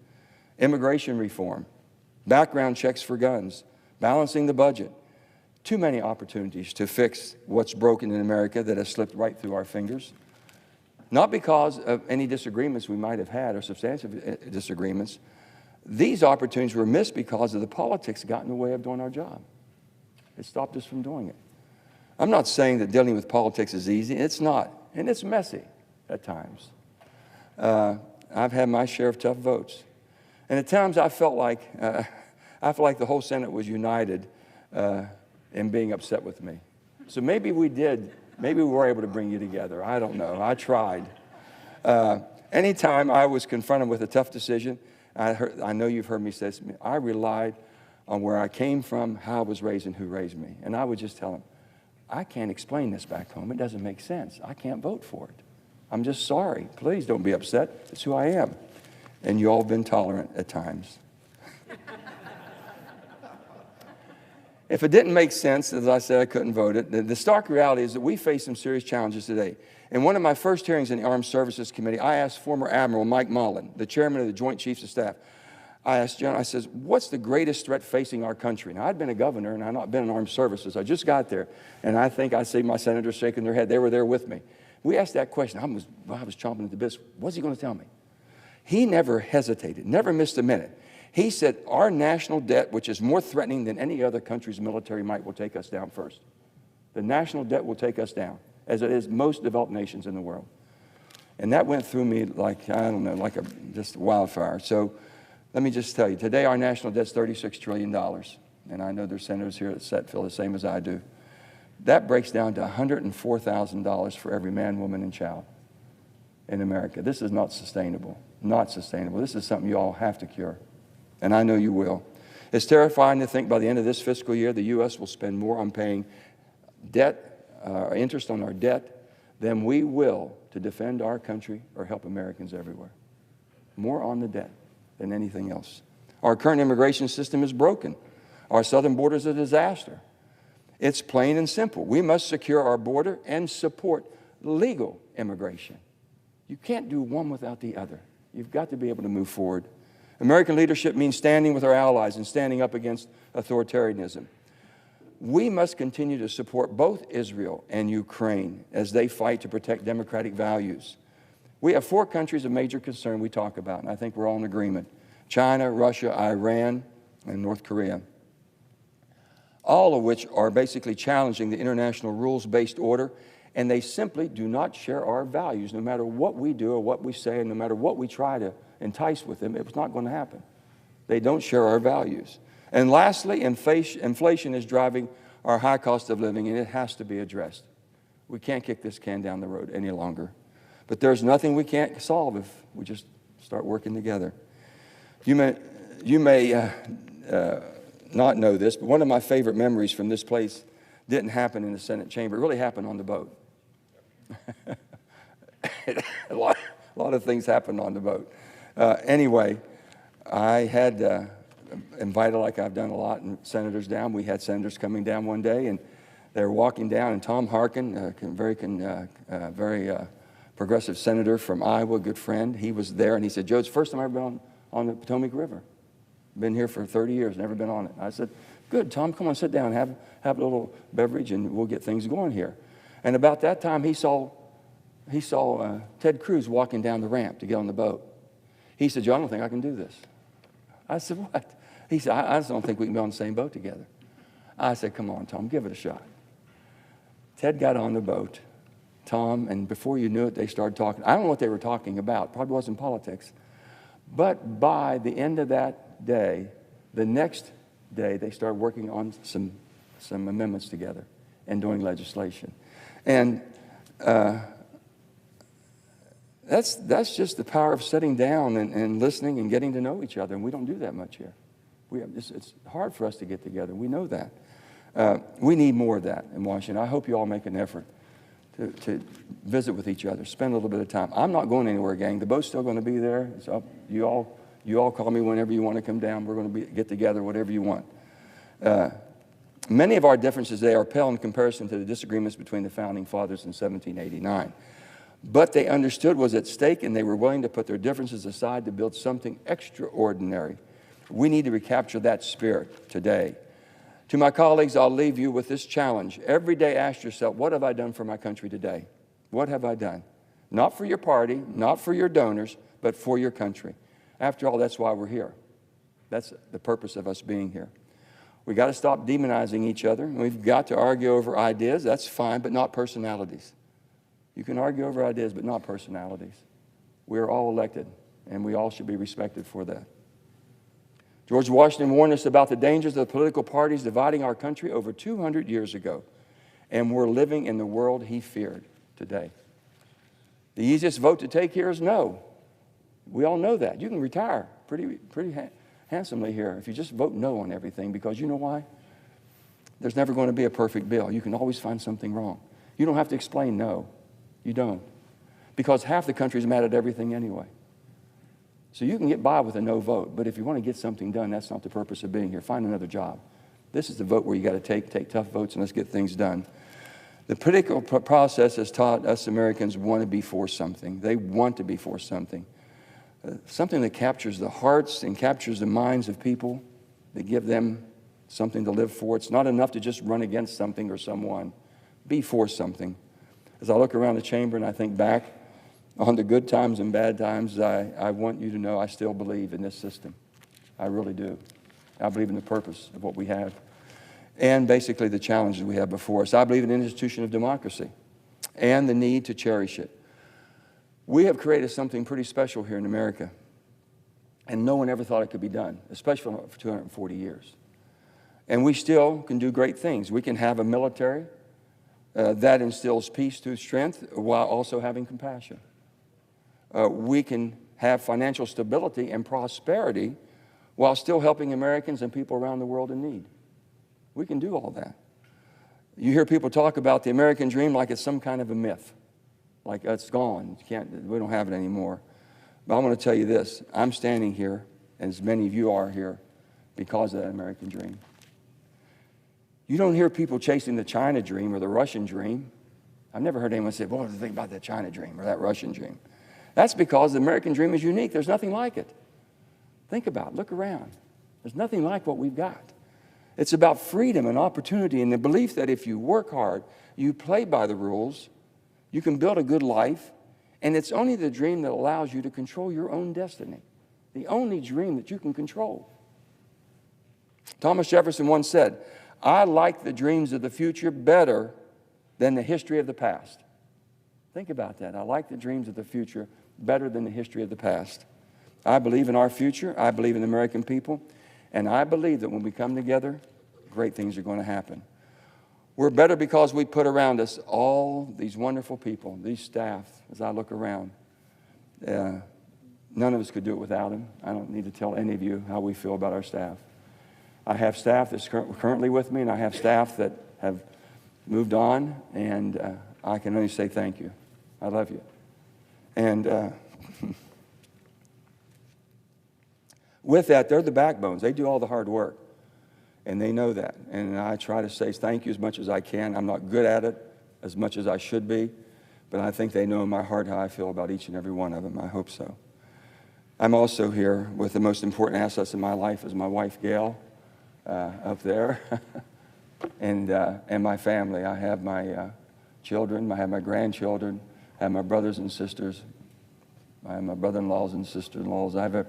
immigration reform, background checks for guns, balancing the budget. Too many opportunities to fix what's broken in America that has slipped right through our fingers. Not because of any disagreements we might have had or substantive disagreements. These opportunities were missed because of the politics that got in the way of doing our job. It stopped us from doing it. I'm not saying that dealing with politics is easy. It's not, and it's messy at times. I've had my share of tough votes. And at times I felt like the whole Senate was united in being upset with me. So maybe we were able to bring you together. I don't know. I tried. Anytime I was confronted with a tough decision, I know you've heard me say this, I relied on where I came from, how I was raised, and who raised me. And I would just tell them, I can't explain this back home. It doesn't make sense. I can't vote for it. I'm just sorry. Please don't be upset. It's who I am. And you all have been tolerant at times. If it didn't make sense, as I said, I couldn't vote it. The stark reality is that we face some serious challenges today. In one of my first hearings in the Armed Services Committee, I asked former Admiral Mike Mullen, the chairman of the Joint Chiefs of Staff, I said, what's the greatest threat facing our country? Now, I'd been a governor, and I'd not been in armed services. I just got there, and I think I see my senators shaking their head. They were there with me. We asked that question. I was chomping at the bits. What's he going to tell me? He never hesitated, never missed a minute. He said, our national debt, which is more threatening than any other country's military might, will take us down first. The national debt will take us down, as it is most developed nations in the world. And that went through me like, I don't know, like just wildfire. So let me just tell you, today our national debt's $36 trillion. And I know there's senators here that feel the same as I do. That breaks down to $104,000 for every man, woman, and child in America. This is not sustainable. Not sustainable. This is something you all have to cure. And I know you will. It's terrifying to think by the end of this fiscal year, the U.S. will spend more on paying debt, interest on our debt, than we will to defend our country or help Americans everywhere. More on the debt than anything else. Our current immigration system is broken. Our southern border is a disaster. It's plain and simple. We must secure our border and support legal immigration. You can't do one without the other. You've got to be able to move forward. American leadership means standing with our allies and standing up against authoritarianism. We must continue to support both Israel and Ukraine as they fight to protect democratic values. We have 4 countries of major concern we talk about, and I think we're all in agreement. China, Russia, Iran, and North Korea. All of which are basically challenging the international rules-based order, and they simply do not share our values. No matter what we do or what we say, and no matter what we try to entice with them, it's not going to happen. They don't share our values. And lastly, inflation is driving our high cost of living, and it has to be addressed. We can't kick this can down the road any longer. But there's nothing we can't solve if we just start working together. You may not know this, but one of my favorite memories from this place didn't happen in the Senate chamber. It really happened on the boat. A lot of things happened on the boat. Anyway, I had invited, like I've done a lot, senators down. We had senators coming down one day, and they were walking down, and Tom Harkin, very progressive senator from Iowa, a good friend. He was there, and he said, Joe, it's the first time I've ever been on the Potomac River. Been here for 30 years, never been on it. I said, good, Tom, come on, sit down, have a little beverage, and we'll get things going here. And about that time, he saw Ted Cruz walking down the ramp to get on the boat. He said, Joe, I don't think I can do this. I said, what? He said, I just don't think we can be on the same boat together. I said, come on, Tom, give it a shot. Ted got on the boat, Tom, and before you knew it, they started talking. I don't know what they were talking about. Probably wasn't politics. But by the end of that day, the next day, they started working on some amendments together and doing legislation. And that's just the power of sitting down and listening and getting to know each other. And we don't do that much here. It's hard for us to get together. We know that. We need more of that in Washington. I hope you all make an effort to visit with each other, spend a little bit of time. I'm not going anywhere, gang. The boat's still going to be there. It's up. You all call me whenever you want to come down. We're going to get together, whatever you want. Many of our differences today are pale in comparison to the disagreements between the Founding Fathers in 1789. But they understood what was at stake, and they were willing to put their differences aside to build something extraordinary. We need to recapture that spirit today. To my colleagues, I'll leave you with this challenge. Every day ask yourself, what have I done for my country today? What have I done? Not for your party, not for your donors, but for your country. After all, that's why we're here. That's the purpose of us being here. We've got to stop demonizing each other. We've got to argue over ideas. That's fine, but not personalities. You can argue over ideas, but not personalities. We're all elected, and we all should be respected for that. George Washington warned us about the dangers of the political parties dividing our country over 200 years ago, and we're living in the world he feared today. The easiest vote to take here is no. We all know that. You can retire pretty handsomely here if you just vote no on everything, because you know why? There's never going to be a perfect bill. You can always find something wrong. You don't have to explain no. You don't. Because half the country is mad at everything anyway. So you can get by with a no vote, but if you want to get something done, that's not the purpose of being here. Find another job. This is the vote where you got to take tough votes and let's get things done. The political process has taught us Americans want to be for something. They want to be for something. Something that captures the hearts and captures the minds of people, that give them something to live for. It's not enough to just run against something or someone. Be for something. As I look around the chamber and I think back on the good times and bad times, I want you to know I still believe in this system. I really do. I believe in the purpose of what we have and basically the challenges we have before us. I believe in an institution of democracy and the need to cherish it. We have created something pretty special here in America, and no one ever thought it could be done, especially for 240 years. And we still can do great things. We can have a military that instills peace through strength while also having compassion. We can have financial stability and prosperity while still helping Americans and people around the world in need. We can do all that. You hear people talk about the American dream like it's some kind of a myth, like it's gone. We don't have it anymore. But I want to tell you this. I'm standing here, as many of you are here, because of that American dream. You don't hear people chasing the China dream or the Russian dream. I've never heard anyone say, well, what do you think about that China dream or that Russian dream? That's because the American dream is unique. There's nothing like it. Think about it. Look around. There's nothing like what we've got. It's about freedom and opportunity and the belief that if you work hard, you play by the rules, you can build a good life, and it's only the dream that allows you to control your own destiny. The only dream that you can control. Thomas Jefferson once said, I like the dreams of the future better than the history of the past. Think about that. I like the dreams of the future better than the history of the past. I believe in our future. I believe in the American people. And I believe that when we come together, great things are going to happen. We're better because we put around us all these wonderful people, these staff, as I look around. None of us could do it without them. I don't need to tell any of you how we feel about our staff. I have staff that's currently with me, and I have staff that have moved on, and I can only say thank you. I love you. And with that, they're the backbones. They do all the hard work, and they know that. And I try to say thank you as much as I can. I'm not good at it as much as I should be, but I think they know in my heart how I feel about each and every one of them. I hope so. I'm also here with the most important assets in my life is my wife, Gail, up there, and my family. I have my children, I have my grandchildren, I have my brothers and sisters, I have my brother-in-laws and sister-in-laws. I have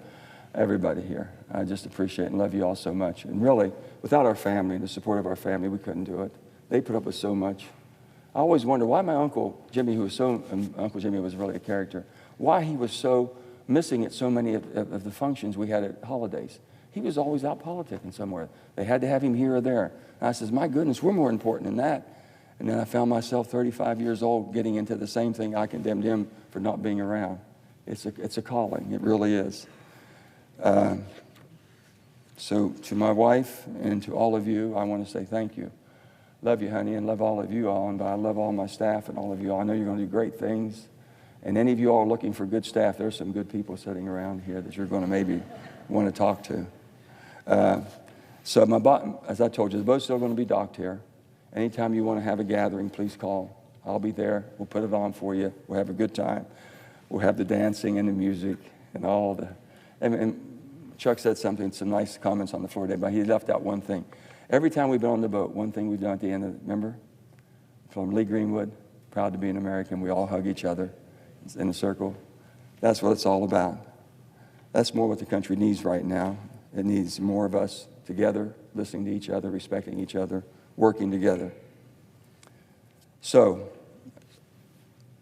everybody here. I just appreciate and love you all so much. And really, without our family and the support of our family, we couldn't do it. They put up with so much. I always wonder why my Uncle Jimmy, Uncle Jimmy was really a character, why he was so missing at so many of the functions we had at holidays. He was always out politicking somewhere. They had to have him here or there. And I says, my goodness, we're more important than that. And then I found myself 35 years old getting into the same thing. I condemned him for not being around. It's a calling. It really is. So to my wife and to all of you, I want to say thank you. Love you, honey, and love all of you all. And I love all my staff and all of you all. I know you're going to do great things. And any of you all are looking for good staff, there's some good people sitting around here that you're going to maybe want to talk to. So as I told you, the boat's still going to be docked here. Anytime you want to have a gathering, please call. I'll be there. We'll put it on for you. We'll have a good time. We'll have the dancing and the music and all the... And Chuck said some nice comments on the floor today, but he left out one thing. Every time we've been on the boat, one thing we've done at the end of it, remember? From Lee Greenwood, proud to be an American, we all hug each other in a circle. That's what it's all about. That's more what the country needs right now. It needs more of us together, listening to each other, respecting each other, working together. So,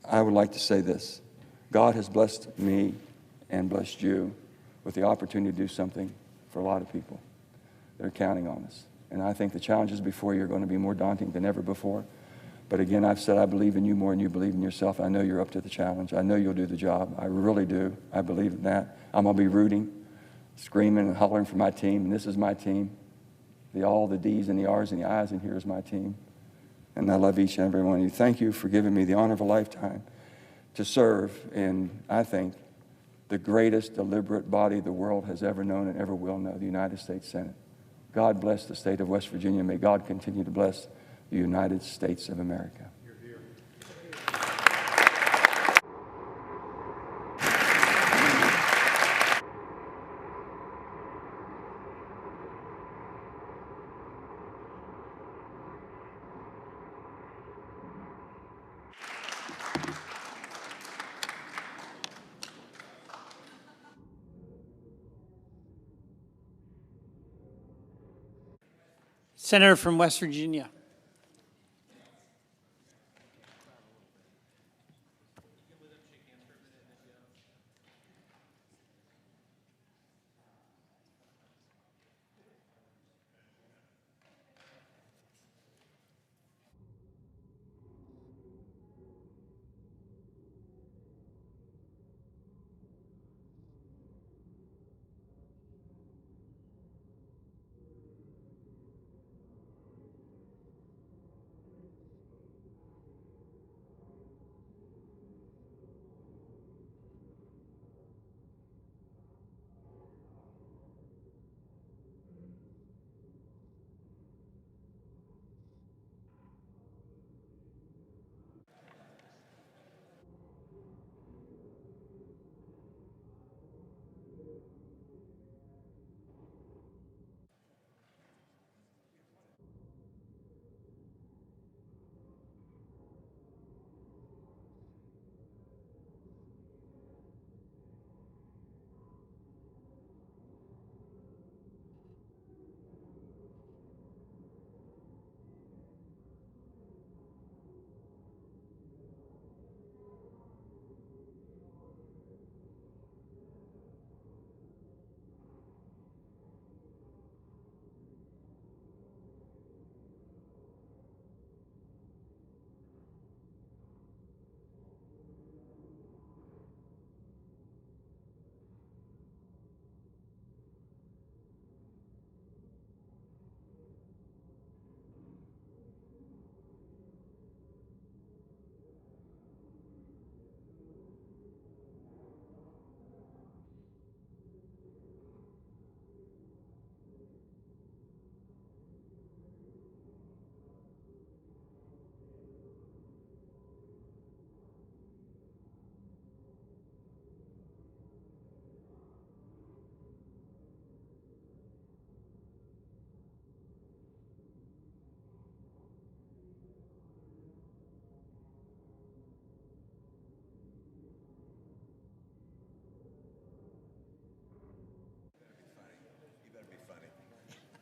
I would like to say this. God has blessed me and blessed you with the opportunity to do something for a lot of people. They're counting on us. And I think the challenges before you are going to be more daunting than ever before. But again, I've said I believe in you more than you believe in yourself. I know you're up to the challenge. I know you'll do the job. I really do. I believe in that. I'm going to be rooting, screaming and hollering for my team. And this is my team. All the D's and the R's and the I's, and here is my team. And I love each and every one of you. Thank you for giving me the honor of a lifetime to serve in, I think, the greatest deliberate body the world has ever known and ever will know, the United States Senate. God bless the state of West Virginia. May God continue to bless the United States of America. Senator from West Virginia.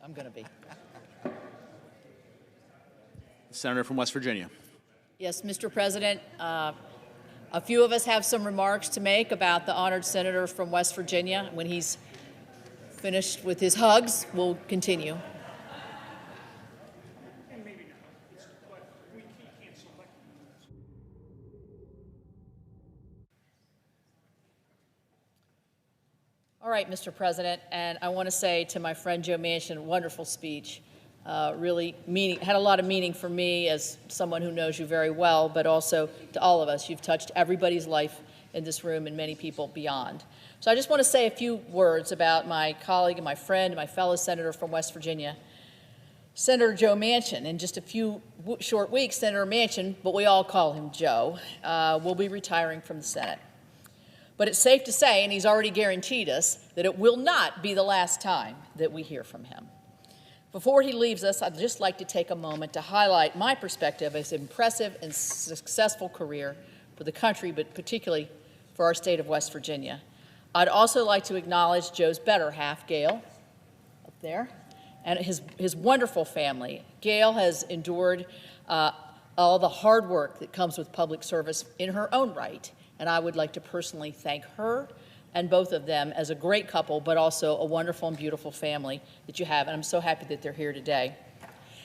I'm going to be. Senator from West Virginia. Yes, Mr. President, a few of us have some remarks to make about the honored senator from West Virginia. When he's finished with his hugs, we'll continue. All right, Mr. President, and I want to say to my friend Joe Manchin, wonderful speech. Really had a lot of meaning for me as someone who knows you very well, but also to all of us. You've touched everybody's life in this room and many people beyond. So I just want to say a few words about my colleague and my friend and my fellow senator from West Virginia, Senator Joe Manchin. In just a few short weeks, Senator Manchin, but we all call him Joe, will be retiring from the Senate. But it's safe to say, and he's already guaranteed us, that it will not be the last time that we hear from him. Before he leaves us, I'd just like to take a moment to highlight my perspective of his impressive and successful career for the country, but particularly for our state of West Virginia. I'd also like to acknowledge Joe's better half, Gail, up there, and his wonderful family. Gail has endured all the hard work that comes with public service in her own right, and I would like to personally thank her and both of them as a great couple, but also a wonderful and beautiful family that you have, and I'm so happy that they're here today.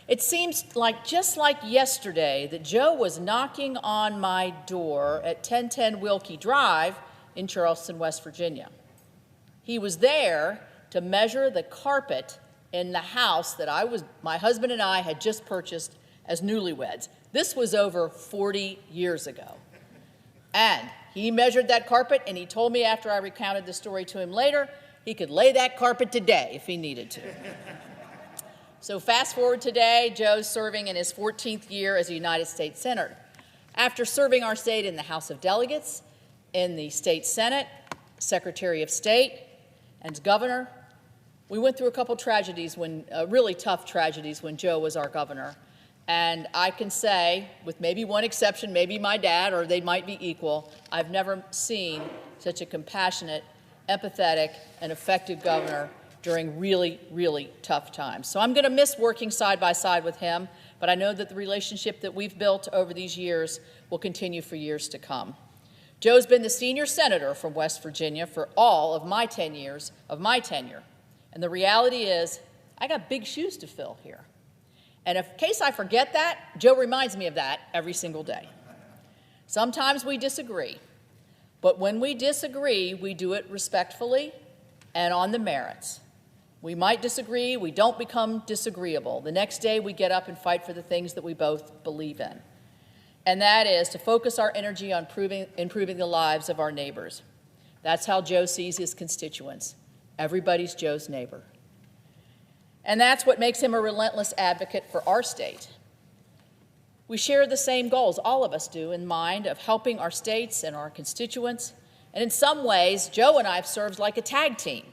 It seems like just like yesterday that Joe was knocking on my door at 1010 Wilkie Drive in Charleston, West Virginia. He was there to measure the carpet in the house that my husband and I had just purchased as newlyweds. This was over 40 years ago. And he measured that carpet, and he told me after I recounted the story to him later, he could lay that carpet today if he needed to. So fast forward today, Joe's serving in his 14th year as a United States Senator. After serving our state in the House of Delegates, in the State Senate, Secretary of State, and governor, we went through a couple tragedies, really tough tragedies when Joe was our governor. And I can say, with maybe one exception, maybe my dad, or they might be equal, I've never seen such a compassionate, empathetic, and effective governor during really, really tough times. So I'm going to miss working side by side with him, but I know that the relationship that we've built over these years will continue for years to come. Joe's been the senior senator from West Virginia for all of my 10 years of my tenure. And the reality is, I got big shoes to fill here. And in case I forget that, Joe reminds me of that every single day. Sometimes we disagree, but when we disagree, we do it respectfully and on the merits. We might disagree, we don't become disagreeable. The next day, we get up and fight for the things that we both believe in. And that is to focus our energy on improving the lives of our neighbors. That's how Joe sees his constituents. Everybody's Joe's neighbor. And that's what makes him a relentless advocate for our state. We share the same goals, all of us do, in mind of helping our states and our constituents. And in some ways, Joe and I have served like a tag team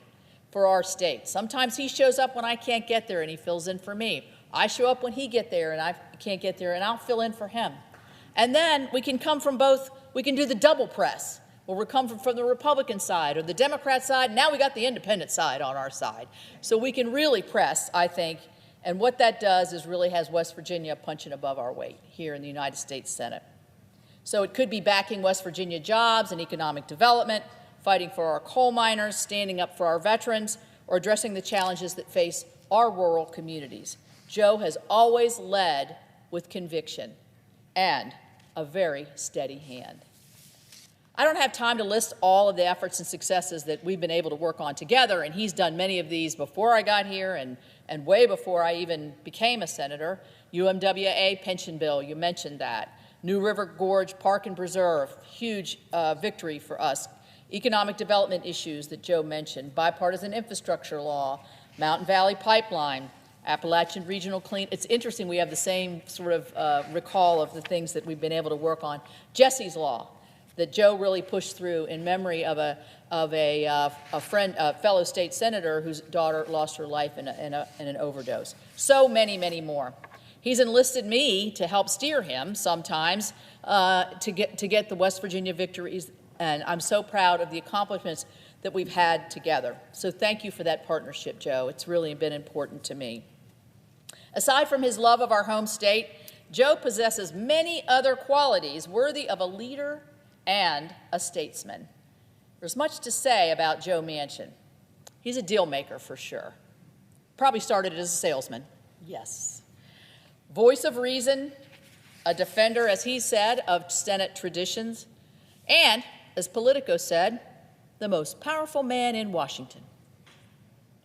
for our state. Sometimes he shows up when I can't get there and he fills in for me. I show up when he gets there and I can't get there and I'll fill in for him. And then we can come from both, we can do the double press, where we come from the Republican side or the Democrat side. Now we got the independent side on our side. So we can really press, I think, and what that does is really has West Virginia punching above our weight here in the United States Senate. So it could be backing West Virginia jobs and economic development, fighting for our coal miners, standing up for our veterans, or addressing the challenges that face our rural communities. Joe has always led with conviction and a very steady hand. I don't have time to list all of the efforts and successes that we've been able to work on together, and he's done many of these before I got here and way before I even became a senator. UMWA pension bill, you mentioned that. New River Gorge Park and Preserve, huge victory for us. Economic development issues that Joe mentioned, bipartisan infrastructure law, Mountain Valley Pipeline, Appalachian Regional Clean. It's interesting we have the same sort of recall of the things that we've been able to work on. Jesse's Law, that Joe really pushed through in memory of a fellow state senator whose daughter lost her life in an overdose. So many, many more. He's enlisted me to help steer him sometimes to get the West Virginia victories, and I'm so proud of the accomplishments that we've had together. So thank you for that partnership, Joe. It's really been important to me. Aside from his love of our home state, Joe possesses many other qualities worthy of a leader and a statesman. There's much to say about Joe Manchin. He's a deal maker for sure. Probably started as a salesman. Yes. Voice of reason, a defender, as he said, of Senate traditions, and, as Politico said, the most powerful man in Washington.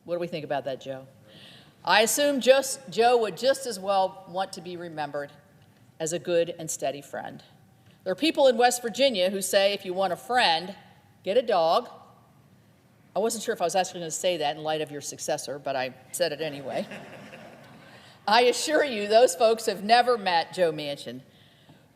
What do we think about that, Joe? I assume Joe would just as well want to be remembered as a good and steady friend. There are people in West Virginia who say if you want a friend, get a dog. I wasn't sure if I was actually going to say that in light of your successor, but I said it anyway. I assure you, those folks have never met Joe Manchin.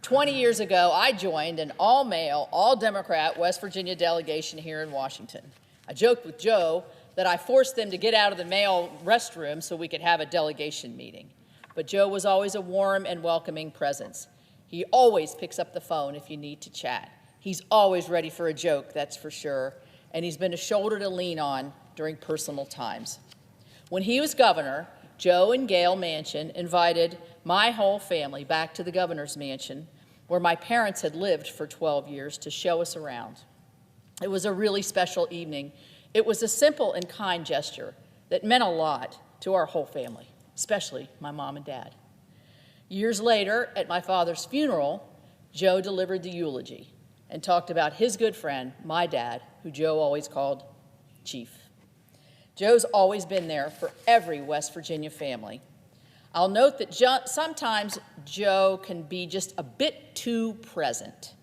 20 years ago, I joined an all-male, all-Democrat West Virginia delegation here in Washington. I joked with Joe that I forced them to get out of the male restroom so we could have a delegation meeting. But Joe was always a warm and welcoming presence. He always picks up the phone if you need to chat. He's always ready for a joke, that's for sure, and he's been a shoulder to lean on during personal times. When he was governor, Joe and Gail Manchin invited my whole family back to the governor's mansion, where my parents had lived for 12 years, to show us around. It was a really special evening. It was a simple and kind gesture that meant a lot to our whole family, especially my mom and dad. Years later, at my father's funeral, Joe delivered the eulogy and talked about his good friend, my dad, who Joe always called Chief. Joe's always been there for every West Virginia family. I'll note that sometimes Joe can be just a bit too present.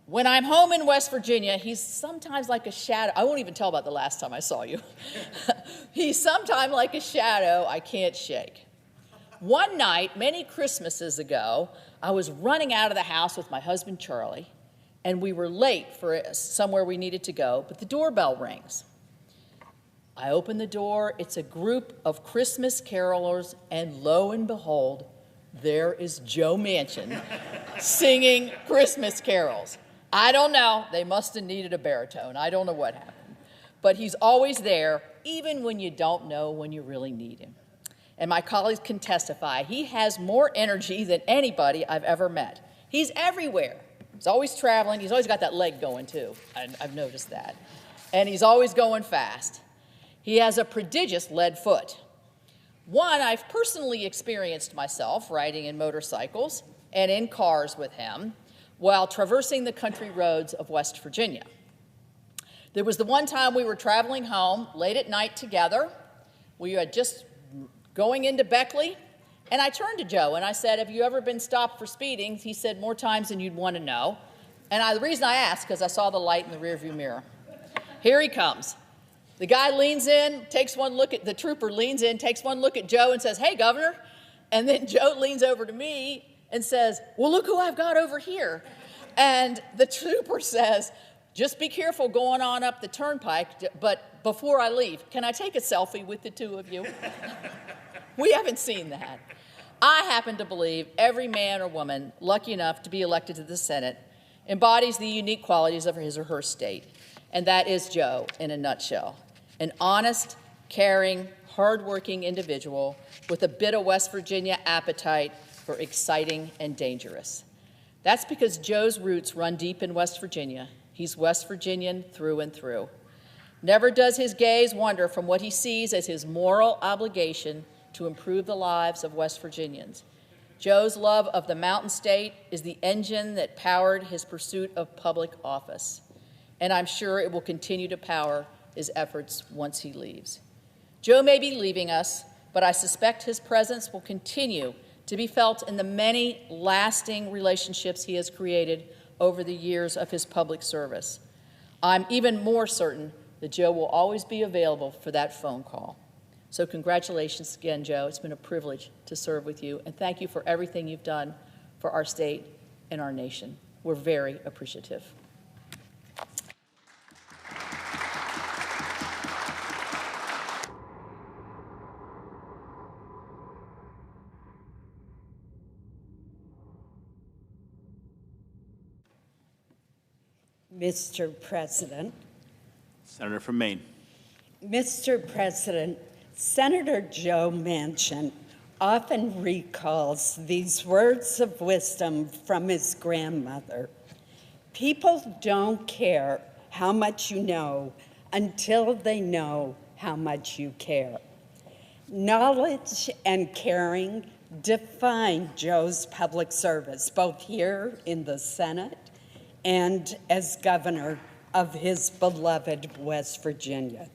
When I'm home in West Virginia, he's sometimes like a shadow. I won't even tell about the last time I saw you. He's sometimes like a shadow I can't shake. One night, many Christmases ago, I was running out of the house with my husband, Charlie, and we were late for somewhere we needed to go, but the doorbell rings. I open the door, it's a group of Christmas carolers, and lo and behold, there is Joe Manchin singing Christmas carols. I don't know, they must have needed a baritone. I don't know what happened. But he's always there, even when you don't know when you really need him. And my colleagues can testify, he has more energy than anybody I've ever met. He's everywhere. He's always traveling. He's always got that leg going, too. I've noticed that. And he's always going fast. He has a prodigious lead foot. One I've personally experienced myself riding in motorcycles and in cars with him while traversing the country roads of West Virginia. There was the one time we were traveling home late at night together. We had just going into Beckley, and I turned to Joe and I said, have you ever been stopped for speeding? He said, more times than you'd want to know. And the reason I asked, because I saw the light in the rearview mirror. Here he comes. The guy leans in, takes one look at, the trooper leans in, takes one look at Joe and says, hey, Governor. And then Joe leans over to me and says, well, look who I've got over here. And the trooper says, just be careful going on up the turnpike, but before I leave, can I take a selfie with the two of you? We haven't seen that. I happen to believe every man or woman lucky enough to be elected to the Senate embodies the unique qualities of his or her state. And that is Joe in a nutshell. An honest, caring, hardworking individual with a bit of West Virginia appetite for exciting and dangerous. That's because Joe's roots run deep in West Virginia. He's West Virginian through and through. Never does his gaze wander from what he sees as his moral obligation to improve the lives of West Virginians. Joe's love of the Mountain State is the engine that powered his pursuit of public office, and I'm sure it will continue to power his efforts once he leaves. Joe may be leaving us, but I suspect his presence will continue to be felt in the many lasting relationships he has created over the years of his public service. I'm even more certain that Joe will always be available for that phone call. So congratulations again, Joe. It's been a privilege to serve with you, and thank you for everything you've done for our state and our nation. We're very appreciative. Mr. President, Senator from Maine. Mr. President, Senator Joe Manchin often recalls these words of wisdom from his grandmother. People don't care how much you know until they know how much you care. Knowledge and caring define Joe's public service, both here in the Senate and as governor of his beloved West Virginia.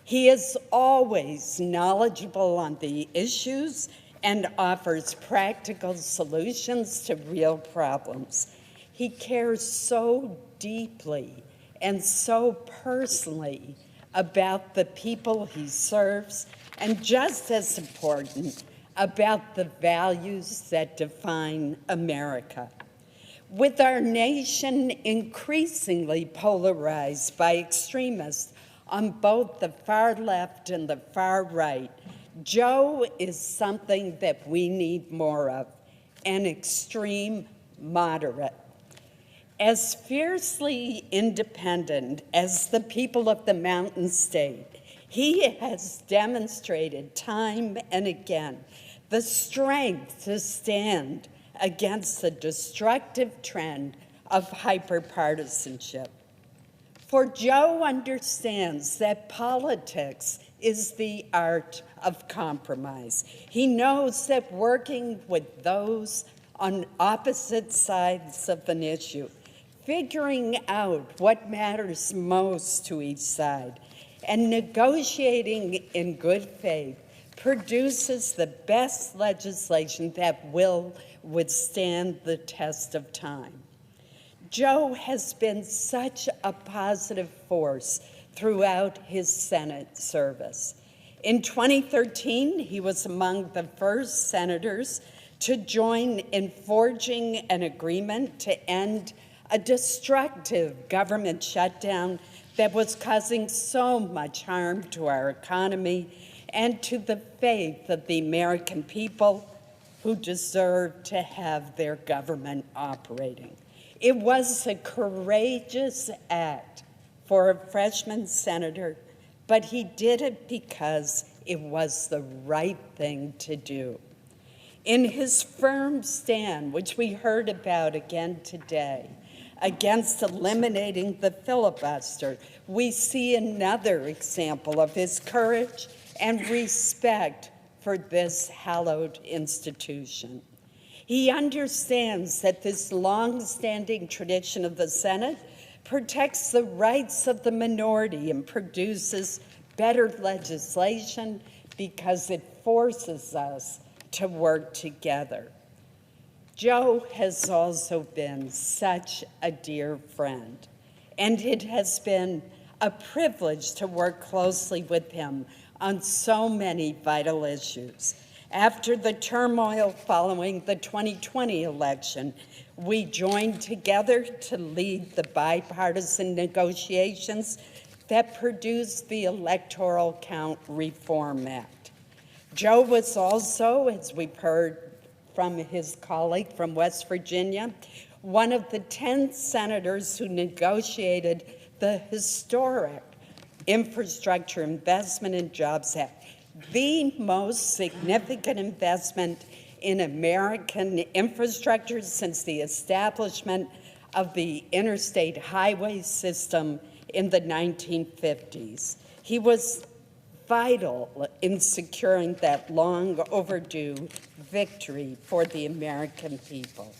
He is always knowledgeable on the issues and offers practical solutions to real problems. He cares so deeply and so personally about the people he serves, and just as important, about the values that define America. With our nation increasingly polarized by extremists on both the far left and the far right, Joe is something that we need more of, an extreme moderate. As fiercely independent as the people of the Mountain State, he has demonstrated time and again the strength to stand against the destructive trend of hyperpartisanship. For Joe understands that politics is the art of compromise. He knows that working with those on opposite sides of an issue, figuring out what matters most to each side, and negotiating in good faith produces the best legislation that will withstand the test of time. Joe has been such a positive force throughout his Senate service. In 2013, he was among the first senators to join in forging an agreement to end a destructive government shutdown that was causing so much harm to our economy and to the faith of the American people who deserve to have their government operating. It was a courageous act for a freshman senator, but he did it because it was the right thing to do. In his firm stand, which we heard about again today, against eliminating the filibuster, we see another example of his courage and respect for this hallowed institution. He understands that this long-standing tradition of the Senate protects the rights of the minority and produces better legislation because it forces us to work together. Joe has also been such a dear friend, and it has been a privilege to work closely with him on so many vital issues. After the turmoil following the 2020 election, we joined together to lead the bipartisan negotiations that produced the Electoral Count Reform Act. Joe was also, as we've heard from his colleague from West Virginia, one of the 10 senators who negotiated the historic Infrastructure Investment and Jobs Act, the most significant investment in American infrastructure since the establishment of the interstate highway system in the 1950s. He was vital in securing that long overdue victory for the American people.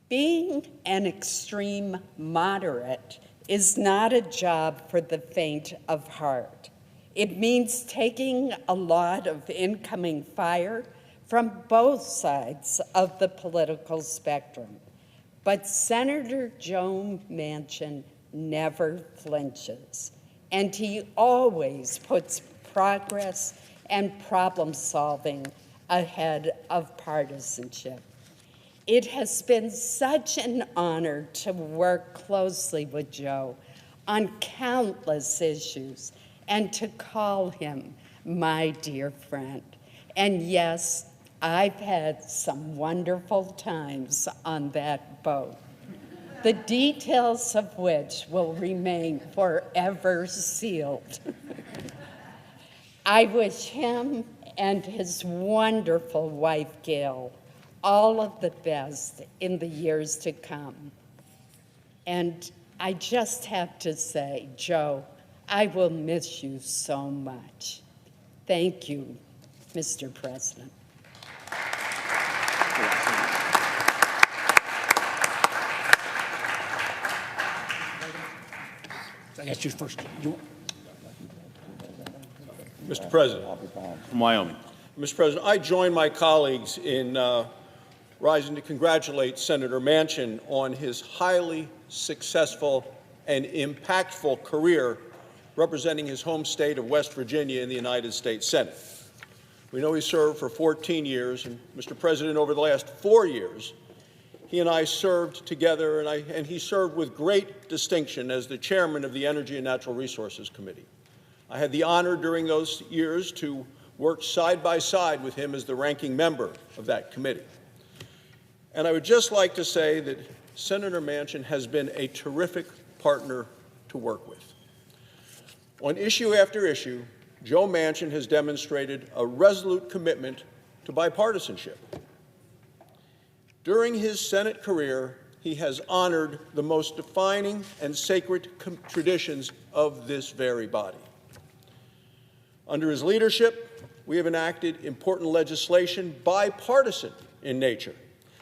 Being an extreme moderate is not a job for the faint of heart. It means taking a lot of incoming fire from both sides of the political spectrum. But Senator Joe Manchin never flinches, and he always puts progress and problem solving ahead of partisanship. It has been such an honor to work closely with Joe on countless issues and to call him my dear friend. And yes, I've had some wonderful times on that boat. the details of which will remain forever sealed. I wish him and his wonderful wife, Gail, all of the best in the years to come. And I just have to say, Joe, I will miss you so much. Thank you, Mr. President. I asked you first. Mr. President. From Wyoming. Mr. President, I join my colleagues in rising to congratulate Senator Manchin on his highly successful and impactful career representing his home state of West Virginia in the United States Senate. We know he served for 14 years, and Mr. President, over the last 4 years, he and I served together, and he served with great distinction as the chairman of the Energy and Natural Resources Committee. I had the honor during those years to work side by side with him as the ranking member of that committee. And I would just like to say that Senator Manchin has been a terrific partner to work with. On issue after issue, Joe Manchin has demonstrated a resolute commitment to bipartisanship. During his Senate career, he has honored the most defining and sacred traditions of this very body. Under his leadership, we have enacted important legislation, bipartisan in nature,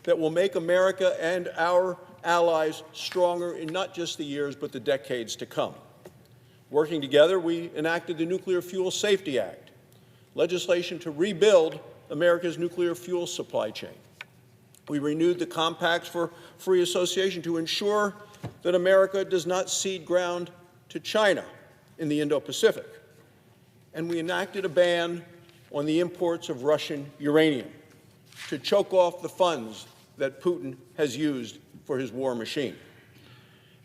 that will make America and our allies stronger in not just the years, but the decades to come. Working together, we enacted the Nuclear Fuel Safety Act, legislation to rebuild America's nuclear fuel supply chain. We renewed the compacts for free association to ensure that America does not cede ground to China in the Indo-Pacific. And we enacted a ban on the imports of Russian uranium to choke off the funds that Putin has used for his war machine.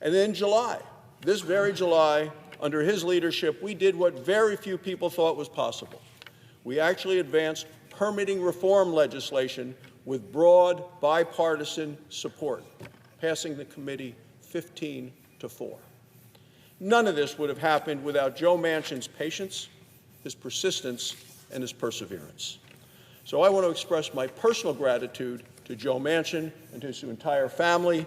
And in July, this very July, under his leadership, we did what very few people thought was possible. We actually advanced permitting reform legislation with broad bipartisan support, passing the committee 15-4. None of this would have happened without Joe Manchin's patience, his persistence, and his perseverance. So I want to express my personal gratitude to Joe Manchin and to his entire family.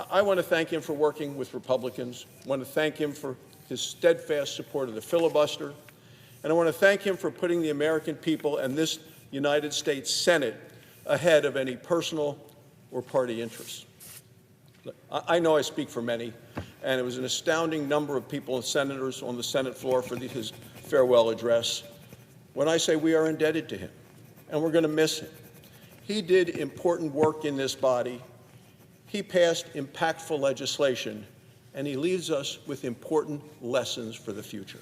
I want to thank him for working with Republicans. I want to thank him for his steadfast support of the filibuster. And I want to thank him for putting the American people and this United States Senate ahead of any personal or party interests. I know I speak for many, and it was an astounding number of people and senators on the Senate floor for his farewell address. When I say we are indebted to him, and we're going to miss him. He did important work in this body. He passed impactful legislation, and he leaves us with important lessons for the future.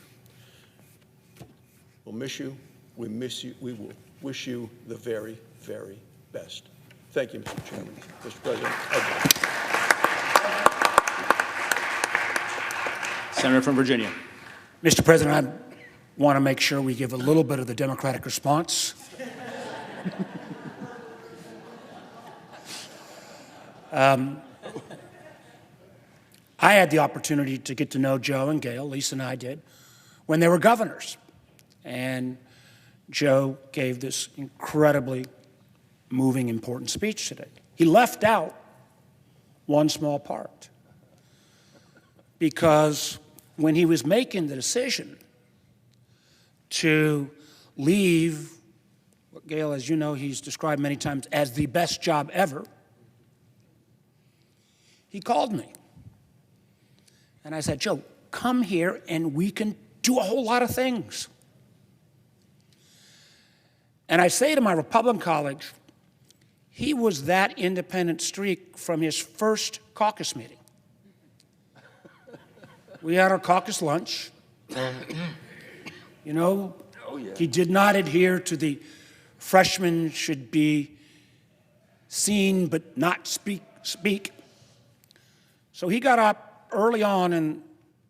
We'll miss you. We miss you. We will wish you the very, very best. Thank you, Mr. Chairman. Mr. President. Senator from Virginia. Mr. President, I want to make sure we give a little bit of the Democratic response. I had the opportunity to get to know Joe and Gail, Lisa and I did, when they were governors. And Joe gave this incredibly moving, important speech today. He left out one small part. Because when he was making the decision to leave what Gail, as you know, he's described many times as the best job ever, he called me. And I said, Joe, come here and we can do a whole lot of things. And I say to my Republican colleagues, he was that independent streak from his first caucus meeting. We had our caucus lunch. You know, he did not adhere to the freshmen should be seen but not speak. So he got up early on in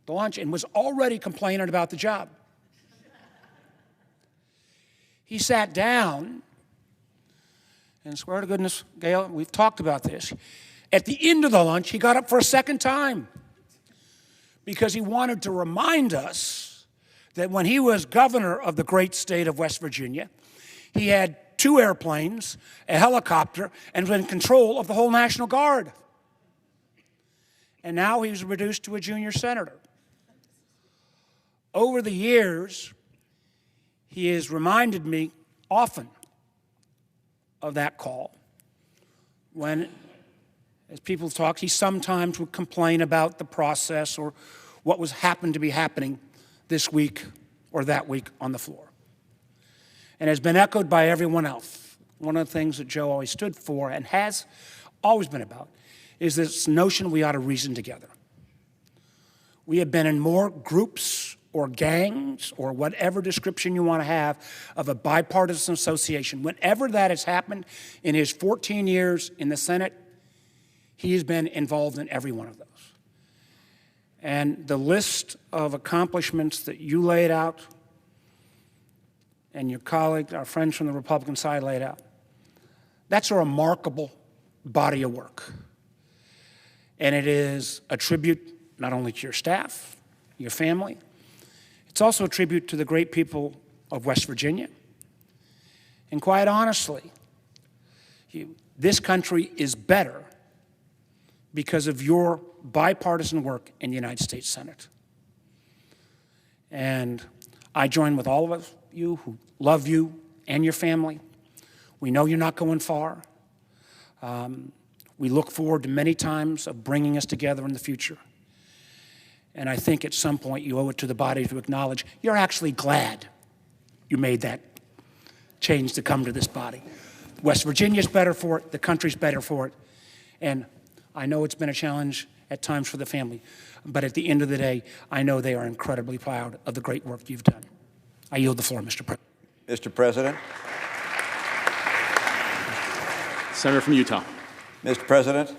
the lunch and was already complaining about the job. He sat down and swear to goodness, Gail, we've talked about this. At the end of the lunch, he got up for a second time because he wanted to remind us that when he was governor of the great state of West Virginia, he had 2 airplanes, a helicopter, and was in control of the whole National Guard. And now he's reduced to a junior senator. Over the years, he has reminded me often of that call. When, as people talk, he sometimes would complain about the process or what was happened to be happening this week or that week on the floor. And has been echoed by everyone else. One of the things that Joe always stood for and has always been about is this notion we ought to reason together. We have been in more groups or gangs or whatever description you want to have of a bipartisan association. Whenever that has happened in his 14 years in the Senate, he has been involved in every one of those. And the list of accomplishments that you laid out and your colleague, our friends from the Republican side laid out, that's a remarkable body of work. And it is a tribute not only to your staff, your family, it's also a tribute to the great people of West Virginia. And quite honestly, this country is better because of your bipartisan work in the United States Senate. And I join with all of you who love you and your family. We know you're not going far. We look forward to many times of bringing us together in the future. And I think at some point you owe it to the body to acknowledge you're actually glad you made that change to come to this body. West Virginia's better for it, the country's better for it. And I know it's been a challenge at times for the family, but at the end of the day, I know they are incredibly proud of the great work you've done. I yield the floor, Mr. President. Mr. President. Senator from Utah. Mr. President.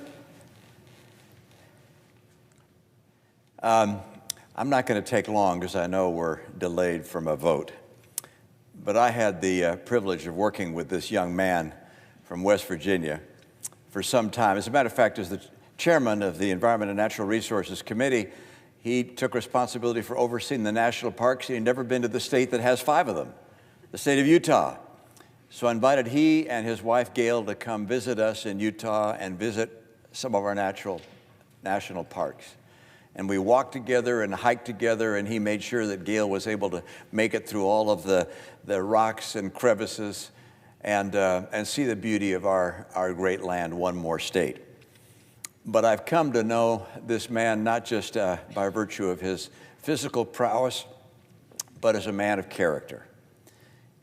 I'm not going to take long because I know we're delayed from a vote. But I had the privilege of working with this young man from West Virginia for some time. As a matter of fact, as the chairman of the Environment and Natural Resources Committee, he took responsibility for overseeing the national parks. He had never been to the state that has 5 of them, the state of Utah. So I invited he and his wife, Gail, to come visit us in Utah and visit some of our national parks. And we walked together and hiked together, and he made sure that Gail was able to make it through all of the rocks and crevices and see the beauty of our great land, one more state. But I've come to know this man not just by virtue of his physical prowess, but as a man of character.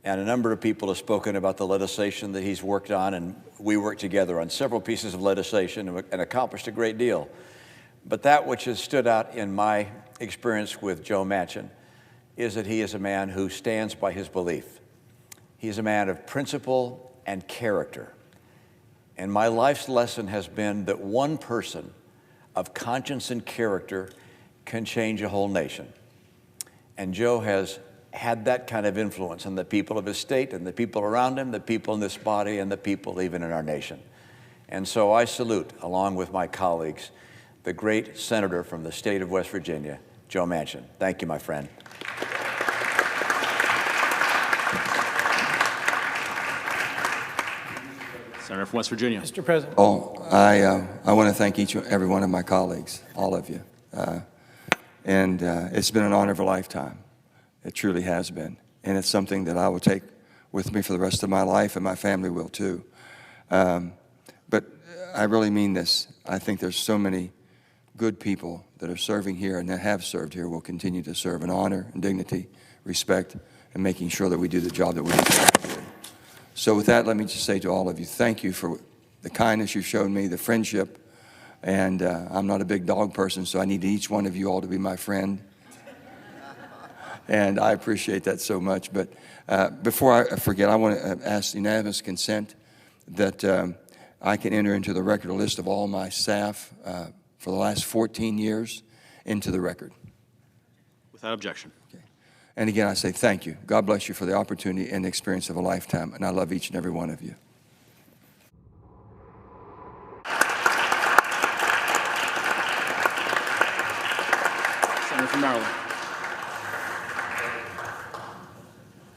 And a number of people have spoken about the legislation that he's worked on, and we worked together on several pieces of legislation and accomplished a great deal. But that which has stood out in my experience with Joe Manchin is that he is a man who stands by his belief. He's a man of principle and character. And my life's lesson has been that one person of conscience and character can change a whole nation. And Joe has had that kind of influence on the people of his state and the people around him, the people in this body, and the people even in our nation. And so I salute, along with my colleagues, the great senator from the state of West Virginia, Joe Manchin. Thank you, my friend. Senator from West Virginia. Mr. President. I want to thank each and every one of my colleagues, all of you. It's been an honor of a lifetime. It truly has been. And it's something that I will take with me for the rest of my life, and my family will too. But I really mean this. I think there's so many good people that are serving here and that have served here will continue to serve in honor and dignity, respect, and making sure that we do the job that we need to do. So with that, let me just say to all of you, thank you for the kindness you've shown me, the friendship. And I'm not a big dog person, so I need each one of you all to be my friend. And I appreciate that so much. But before I forget, I want to ask unanimous consent that I can enter into the record a list of all my staff for the last 14 years into the record. Without objection. Okay. And again, I say thank you. God bless you for the opportunity and the experience of a lifetime. And I love each and every one of you. from Maryland.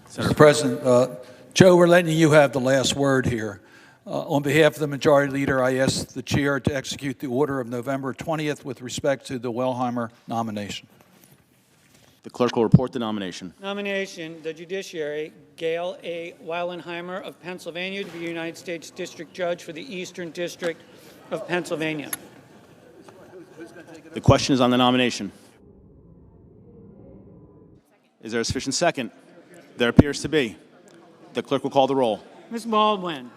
Mr. President, Joe, we're letting you have the last word here. On behalf of the Majority Leader, I ask the Chair to execute the order of November 20th with respect to the Wellheimer nomination. The clerk will report the nomination. Nomination, the judiciary, Gail A. Weilenheimer of Pennsylvania to be United States District Judge for the Eastern District of Pennsylvania. The question is on the nomination. Is there a sufficient second? There appears to be. The clerk will call the roll. Ms. Baldwin.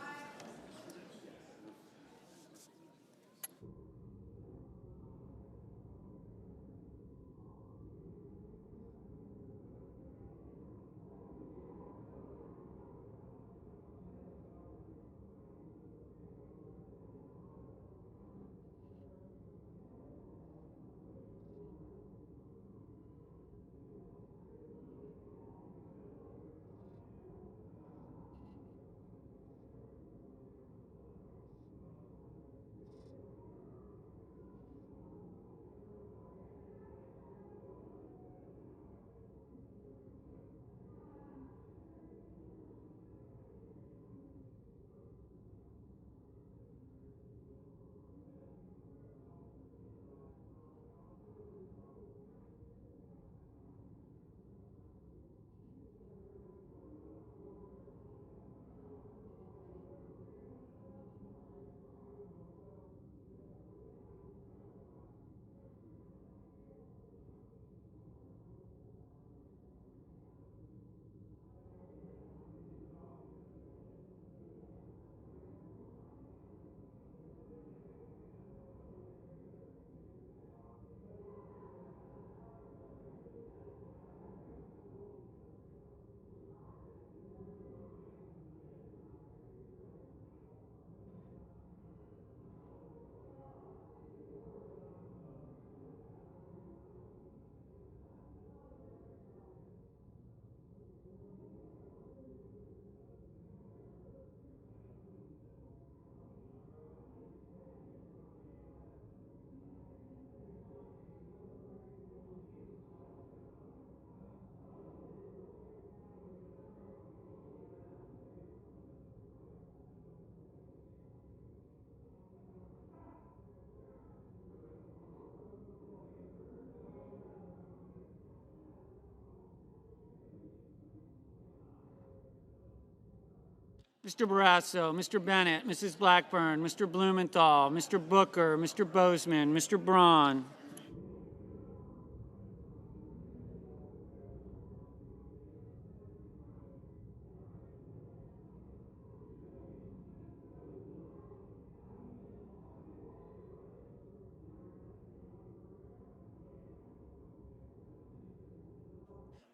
Mr. Barrasso, Mr. Bennett, Mrs. Blackburn, Mr. Blumenthal, Mr. Booker, Mr. Bozeman, Mr. Braun.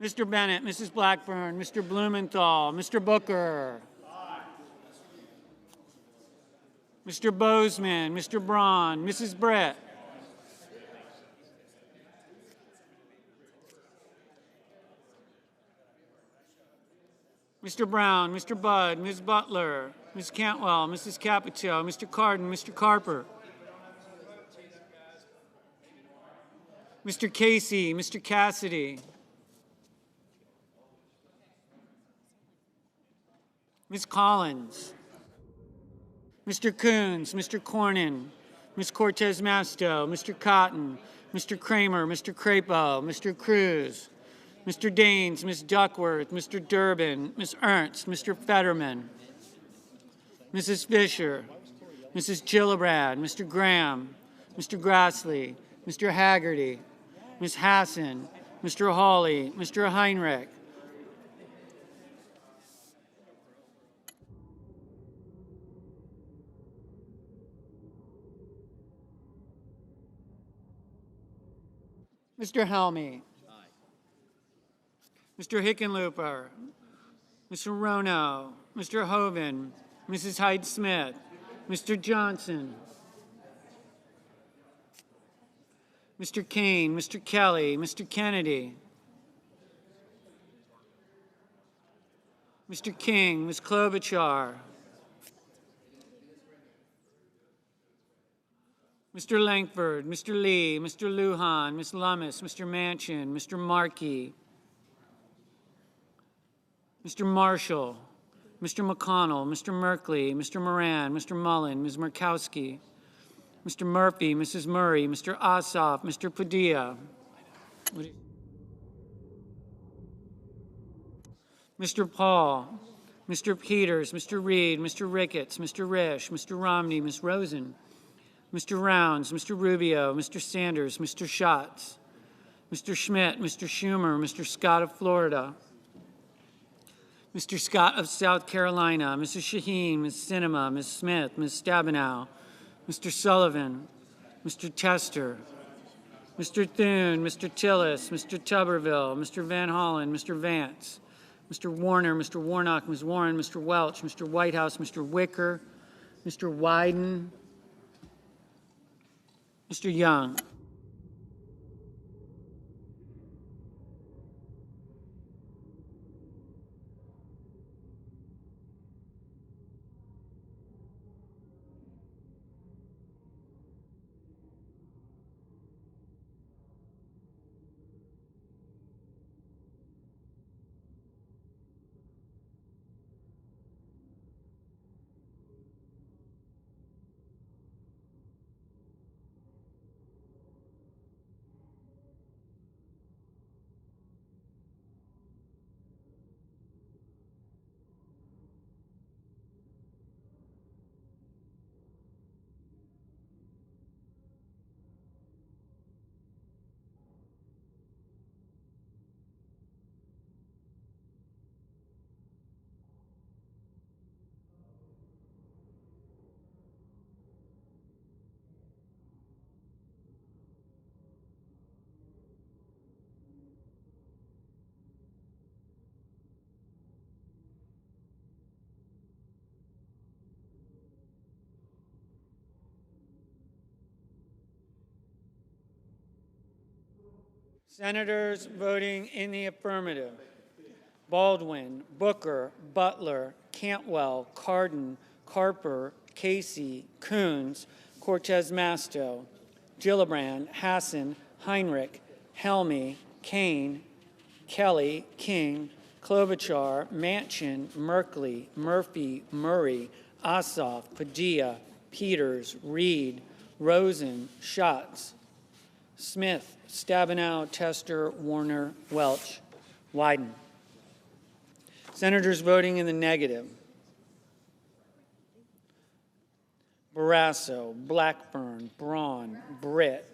Mr. Bennett, Mrs. Blackburn, Mr. Blumenthal, Mr. Booker. Mr. Bozeman, Mr. Braun, Mrs. Brett. Mr. Brown, Mr. Budd, Ms. Butler, Ms. Cantwell, Mrs. Capito, Mr. Cardin, Mr. Carper. Mr. Casey, Mr. Cassidy. Ms. Collins. Mr. Coons, Mr. Cornyn, Ms. Cortez Masto, Mr. Cotton, Mr. Kramer, Mr. Crapo, Mr. Cruz, Mr. Daines, Ms. Duckworth, Mr. Durbin, Ms. Ernst, Mr. Fetterman, Mrs. Fisher, Mrs. Gillibrand, Mr. Graham, Mr. Grassley, Mr. Haggerty, Ms. Hassan, Mr. Hawley, Mr. Heinrich, Mr. Helmy. Mr. Hickenlooper. Mr. Rono. Mr. Hoven. Mrs. Hyde-Smith. Mr. Johnson. Mr. Kane. Mr. Kelly. Mr. Kennedy. Mr. King. Ms. Klobuchar. Mr. Langford, Mr. Lee, Mr. Lujan, Ms. Lummis, Mr. Manchin, Mr. Markey, Mr. Marshall, Mr. McConnell, Mr. Merkley, Mr. Moran, Mr. Mullen, Ms. Murkowski, Mr. Murphy, Mrs. Murray, Mr. Ossoff, Mr. Padilla, Mr. Paul, Mr. Peters, Mr. Reed, Mr. Ricketts, Mr. Risch, Mr. Romney, Ms. Rosen, Mr. Rounds, Mr. Rubio, Mr. Sanders, Mr. Schatz, Mr. Schmidt, Mr. Schumer, Mr. Scott of Florida, Mr. Scott of South Carolina, Mrs. Shaheen, Ms. Sinema, Ms. Smith, Ms. Stabenow, Mr. Sullivan, Mr. Tester, Mr. Thune, Mr. Tillis, Mr. Tuberville, Mr. Van Hollen, Mr. Vance, Mr. Warner, Mr. Warnock, Ms. Warren, Mr. Welch, Mr. Whitehouse, Mr. Wicker, Mr. Wyden, Mr. Young. Senators voting in the affirmative: Baldwin, Booker, Butler, Cantwell, Cardin, Carper, Casey, Coons, Cortez Masto, Gillibrand, Hassan, Heinrich, Helmy, Kane, Kelly, King, Klobuchar, Manchin, Merkley, Murphy, Murray, Ossoff, Padilla, Peters, Reed, Rosen, Schatz, Smith, Stabenow, Tester, Warner, Welch, Wyden. Senators voting in the negative: Barrasso, Blackburn, Braun, Britt,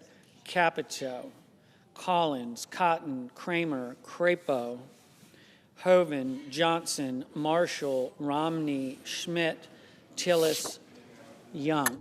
Capito, Collins, Cotton, Kramer, Crapo, Hoeven, Johnson, Marshall, Romney, Schmidt, Tillis, Young.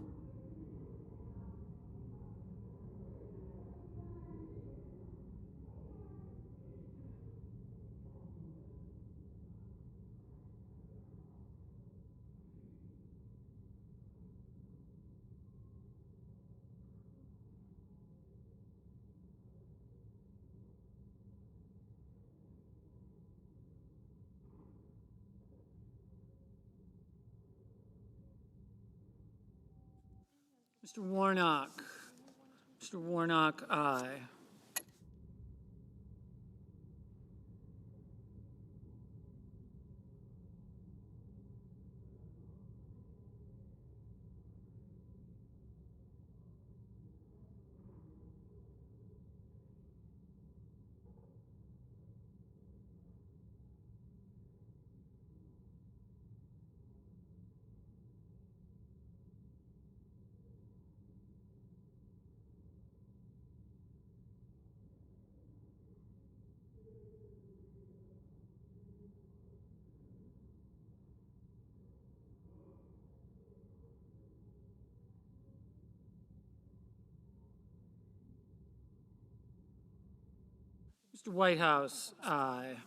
Mr. Warnock. Mr. Warnock, aye. Mr. Whitehouse, aye.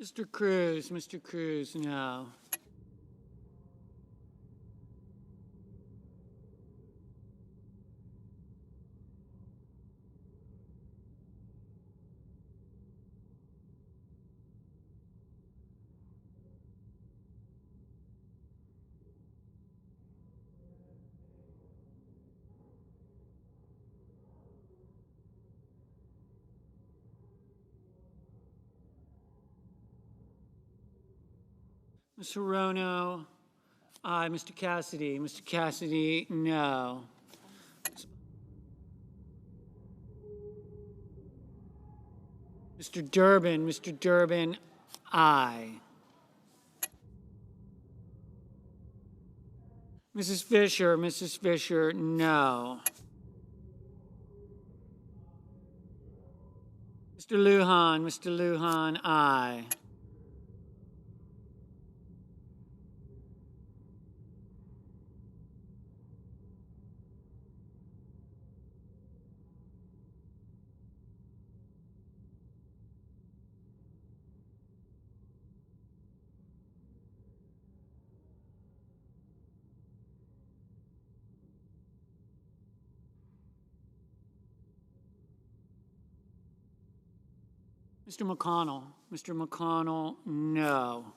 Mr. Cruz, no. Mr. Rono, aye. Mr. Cassidy, no. Mr. Durbin, aye. Mrs. Fisher, no. Mr. Lujan, aye. Mr. McConnell, no.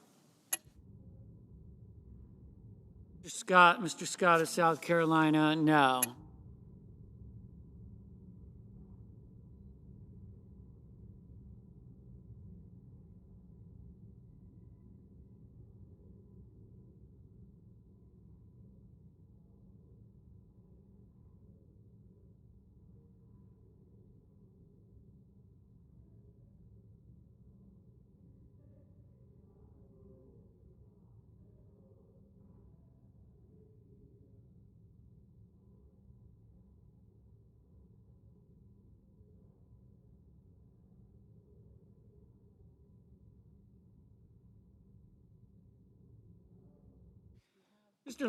Mr. Scott of South Carolina, no. Mr.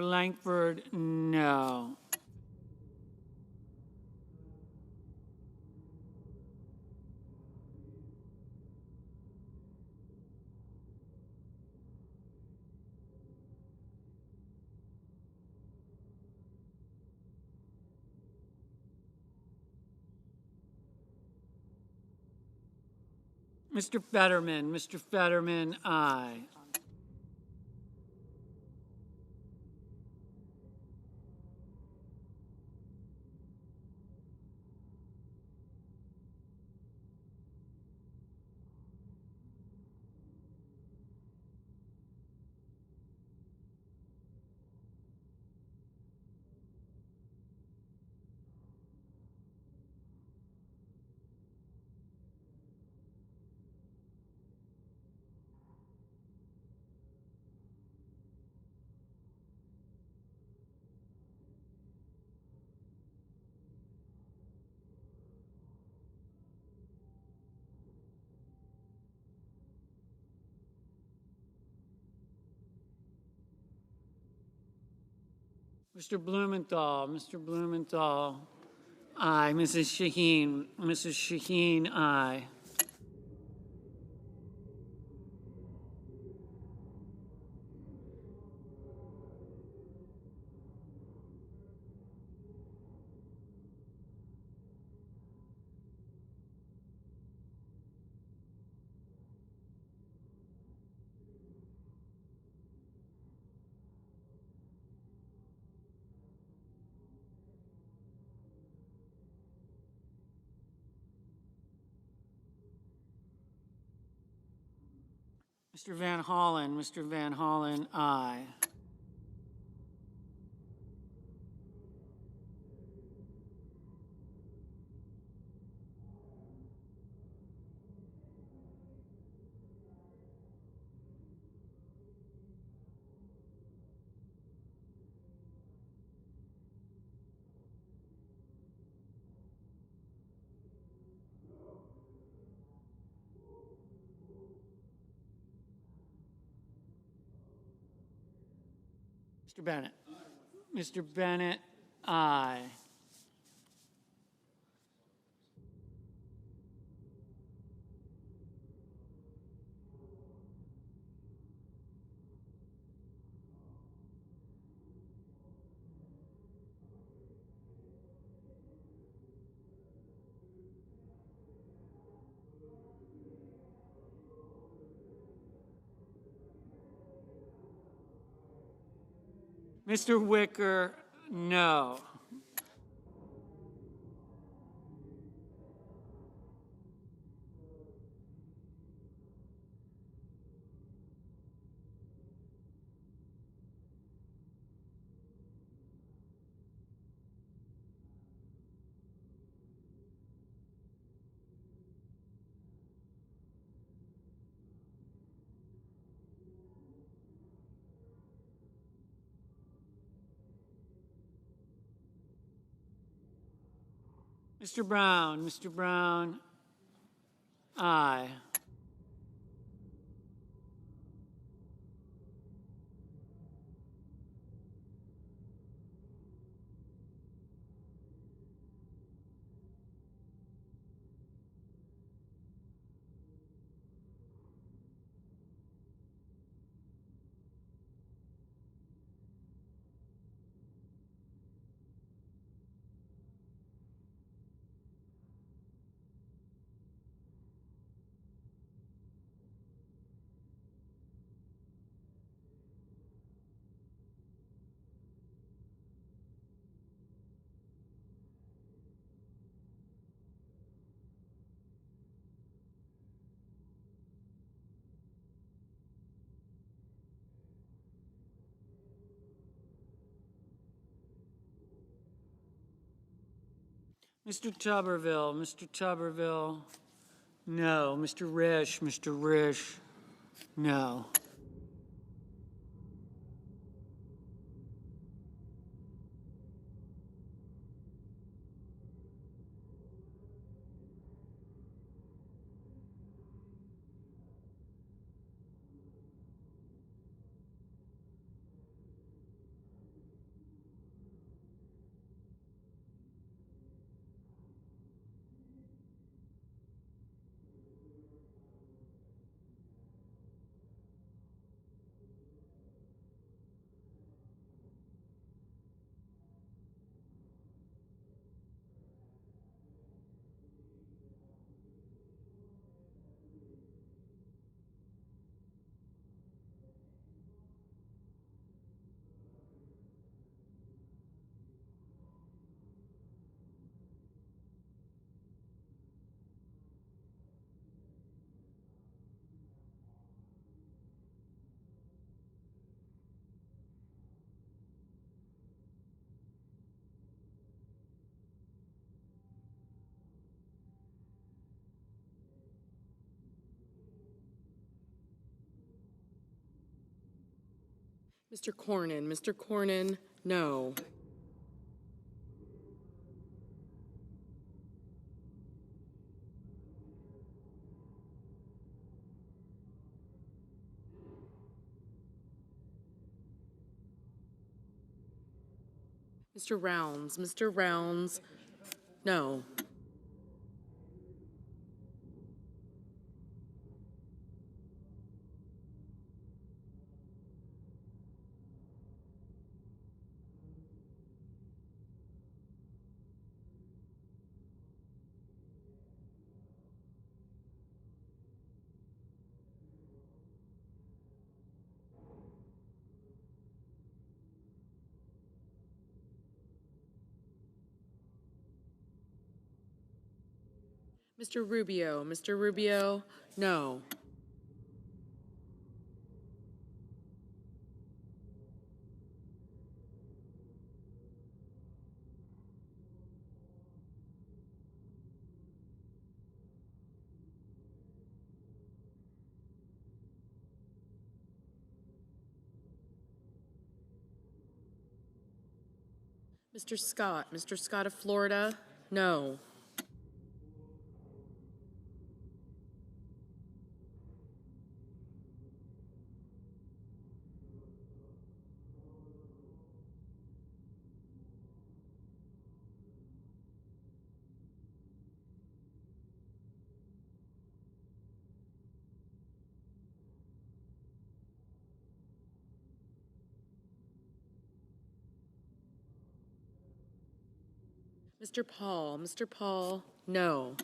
Langford, no. Mr. Fetterman, aye. Mr. Blumenthal, aye. Mrs. Shaheen, aye. Mr. Van Hollen, aye. Mr. Bennett, aye. Mr. Wicker, no. Mr. Brown, aye. Mr. Tuberville, no. Mr. Risch, no. Mr. Cornyn, no. Mr. Rounds, no. Mr. Rubio, no. Mr. Scott of Florida, no. Mr. Paul, no.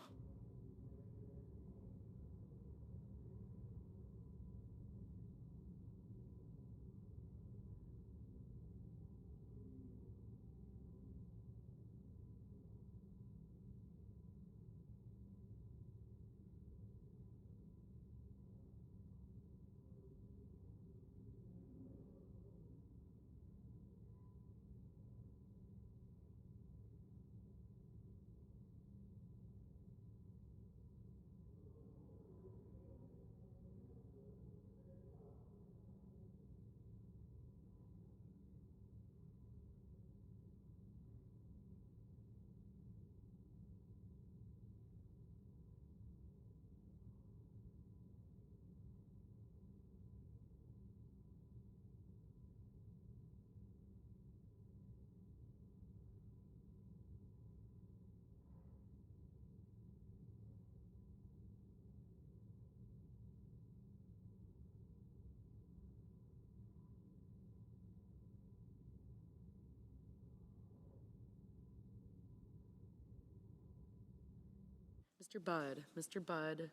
Mr. Budd. Mr. Budd,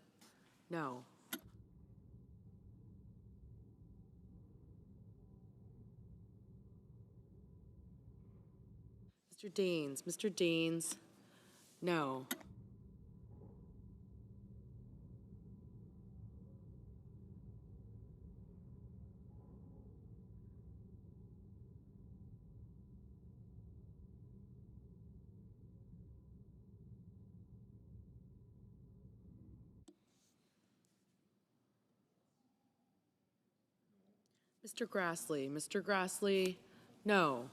no. Mr. Deans. Mr. Deans, no. Mr. Grassley. Mr. Grassley, no.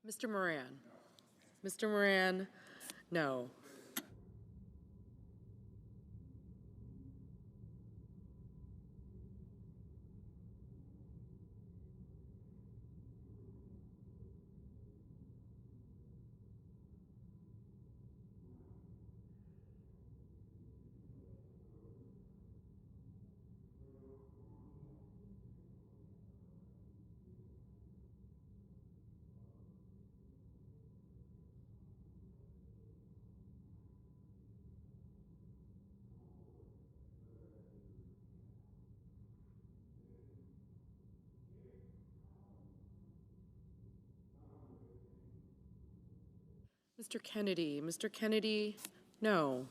Mr. Moran. Mr. Moran, no. Mr. Kennedy. Mr. Kennedy, no.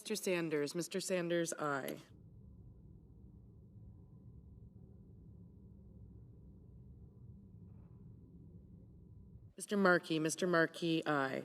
Mr. Sanders. Mr. Sanders, aye. Mr. Markey. Mr. Markey, aye.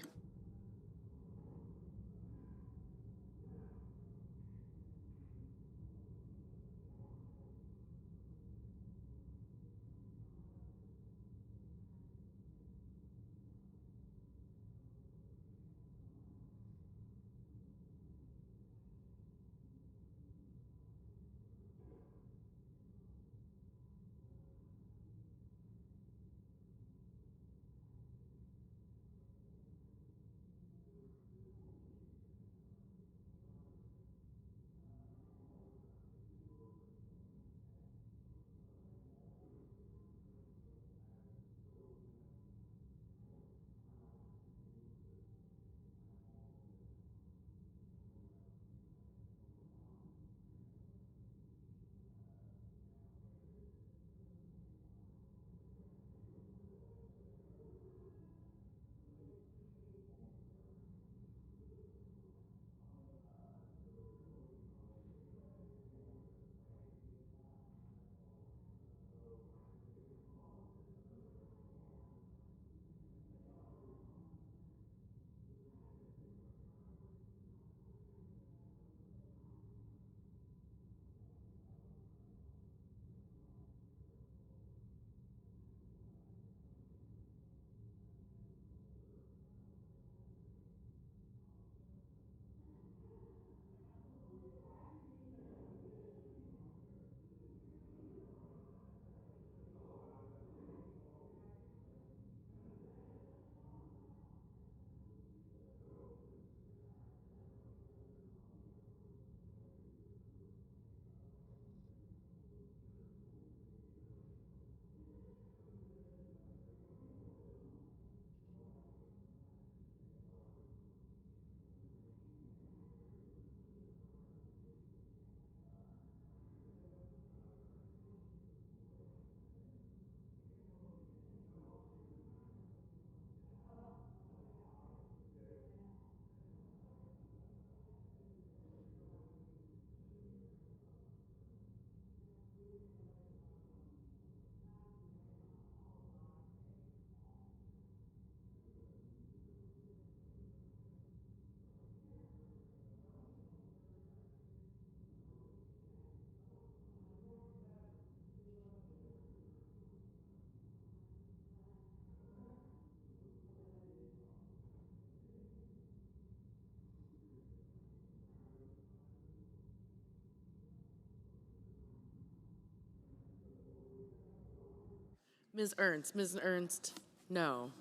Ms. Ernst. Ms. Ernst, no.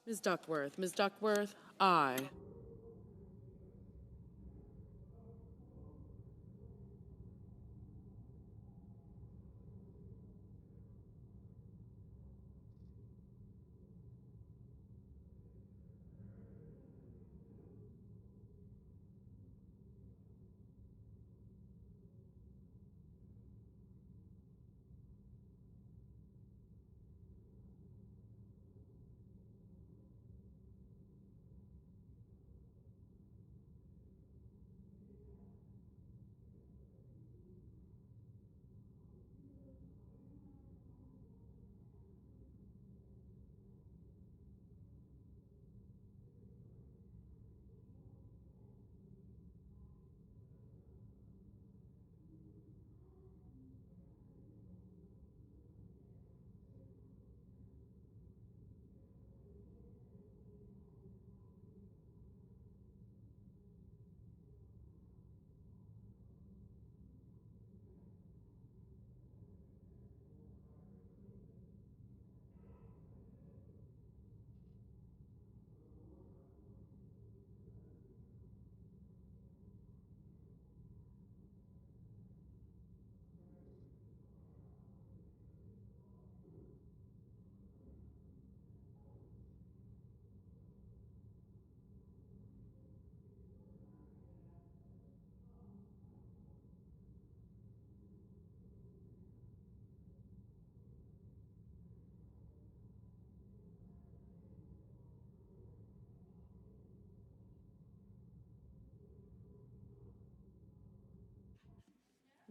Ms. Duckworth. Ms. Duckworth, aye.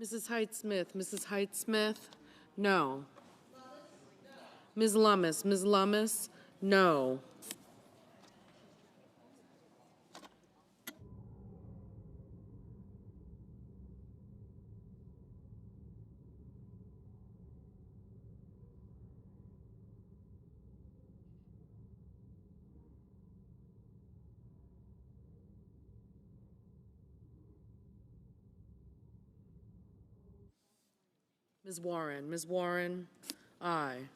Mrs. Hyde-Smith, Mrs. Hyde-Smith, no. Ms. Lummis, no. Ms. Warren, aye.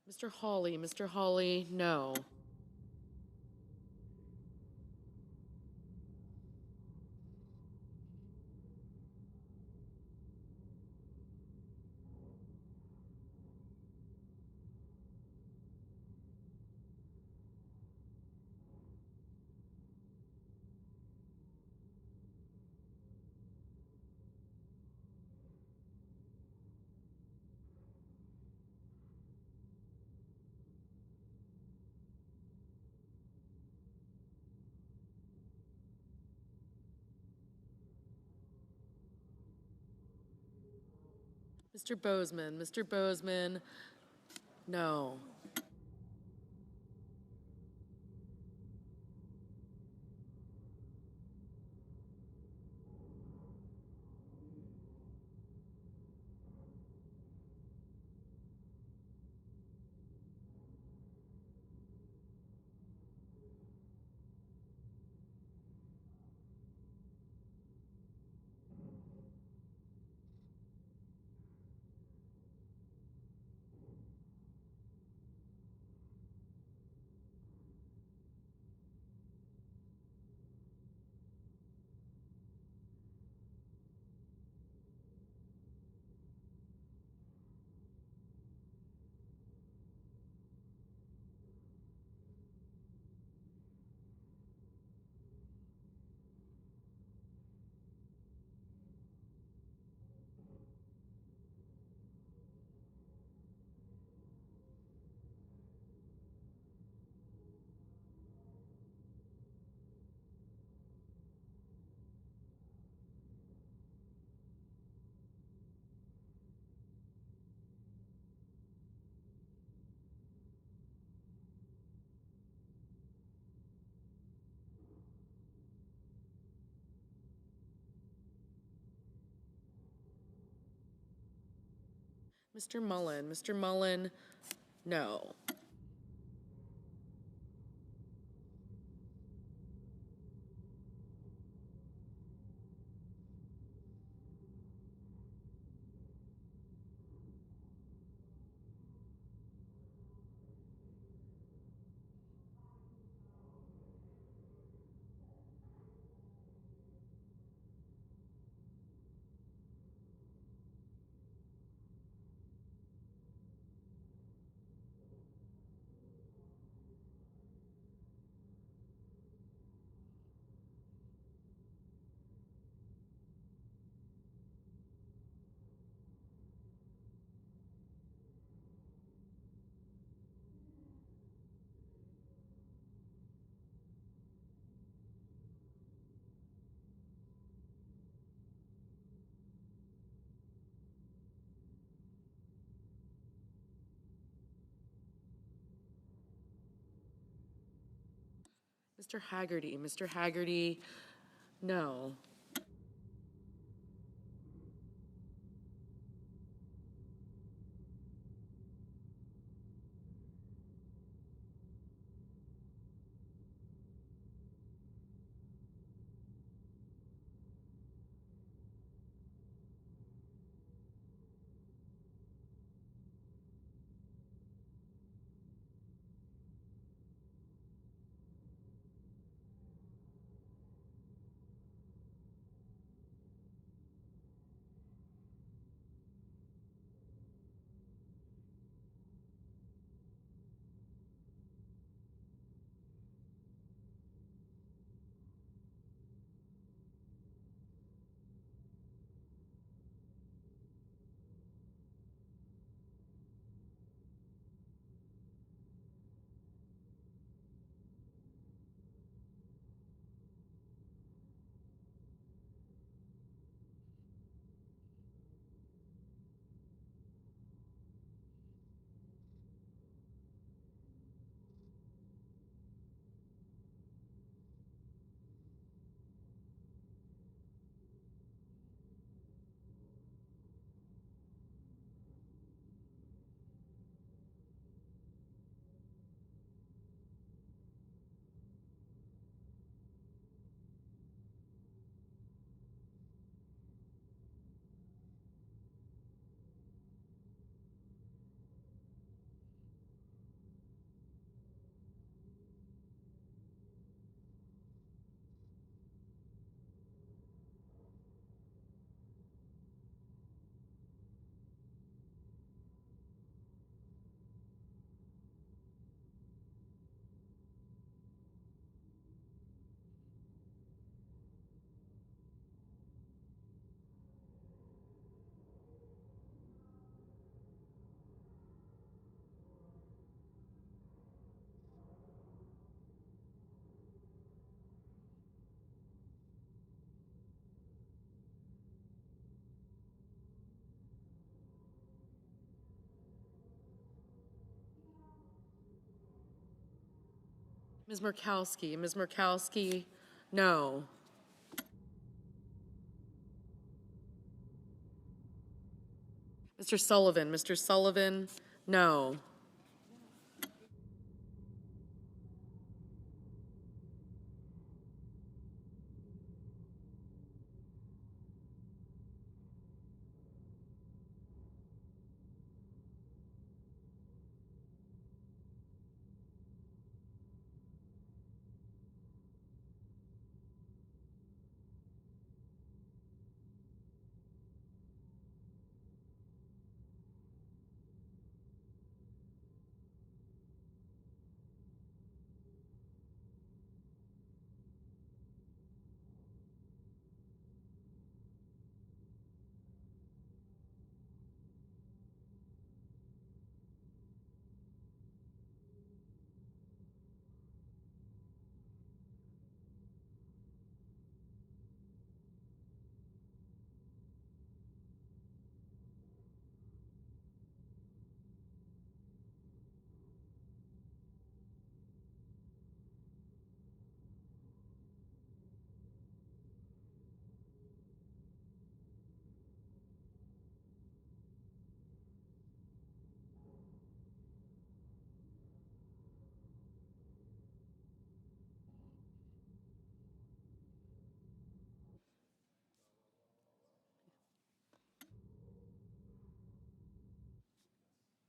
Mr. Hawley, no. Mr. Bozeman, no. Mr. Mullen. Mr. Mullen, no. Mr. Haggerty. Mr. Haggerty, no. Ms. Murkowski. Ms. Murkowski, no. Mr. Sullivan. Mr. Sullivan, no.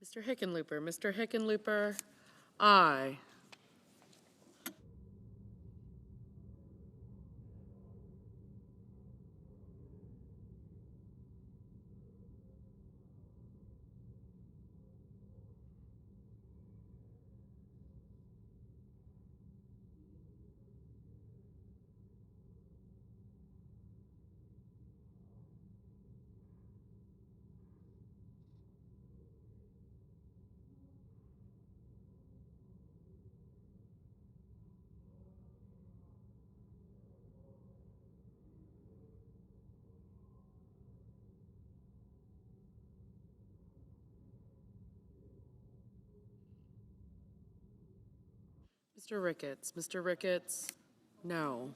Mr. Hickenlooper. Mr. Hickenlooper, aye. Mr. Ricketts. Mr. Ricketts, no.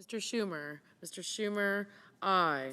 Mr. Schumer. Mr. Schumer, aye.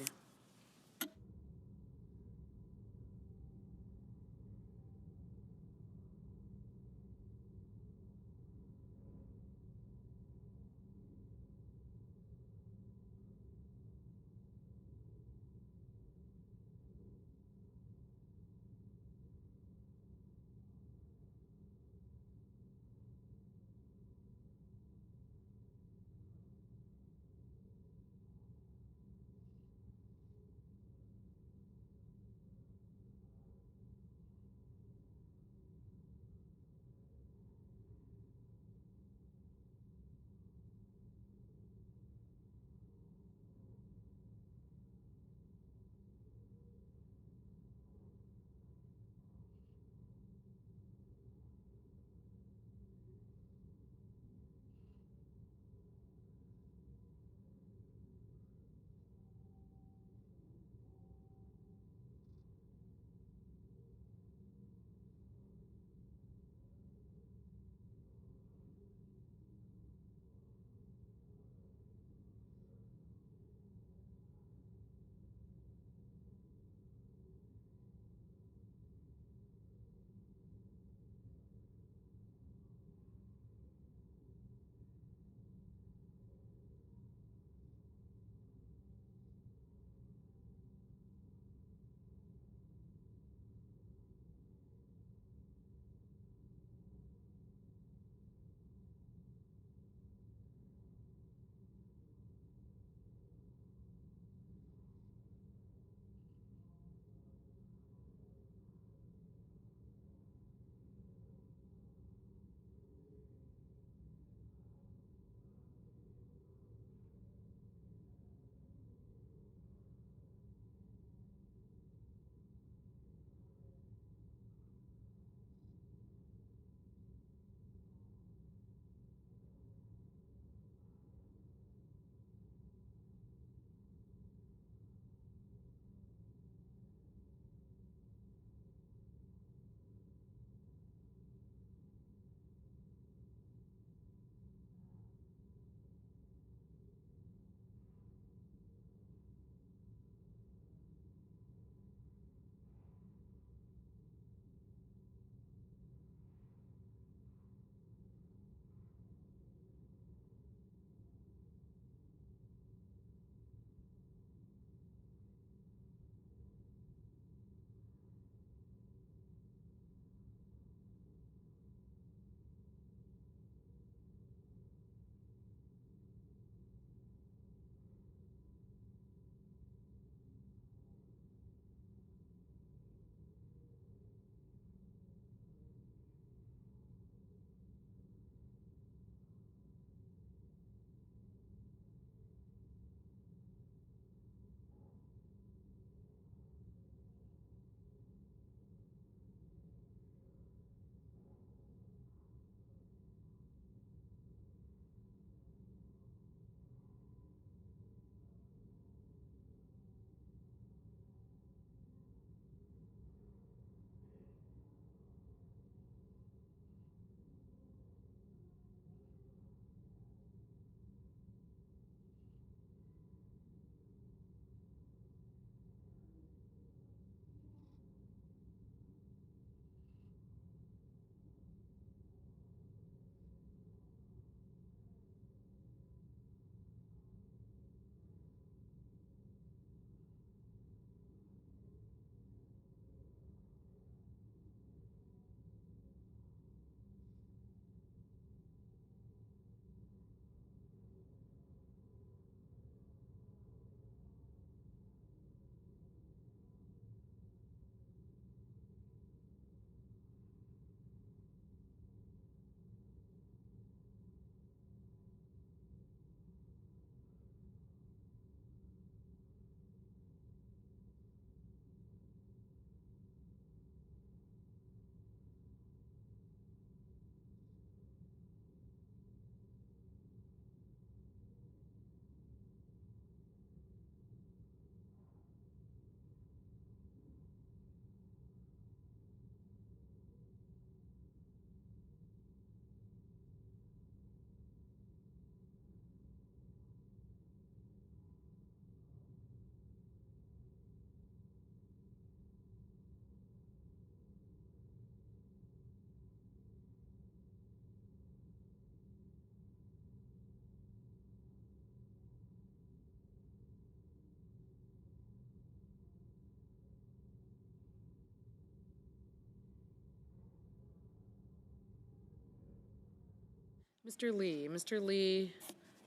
Mr. Lee. Mr. Lee,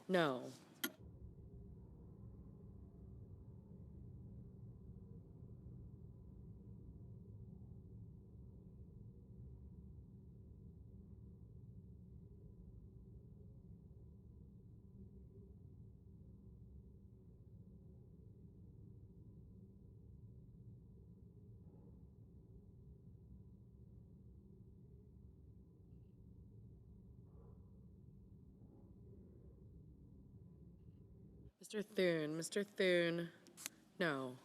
no. Mr. Thune, no.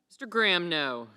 Mr. Graham, no.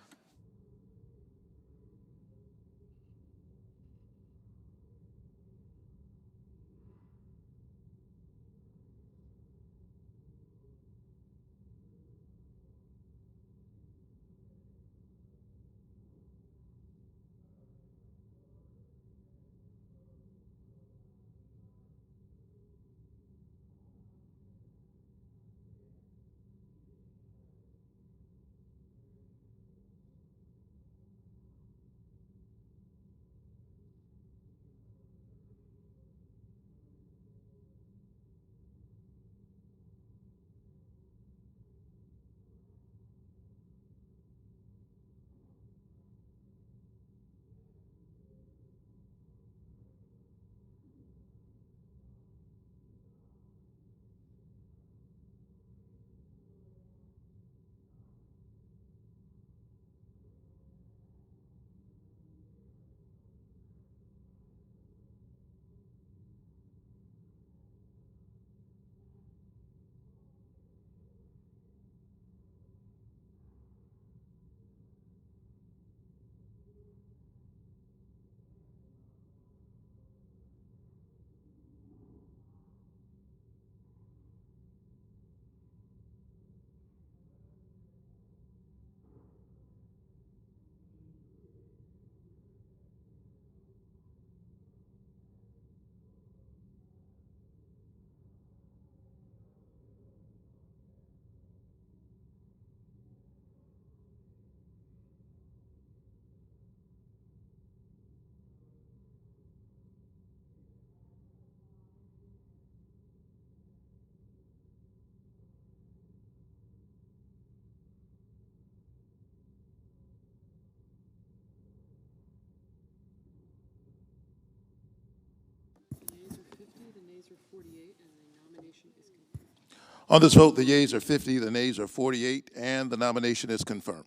On this vote, the yeas are 50, the nays are 48, and the nomination is confirmed.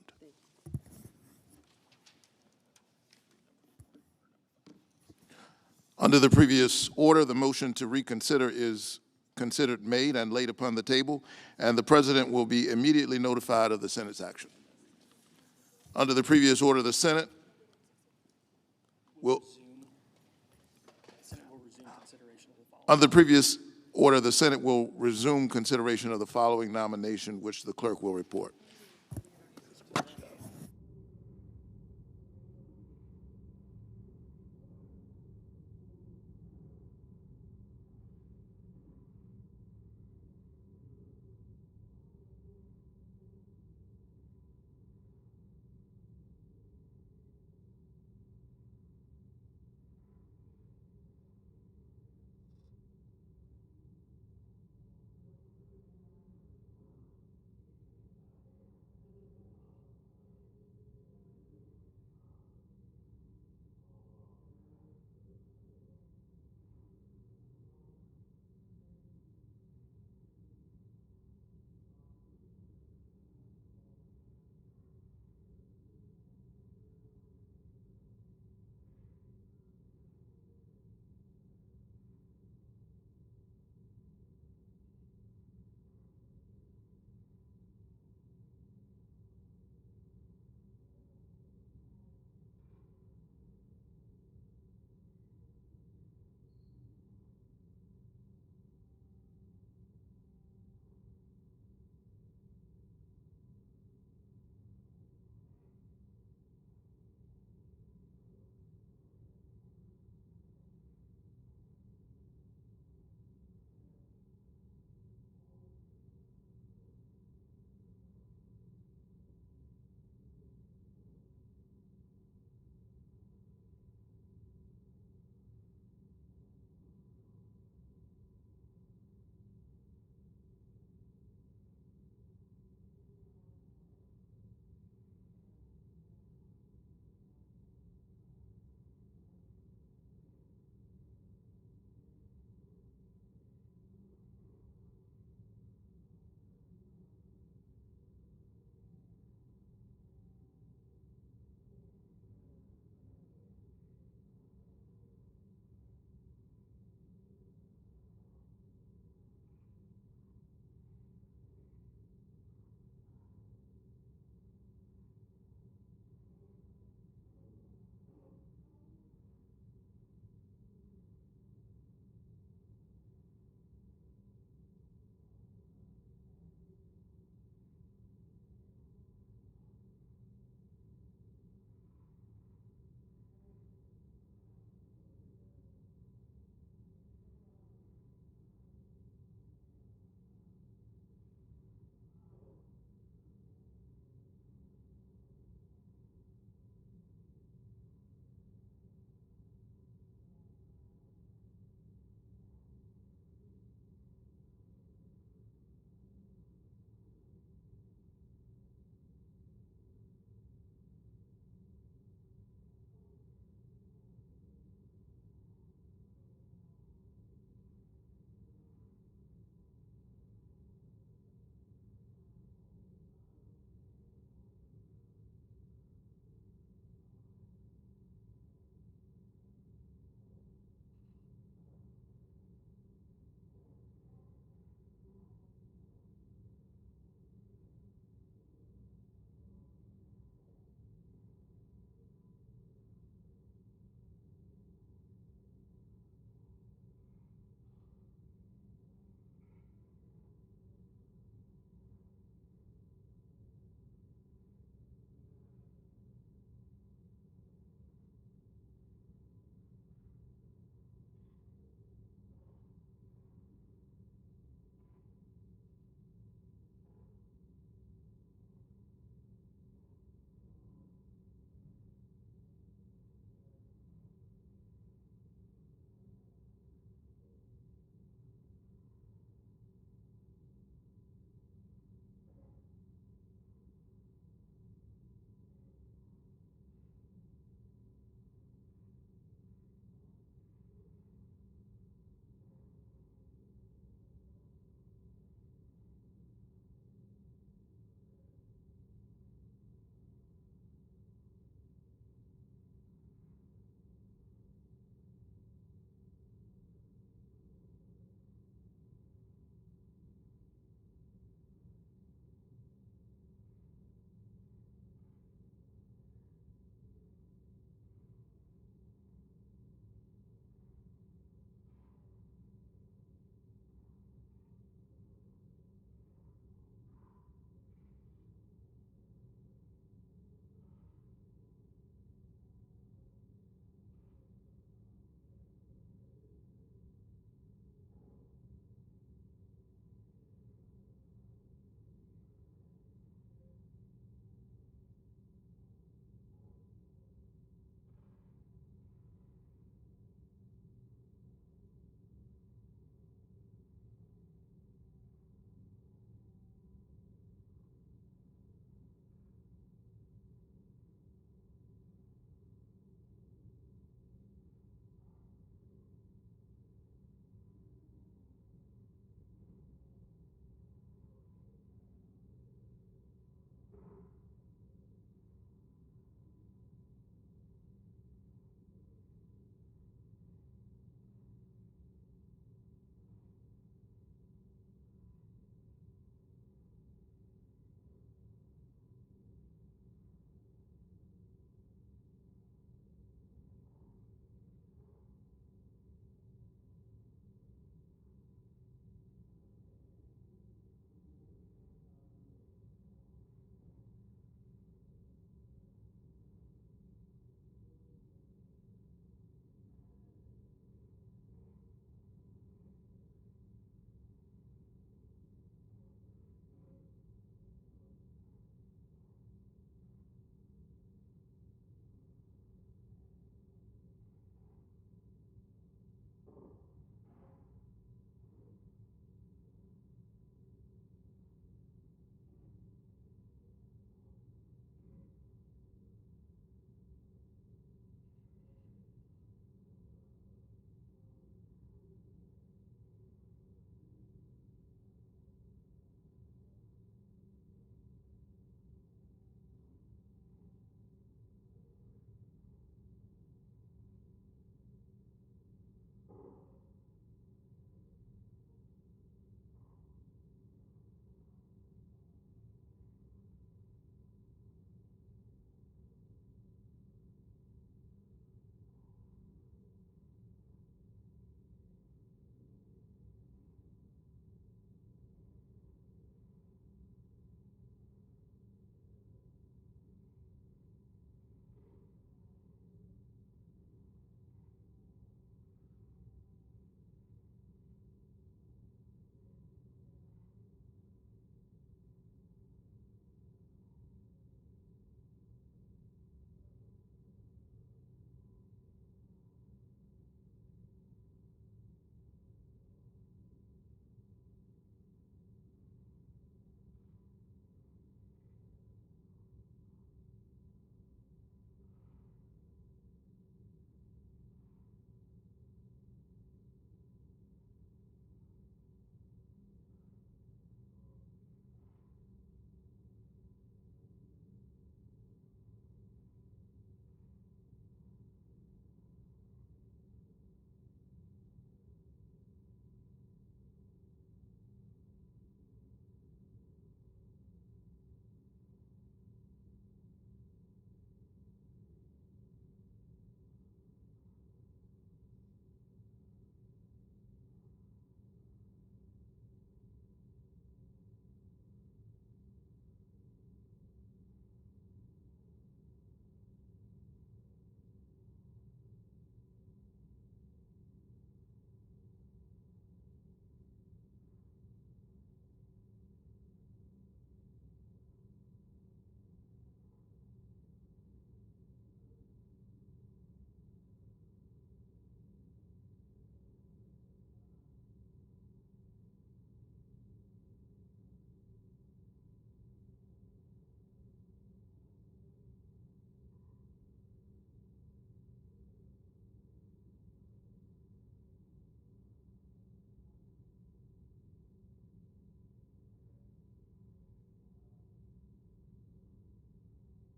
Under the previous order, the motion to reconsider is considered made and laid upon the table, and the President will be immediately notified of the Senate's action. Under the previous order, the Senate will resume consideration of the following nomination, which the clerk will report.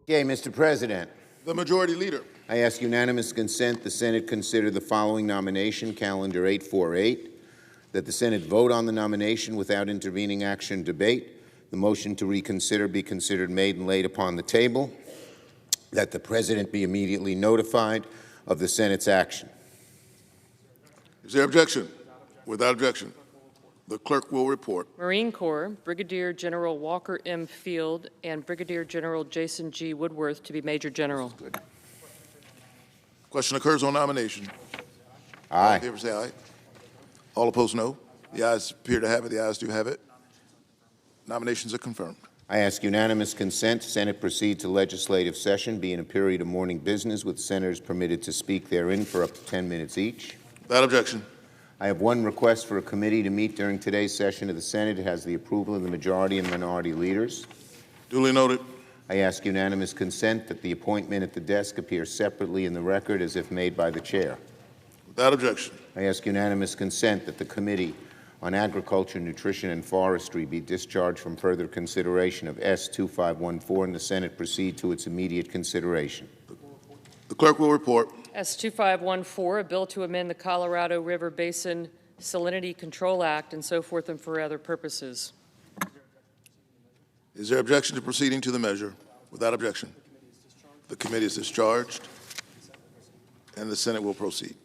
Okay, Mr. President. The Majority Leader. I ask unanimous consent the Senate consider the following nomination, Calendar 848, that the Senate vote on the nomination without intervening action or debate. The motion to reconsider be considered made and laid upon the table, that the President be immediately notified of the Senate's action. Is there objection? Without objection, the clerk will report. Marine Corps, Brigadier General Walker M. Field and Brigadier General Jason G. Woodworth to be Major General. Question occurs on nomination. Aye. All in favor say aye. All opposed, no. The ayes appear to have it. The ayes do have it. Nominations are confirmed. I ask unanimous consent, Senate proceed to legislative session, be in a period of morning business, with senators permitted to speak therein for up to 10 minutes each. Without objection. I have one request for a committee to meet during today's session of the Senate. It has the approval of the majority and minority leaders. Duly noted. I ask unanimous consent that the appointment at the desk appear separately in the record as if made by the chair. Without objection. I ask unanimous consent that the Committee on Agriculture, Nutrition, and Forestry be discharged from further consideration of S-2514 and the Senate proceed to its immediate consideration. The clerk will report. S-2514, a bill to amend the Colorado River Basin Salinity Control Act and so forth and for other purposes. Is there objection to proceeding to the measure? Without objection, the committee is discharged and the Senate will proceed.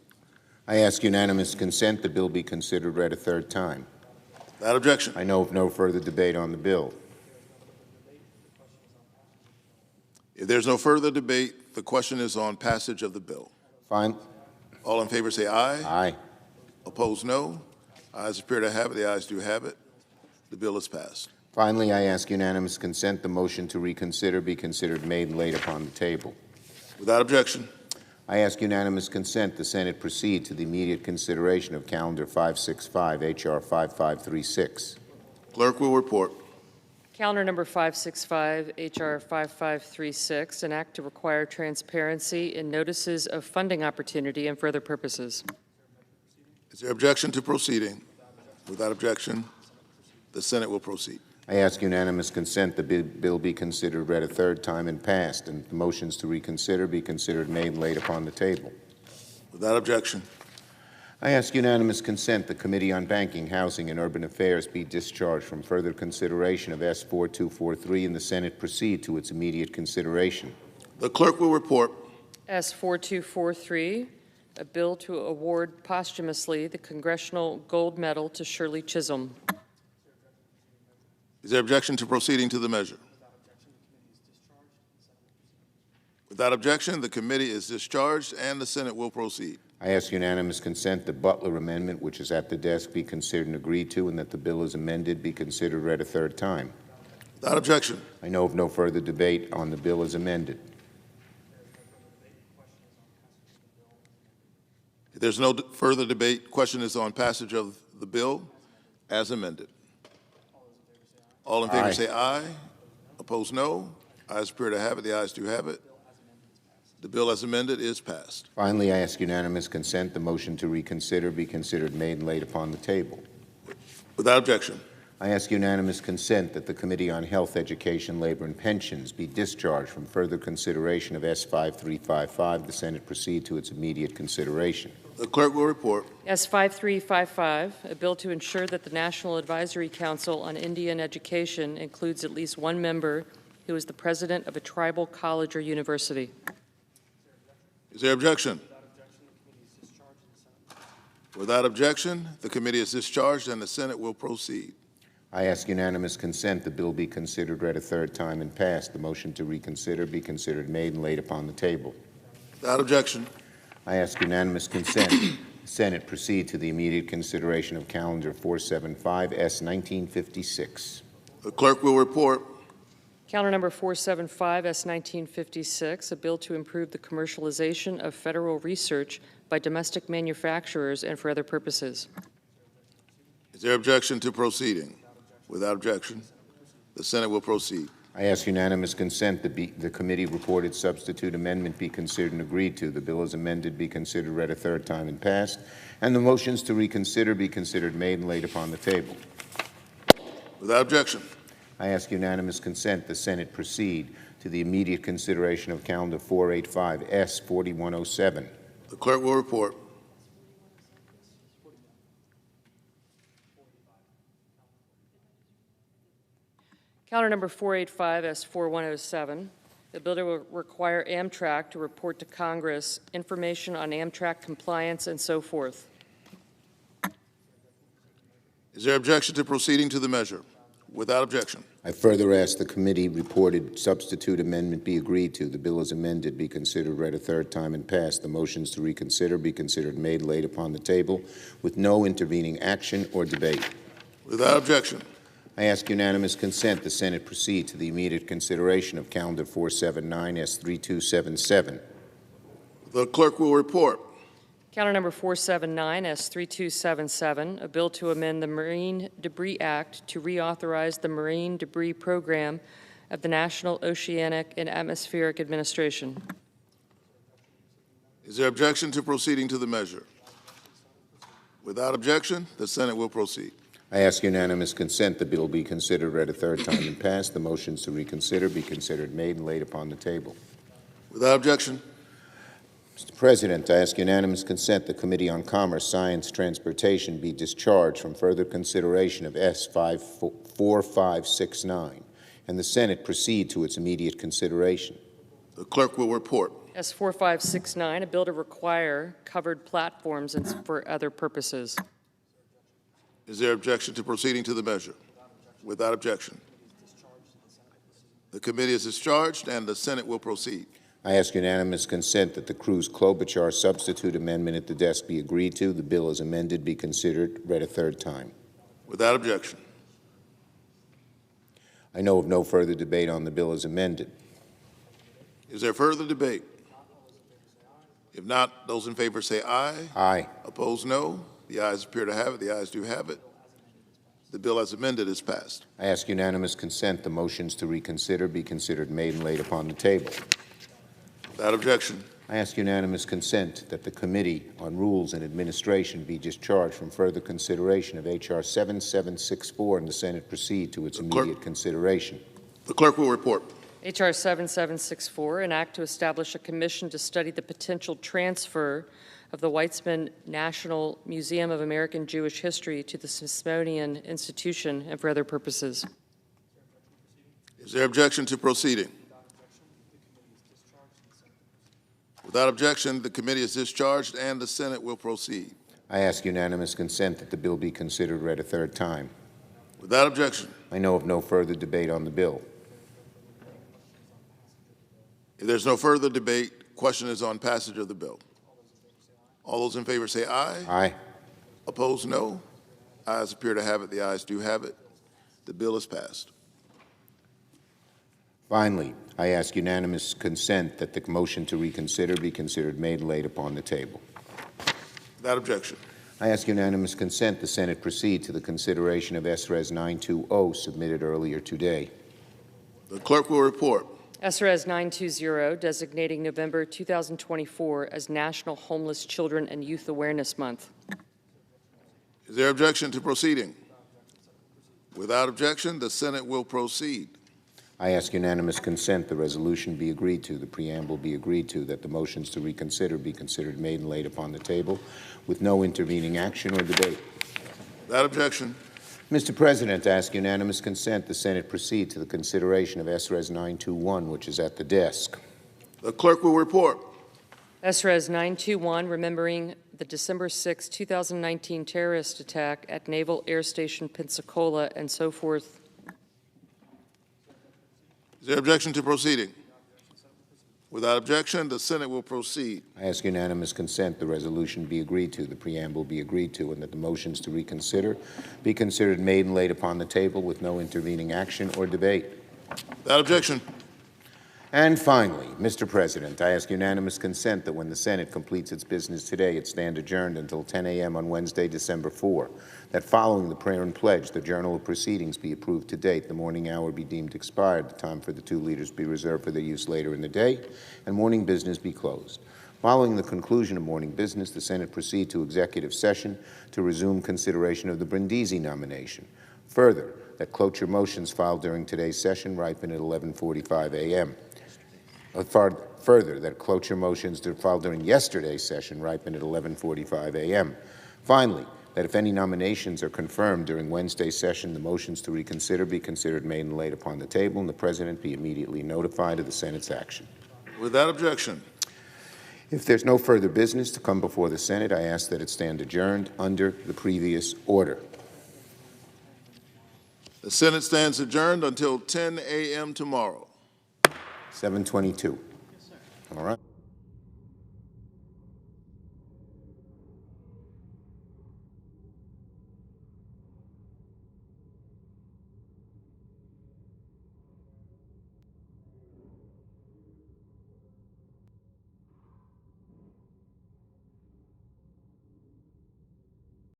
I ask unanimous consent the bill be considered read a third time. Without objection. I know of no further debate on the bill. If there's no further debate, the question is on passage of the bill. Fine. All in favor say aye. Aye. Opposed, no. Ayes appear to have it. The ayes do have it. The bill is passed. Finally, I ask unanimous consent the motion to reconsider be considered made and laid upon the table. Without objection. I ask unanimous consent the Senate proceed to the immediate consideration of Calendar 565, H.R. 5536. Clerk will report. Calendar number 565, H.R. 5536, an act to require transparency in notices of funding opportunity and for other purposes. Is there objection to proceeding? Without objection, the Senate will proceed. I ask unanimous consent the bill be considered read a third time and passed, and the motions to reconsider be considered made and laid upon the table. Without objection. I ask unanimous consent the Committee on Banking, Housing, and Urban Affairs be discharged from further consideration of S-4243 and the Senate proceed to its immediate consideration. The clerk will report. S-4243, a bill to award posthumously the Congressional Gold Medal to Shirley Chisholm. Is there objection to proceeding to the measure? Without objection, the committee is discharged and the Senate will proceed. I ask unanimous consent the Butler Amendment, which is at the desk, be considered and agreed to, and that the bill as amended be considered read a third time. Without objection. I know of no further debate on the bill as amended. If there's no further debate, question is on passage of the bill as amended. All in favor Aye. say aye. Opposed, no. Ayes appear to have it. The ayes do have it. The bill as amended is passed. Finally, I ask unanimous consent the motion to reconsider be considered made and laid upon the table. Without objection. I ask unanimous consent that the Committee on Health, Education, Labor, and Pensions be discharged from further consideration of S-5355. The Senate proceed to its immediate consideration. The clerk will report. S-5355, a bill to ensure that the National Advisory Council on Indian Education includes at least one member who is the president of a tribal college or university. Is there objection? Without objection, the committee is discharged and the Senate will proceed. I ask unanimous consent the bill be considered read a third time and passed. The motion to reconsider be considered made and laid upon the table. Without objection. I ask unanimous consent the Senate proceed to the immediate consideration of Calendar 475 S-1956. The clerk will report. Calendar number 475, S-1956, a bill to improve the commercialization of federal research by domestic manufacturers and for other purposes. Is there objection to proceeding? Without objection, the Senate will proceed. I ask unanimous consent that the committee reported substitute amendment be considered and agreed to. The bill as amended be considered read a third time and passed, and the motions to reconsider be considered made and laid upon the table. Without objection. I ask unanimous consent the Senate proceed to the immediate consideration of Calendar 485 S4107. The clerk will report. Calendar number 485 S4107. The bill will require Amtrak to report to Congress information on Amtrak compliance and so forth. Is there objection to proceeding to the measure? Without objection. I further ask the committee reported substitute amendment be agreed to. The bill as amended be considered, read a third time, and passed. The motions to reconsider be considered, made, laid upon the table with no intervening action or debate. Without objection. I ask unanimous consent the Senate proceed to the immediate consideration of Calendar 479 S3277. The clerk will report. Calendar number 479 S3277, a bill to amend the Marine Debris Act to reauthorize the Marine Debris Program of the National Oceanic and Atmospheric Administration. Is there objection to proceeding to the measure? Without objection, the Senate will proceed. I ask unanimous consent the bill be considered, read a third time, and passed. The motions to reconsider be considered, made, and laid upon the table. Without objection. Mr. President, I ask unanimous consent the Committee on Commerce, Science, Transportation be discharged from further consideration of S4569, and the Senate proceed to its immediate consideration. The clerk will report. S4569, a bill to require covered platforms and for other purposes. Is there objection to proceeding to the measure? Without objection. The committee is discharged and the Senate will proceed. I ask unanimous consent that the Cruz-Klobuchar substitute amendment at the desk be agreed to. The bill as amended be considered, read a third time. Without objection. I know of no further debate on the bill as amended. Is there further debate? If not, those in favor say aye. Aye. Opposed, no. The ayes appear to have it. The ayes do have it. The bill as amended is passed. I ask unanimous consent the motions to reconsider be considered, made, and laid upon the table. Without objection. I ask unanimous consent that the Committee on Rules and Administration be discharged from further consideration of H.R. 7764 and the Senate proceed to its immediate consideration. The clerk will report. H.R. 7764, an act to establish a commission to study the potential transfer of the Weitzman National Museum of American Jewish History to the Smithsonian Institution and for other purposes. Is there objection to proceeding? Without objection, the committee is discharged and the Senate will proceed. I ask unanimous consent that the bill be considered, read a third time. Without objection. I know of no further debate on the bill. If there's no further debate, question is on passage of the bill. All those in favor say aye. Aye. Opposed, no. Ayes appear to have it. The ayes do have it. The bill is passed. Finally, I ask unanimous consent that the motion to reconsider be considered, made, and laid upon the table. Without objection. I ask unanimous consent the Senate proceed to the consideration of SRES 920 submitted earlier today. The clerk will report. SRES 920, designating November 2024 as National Homeless Children and Youth Awareness Month. Is there objection to proceeding? Without objection, the Senate will proceed. I ask unanimous consent the resolution be agreed to, the preamble be agreed to, that the motions to reconsider be considered, made, and laid upon the table with no intervening action or debate. Without objection. Mr. President, I ask unanimous consent the Senate proceed to the consideration of SRES 921, which is at the desk. The clerk will report. SRES 921, remembering the December 6, 2019 terrorist attack at Naval Air Station Pensacola and so forth. Is there objection to proceeding? Without objection, the Senate will proceed. I ask unanimous consent the resolution be agreed to, the preamble be agreed to, and that the motions to reconsider be considered, made, and laid upon the table with no intervening action or debate. Without objection. And finally, Mr. President, I ask unanimous consent that when the Senate completes its business today, it stand adjourned until 10 a.m. on Wednesday, December 4, that following the prayer and pledge, the Journal of Proceedings be approved to date, the morning hour be deemed expired, the time for the two leaders be reserved for their use later in the day, and morning business be closed. Following the conclusion of morning business, the Senate proceed to executive session to resume consideration of the Brindisi nomination. Further, that cloture motions filed during today's session ripen at 11:45 a.m. Further, that cloture motions filed during yesterday's session ripen at 11:45 a.m. Finally, that if any nominations are confirmed during Wednesday's session, the motions to reconsider be considered made and laid upon the table, and the President be immediately notified of the Senate's action. Without objection. If there's no further business to come before the Senate, I ask that it stand adjourned under the previous order. The Senate stands adjourned until 10 a.m. tomorrow. 7:22. All right.